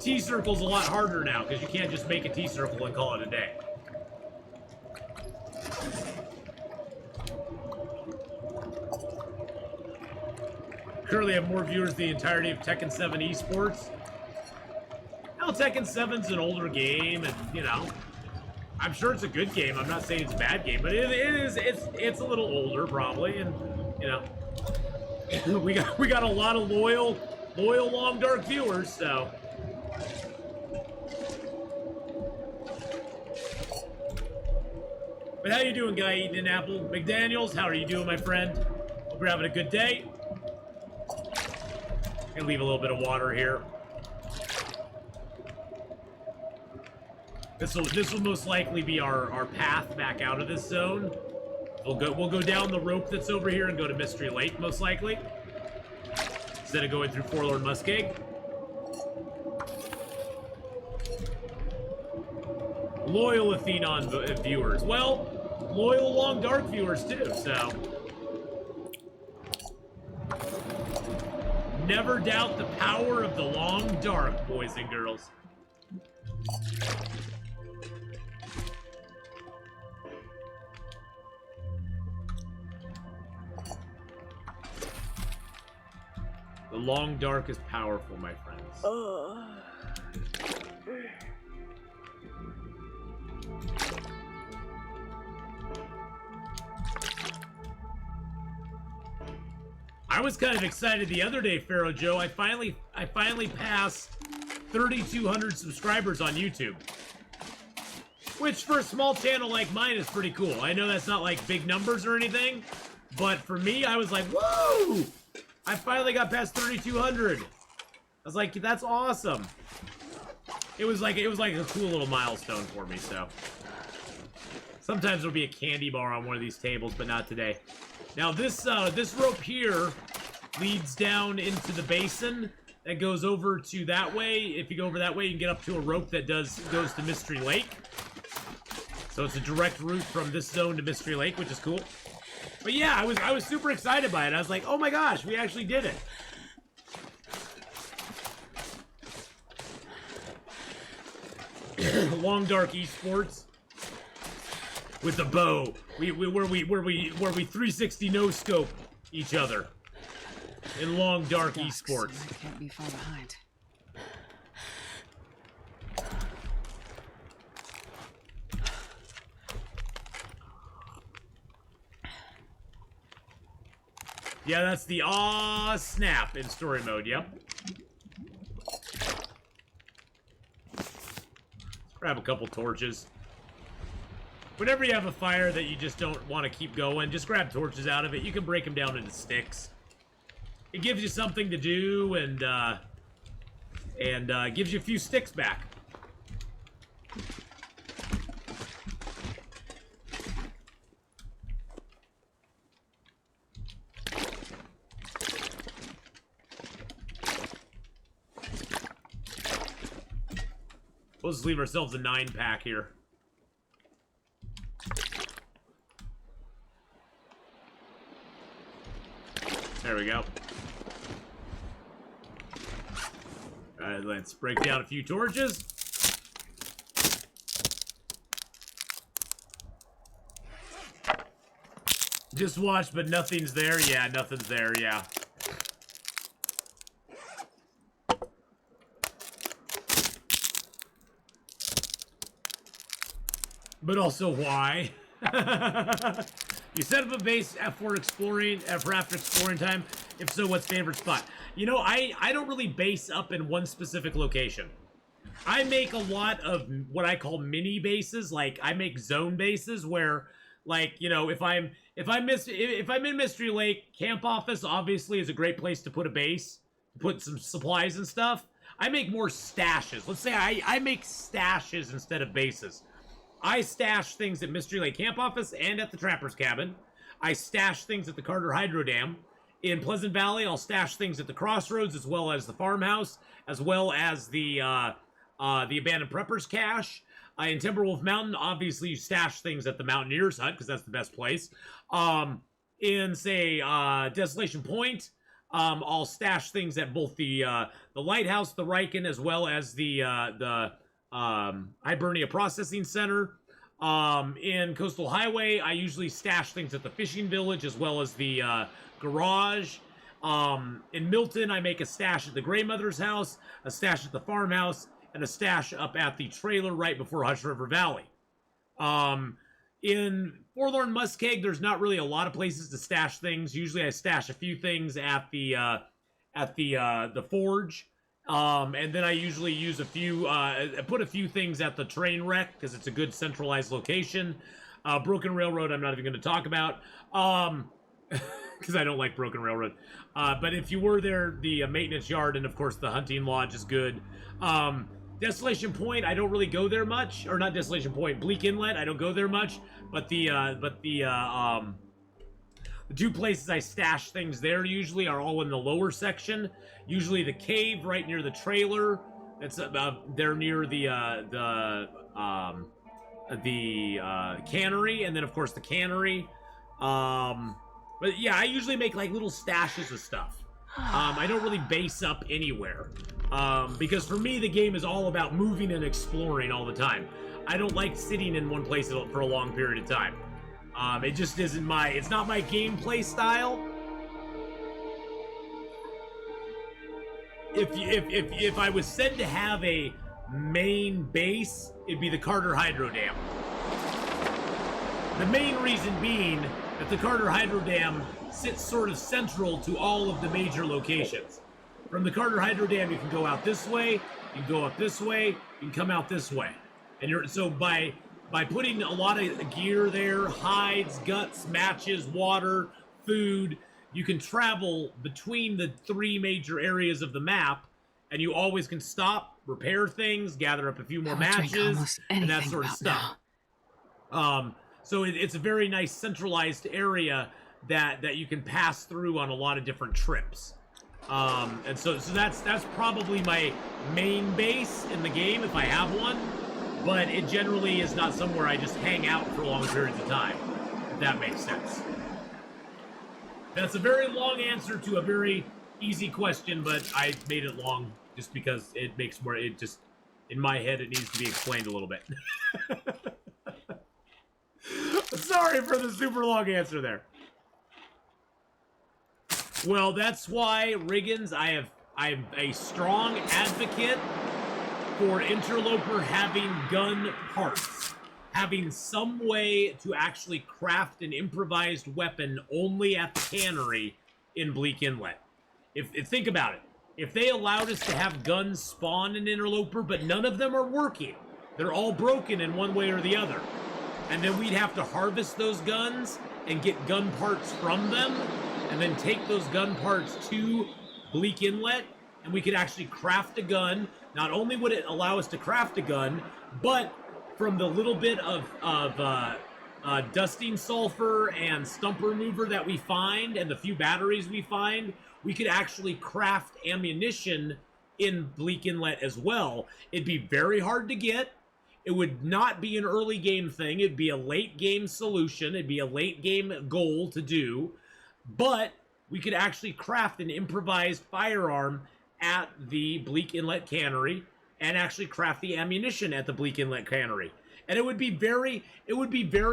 T-circles a lot harder now, because you can't just make a T-circle and call it a day. Currently have more viewers than the entirety of Tekken 7 esports. Now, Tekken 7's an older game, and, you know, I'm sure it's a good game. I'm not saying it's a bad game, but it's a little older, probably, and, you know, we got a lot of loyal Long Dark viewers, so. But how you doing, guy eating an apple? McDaniels, how are you doing, my friend? Hope you're having a good day. Gonna leave a little bit of water here. This will most likely be our path back out of this zone. We'll go down the rope that's over here and go to Mystery Lake, most likely. Instead of going through Forlorn Muskeg. Loyal Atheenon viewers. Well, loyal Long Dark viewers too, so. Never doubt the power of the Long Dark, boys and girls. The long dark is powerful, my friends. I was kind of excited the other day, Pharaoh Joe. I finally passed 3,200 subscribers on YouTube. Which, for a small channel like mine, is pretty cool. I know that's not, like, big numbers or anything, but for me, I was like, whoa! I finally got past 3,200. I was like, that's awesome. It was like a cool little milestone for me, so. Sometimes there'll be a candy bar on one of these tables, but not today. Now, this rope here leads down into the basin that goes over to that way. If you go over that way, you can get up to a rope that goes to Mystery Lake. So it's a direct route from this zone to Mystery Lake, which is cool. But yeah, I was super excited by it. I was like, oh my gosh, we actually did it. Long Dark Esports with the bow. Where we 360 no scope each other in Long Dark Esports. I can't be far behind. Yeah, that's the aw snap in story mode, yep. Grab a couple torches. Whenever you have a fire that you just don't want to keep going, just grab torches out of it. You can break them down into sticks. It gives you something to do and gives you a few sticks back. We'll just leave ourselves a 9-pack here. There we go. Alright, let's break down a few torches. Just watch, but nothing's there. Yeah, nothing's there, yeah. But also, why? You set up a base for exploring, for after exploring time. If so, what's favorite spot? You know, I don't really base up in one specific location. I make a lot of what I call mini bases. Like, I make zone bases where, like, you know, if I'm in Mystery Lake, Camp Office obviously is a great place to put a base, put some supplies and stuff. I make more stashes. Let's say I make stashes instead of bases. I stash things at Mystery Lake Camp Office and at the Trapper's Cabin. I stash things at the Carter Hydro Dam. In Pleasant Valley, I'll stash things at the Crossroads, as well as the farmhouse, as well as the Abandoned Preppers Cache. In Timberwolf Mountain, obviously you stash things at the Mountaineers Hut, because that's the best place. In, say, Desolation Point, I'll stash things at both the Lighthouse, the Riken, as well as the Hibernia Processing Center. In Coastal Highway, I usually stash things at the Fishing Village as well as the garage. In Milton, I make a stash at the Grey Mother's house, a stash at the farmhouse, and a stash up at the trailer right before Hush River Valley. In Forlorn Muskeg, there's not really a lot of places to stash things. Usually I stash a few things at the Forge. And then I usually use a few, put a few things at the train wreck, because it's a good centralized location. Broken Railroad, I'm not even going to talk about, because I don't like Broken Railroad. But if you were there, the maintenance yard and, of course, the hunting lodge is good. Desolation Point, I don't really go there much. Or not Desolation Point, Bleak Inlet, I don't go there much. But the two places I stash things there usually are all in the lower section. Usually the cave right near the trailer. That's they're near the cannery, and then of course the cannery. But yeah, I usually make like little stashes of stuff. I don't really base up anywhere, because for me the game is all about moving and exploring all the time. I don't like sitting in one place for a long period of time. It just isn't it's not my gameplay style. if I was said to have a main base, it'd be the Carter Hydro Dam. The main reason being that the Carter Hydro Dam sits sort of central to all of the major locations. From the Carter Hydro Dam, you can go out this way, you can go up this way, you can come out this way. And so by putting a lot of gear there, hides, guts, matches, water, food, you can travel between the 3 major areas of the map, and you always can stop, repair things, gather up a few more matches, and that sort of stuff. So it's a very nice centralized area that you can pass through on a lot of different trips. And so that's probably my main base in the game if I have one, but it generally is not somewhere I just hang out for long periods of time, if that makes sense. That's a very long answer to a very easy question, but I made it long just because it makes more, it just, in my head, it needs to be explained a little bit. Sorry for the super long answer there. Well, that's why, Riggins, I'm a strong advocate for Interloper having gun parts. Having some way to actually craft an improvised weapon only at the cannery in Bleak Inlet. If think about it. If they allowed us to have guns spawn in Interloper, but none of them are working, they're all broken in one way or the other, and then we'd have to harvest those guns and get gun parts from them, and then take those gun parts to Bleak Inlet, and we could actually craft a gun. Not only would it allow us to craft a gun, but from the little bit of dusting sulfur and stump remover that we find, and the few batteries we find, we could actually craft ammunition in Bleak Inlet as well. It'd be very hard to get. It would not be an early game thing. It'd be a late game solution. It'd be a late game goal to do. But we could actually craft an improvised firearm at the Bleak Inlet Cannery and actually craft the ammunition at the Bleak Inlet Cannery. And it would be very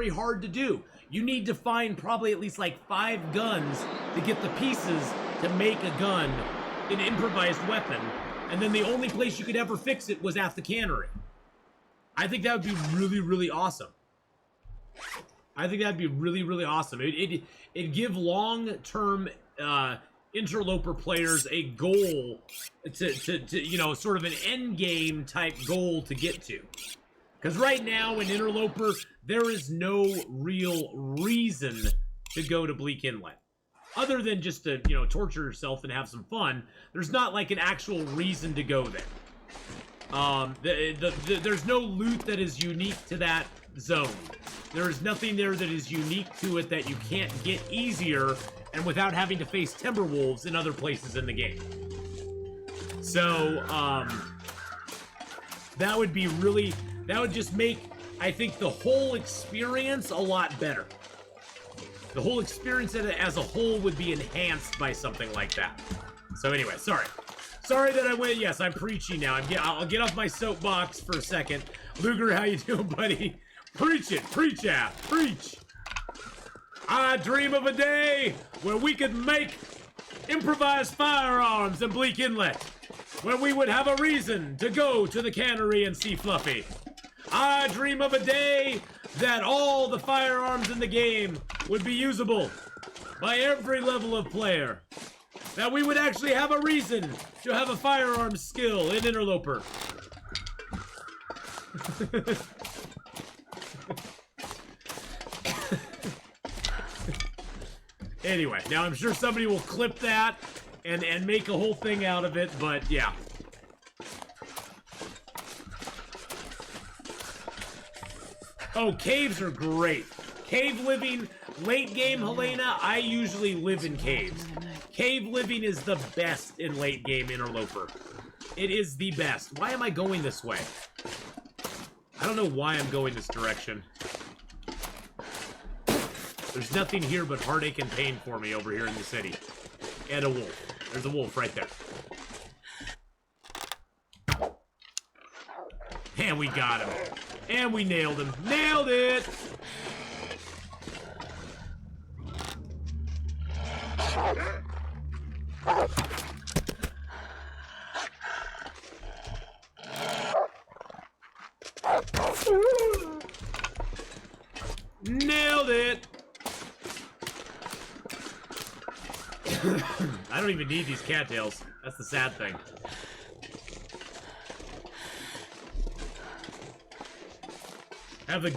hard to do. You need to find probably at least like 5 guns to get the pieces to make a gun, an improvised weapon. And then the only place you could ever fix it was at the cannery. I think that would be really, really awesome. I think that'd be really, really awesome. It'd give long-term Interloper players a goal to you know, sort of an end game type goal to get to. Because right now in Interloper, there is no real reason to go to Bleak Inlet. Other than just to, you know, torture yourself and have some fun, there's not like an actual reason to go there. There's no loot that is unique to that zone. There's nothing there that is unique to it that you can't get easier and without having to face Timberwolves in other places in the game. So, that would be really, that would just make, I think, the whole experience a lot better. The whole experience as a whole would be enhanced by something like that. So anyway, sorry. Sorry that I went, yes, I'm preaching now. I'll get off my soapbox for a second. Luger, how you doing, buddy? Preach it, preach out, preach. I dream of a day where we could make improvised firearms in Bleak Inlet, where we would have a reason to go to the cannery and see Fluffy. I dream of a day that all the firearms in the game would be usable by every level of player. That we would actually have a reason to have a firearms skill in Interloper. Anyway, now I'm sure somebody will clip that and make a whole thing out of it, but yeah. Oh, caves are great. Cave living, late game, Helena, I usually live in caves. Cave living is the best in late game Interloper. It is the best. Why am I going this way? I don't know why I'm going this direction. There's nothing here but heartache and pain for me over here in the city. And a wolf. There's a wolf right there. And we got him. And we nailed him. Nailed it! I don't even need these cattails. That's the sad thing. Have the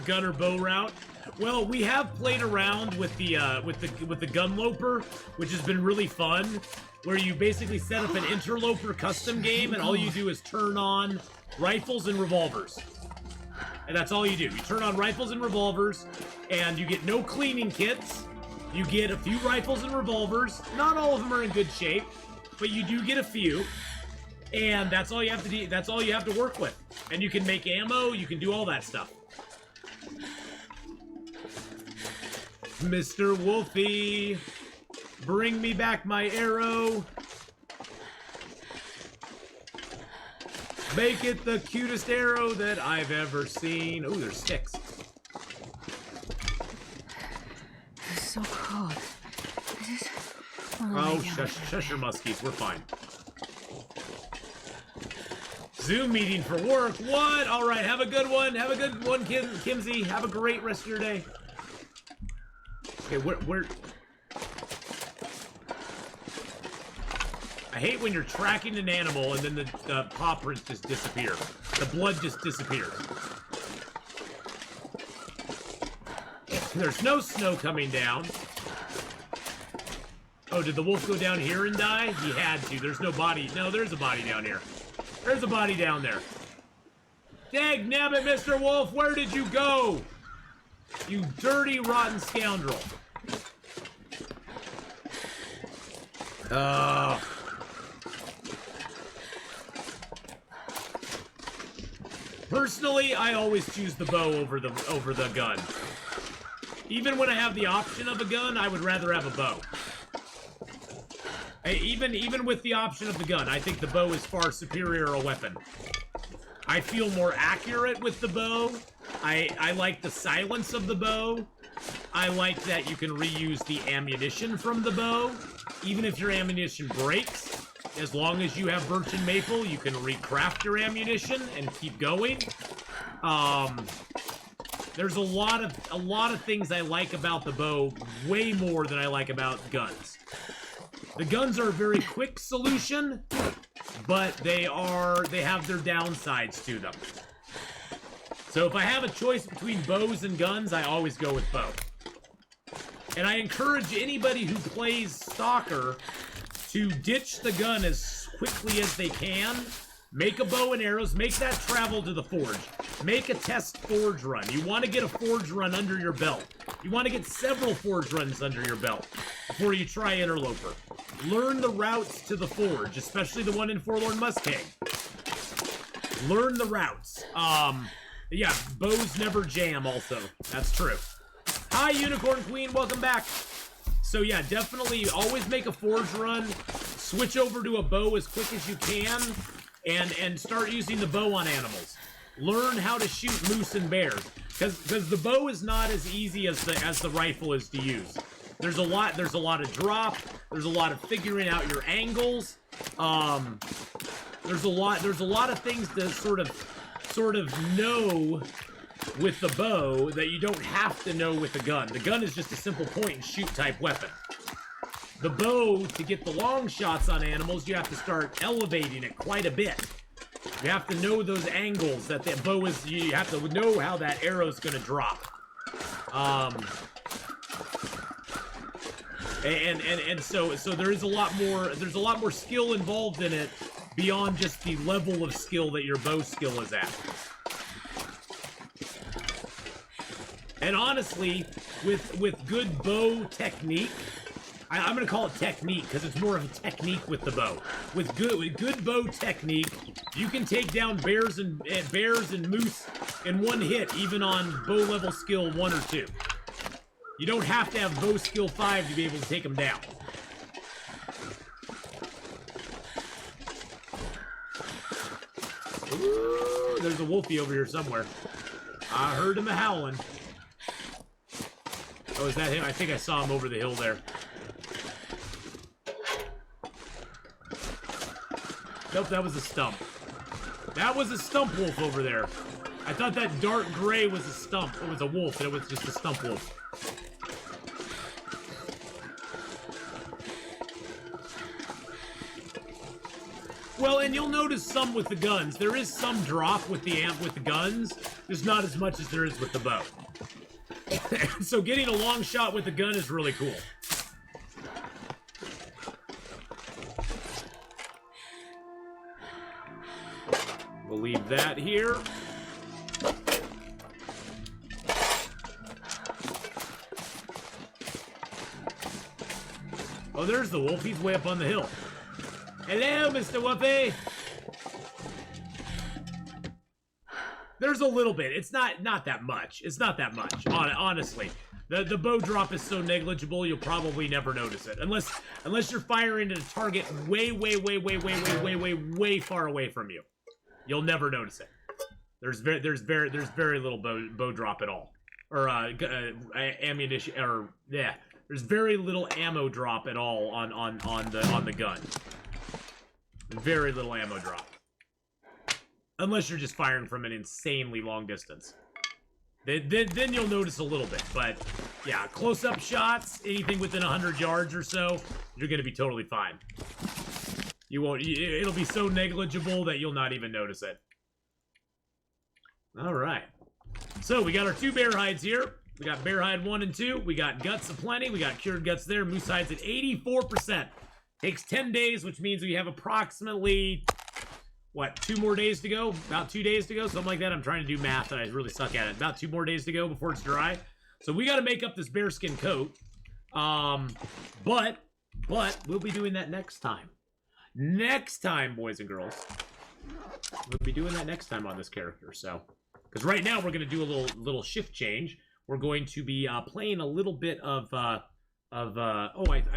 gun or bow route. Well, we have played around with the Gunloper, which has been really fun. Where you basically set up an Interloper custom game, and all you do is turn on rifles and revolvers. And that's all you do. You turn on rifles and revolvers, and you get no cleaning kits. You get a few rifles and revolvers. Not all of them are in good shape, but you do get a few. And that's all you have to do. That's all you have to work with. And you can make ammo. You can do all that stuff. Mr. Wolfie, bring me back my arrow. Make it the cutest arrow that I've ever seen. Oh, there's sticks. It's so cold. This is... Oh, shush your muskies. We're fine. Zoom meeting for work. What? All right, have a good one. Have a good one, Kimsey. Have a great rest of your day. Okay, where... I hate when you're tracking an animal and then the paw prints just disappear. The blood just disappears. There's no snow coming down. Oh, did the wolf go down here and die? He had to. There's no body. No, there's a body down here. There's a body down there. Dag nabbit, Mr. Wolf, where did you go? You dirty, rotten scoundrel. Personally, I always choose the bow over the gun. Even when I have the option of a gun, I would rather have a bow. Even with the option of the gun, I think the bow is far superior a weapon. I feel more accurate with the bow. I like the silence of the bow. I like that you can reuse the ammunition from the bow. Even if your ammunition breaks, as long as you have birch and maple, you can recraft your ammunition and keep going. There's a lot of things I like about the bow, way more than I like about guns. The guns are a very quick solution, but they have their downsides to them. So if I have a choice between bows and guns, I always go with bow. And I encourage anybody who plays Stalker to ditch the gun as quickly as they can. Make a bow and arrows, make that travel to the forge. Make a test forge run. You want to get a forge run under your belt. You want to get several forge runs under your belt before you try Interloper. Learn the routes to the forge, especially the one in Forlorn Mustang. Learn the routes. Yeah, bows never jam also. That's true. Hi, Unicorn Queen, welcome back. So yeah, definitely always make a forge run. Switch over to a bow as quick as you can, and start using the bow on animals. Learn how to shoot moose and bears, because the bow is not as easy as the rifle is to use. There's a lot of drop. There's a lot of figuring out your angles. There's a lot of things to sort of know with the bow that you don't have to know with the gun. The gun is just a simple point and shoot type weapon. The bow, to get the long shots on animals, you have to start elevating it quite a bit. You have to know those angles that the bow is. You have to know how that arrow's going to drop. And so there is a lot more. There's a lot more skill involved in it beyond just the level of skill that your bow skill is at. And honestly, with good bow technique, I'm gonna call it technique because it's more of a technique with the bow. With good bow technique, you can take down bears and moose in one hit, even on bow level skill 1 or 2. You don't have to have bow skill 5 to be able to take them down. Ooh, there's a wolfie over here somewhere. I heard him a-howling. Oh, is that him? I think I saw him over the hill there. Nope, that was a stump. That was a stump wolf over there. I thought that dark gray was a stump. It was a wolf, and it was just a stump wolf. Well, and you'll notice some with the guns. There is some drop with the guns. There's not as much as there is with the bow. So getting a long shot with the gun is really cool. We'll leave that here. Oh, there's the wolf. He's way up on the hill. Hello, Mr. Wolfie. There's a little bit. It's not that much. It's not that much, honestly. The bow drop is so negligible, you'll probably never notice it. Unless you're firing at a target way far away from you. You'll never notice it. There's very little bow drop at all. Or ammunition, or yeah. There's very little ammo drop at all on the gun. Very little ammo drop. Unless you're just firing from an insanely long distance. Then you'll notice a little bit. But yeah, close-up shots, anything within 100 yards or so, you're gonna be totally fine. You won't. It'll be so negligible that you'll not even notice it. All right. So we got our 2 bear hides here. We got bear hide 1 and 2. We got guts aplenty. We got cured guts there. Moose hides at 84%. Takes 10 days, which means we have approximately, what, 2 more days to go? About 2 days to go? Something like that. I'm trying to do math and I really suck at it. About 2 more days to go before it's dry. So we got to make up this bearskin coat. But we'll be doing that next time. Next time, boys and girls. We'll be doing that next time on this character. So, because right now we're going to do a little shift change. We're going to be playing a little bit of I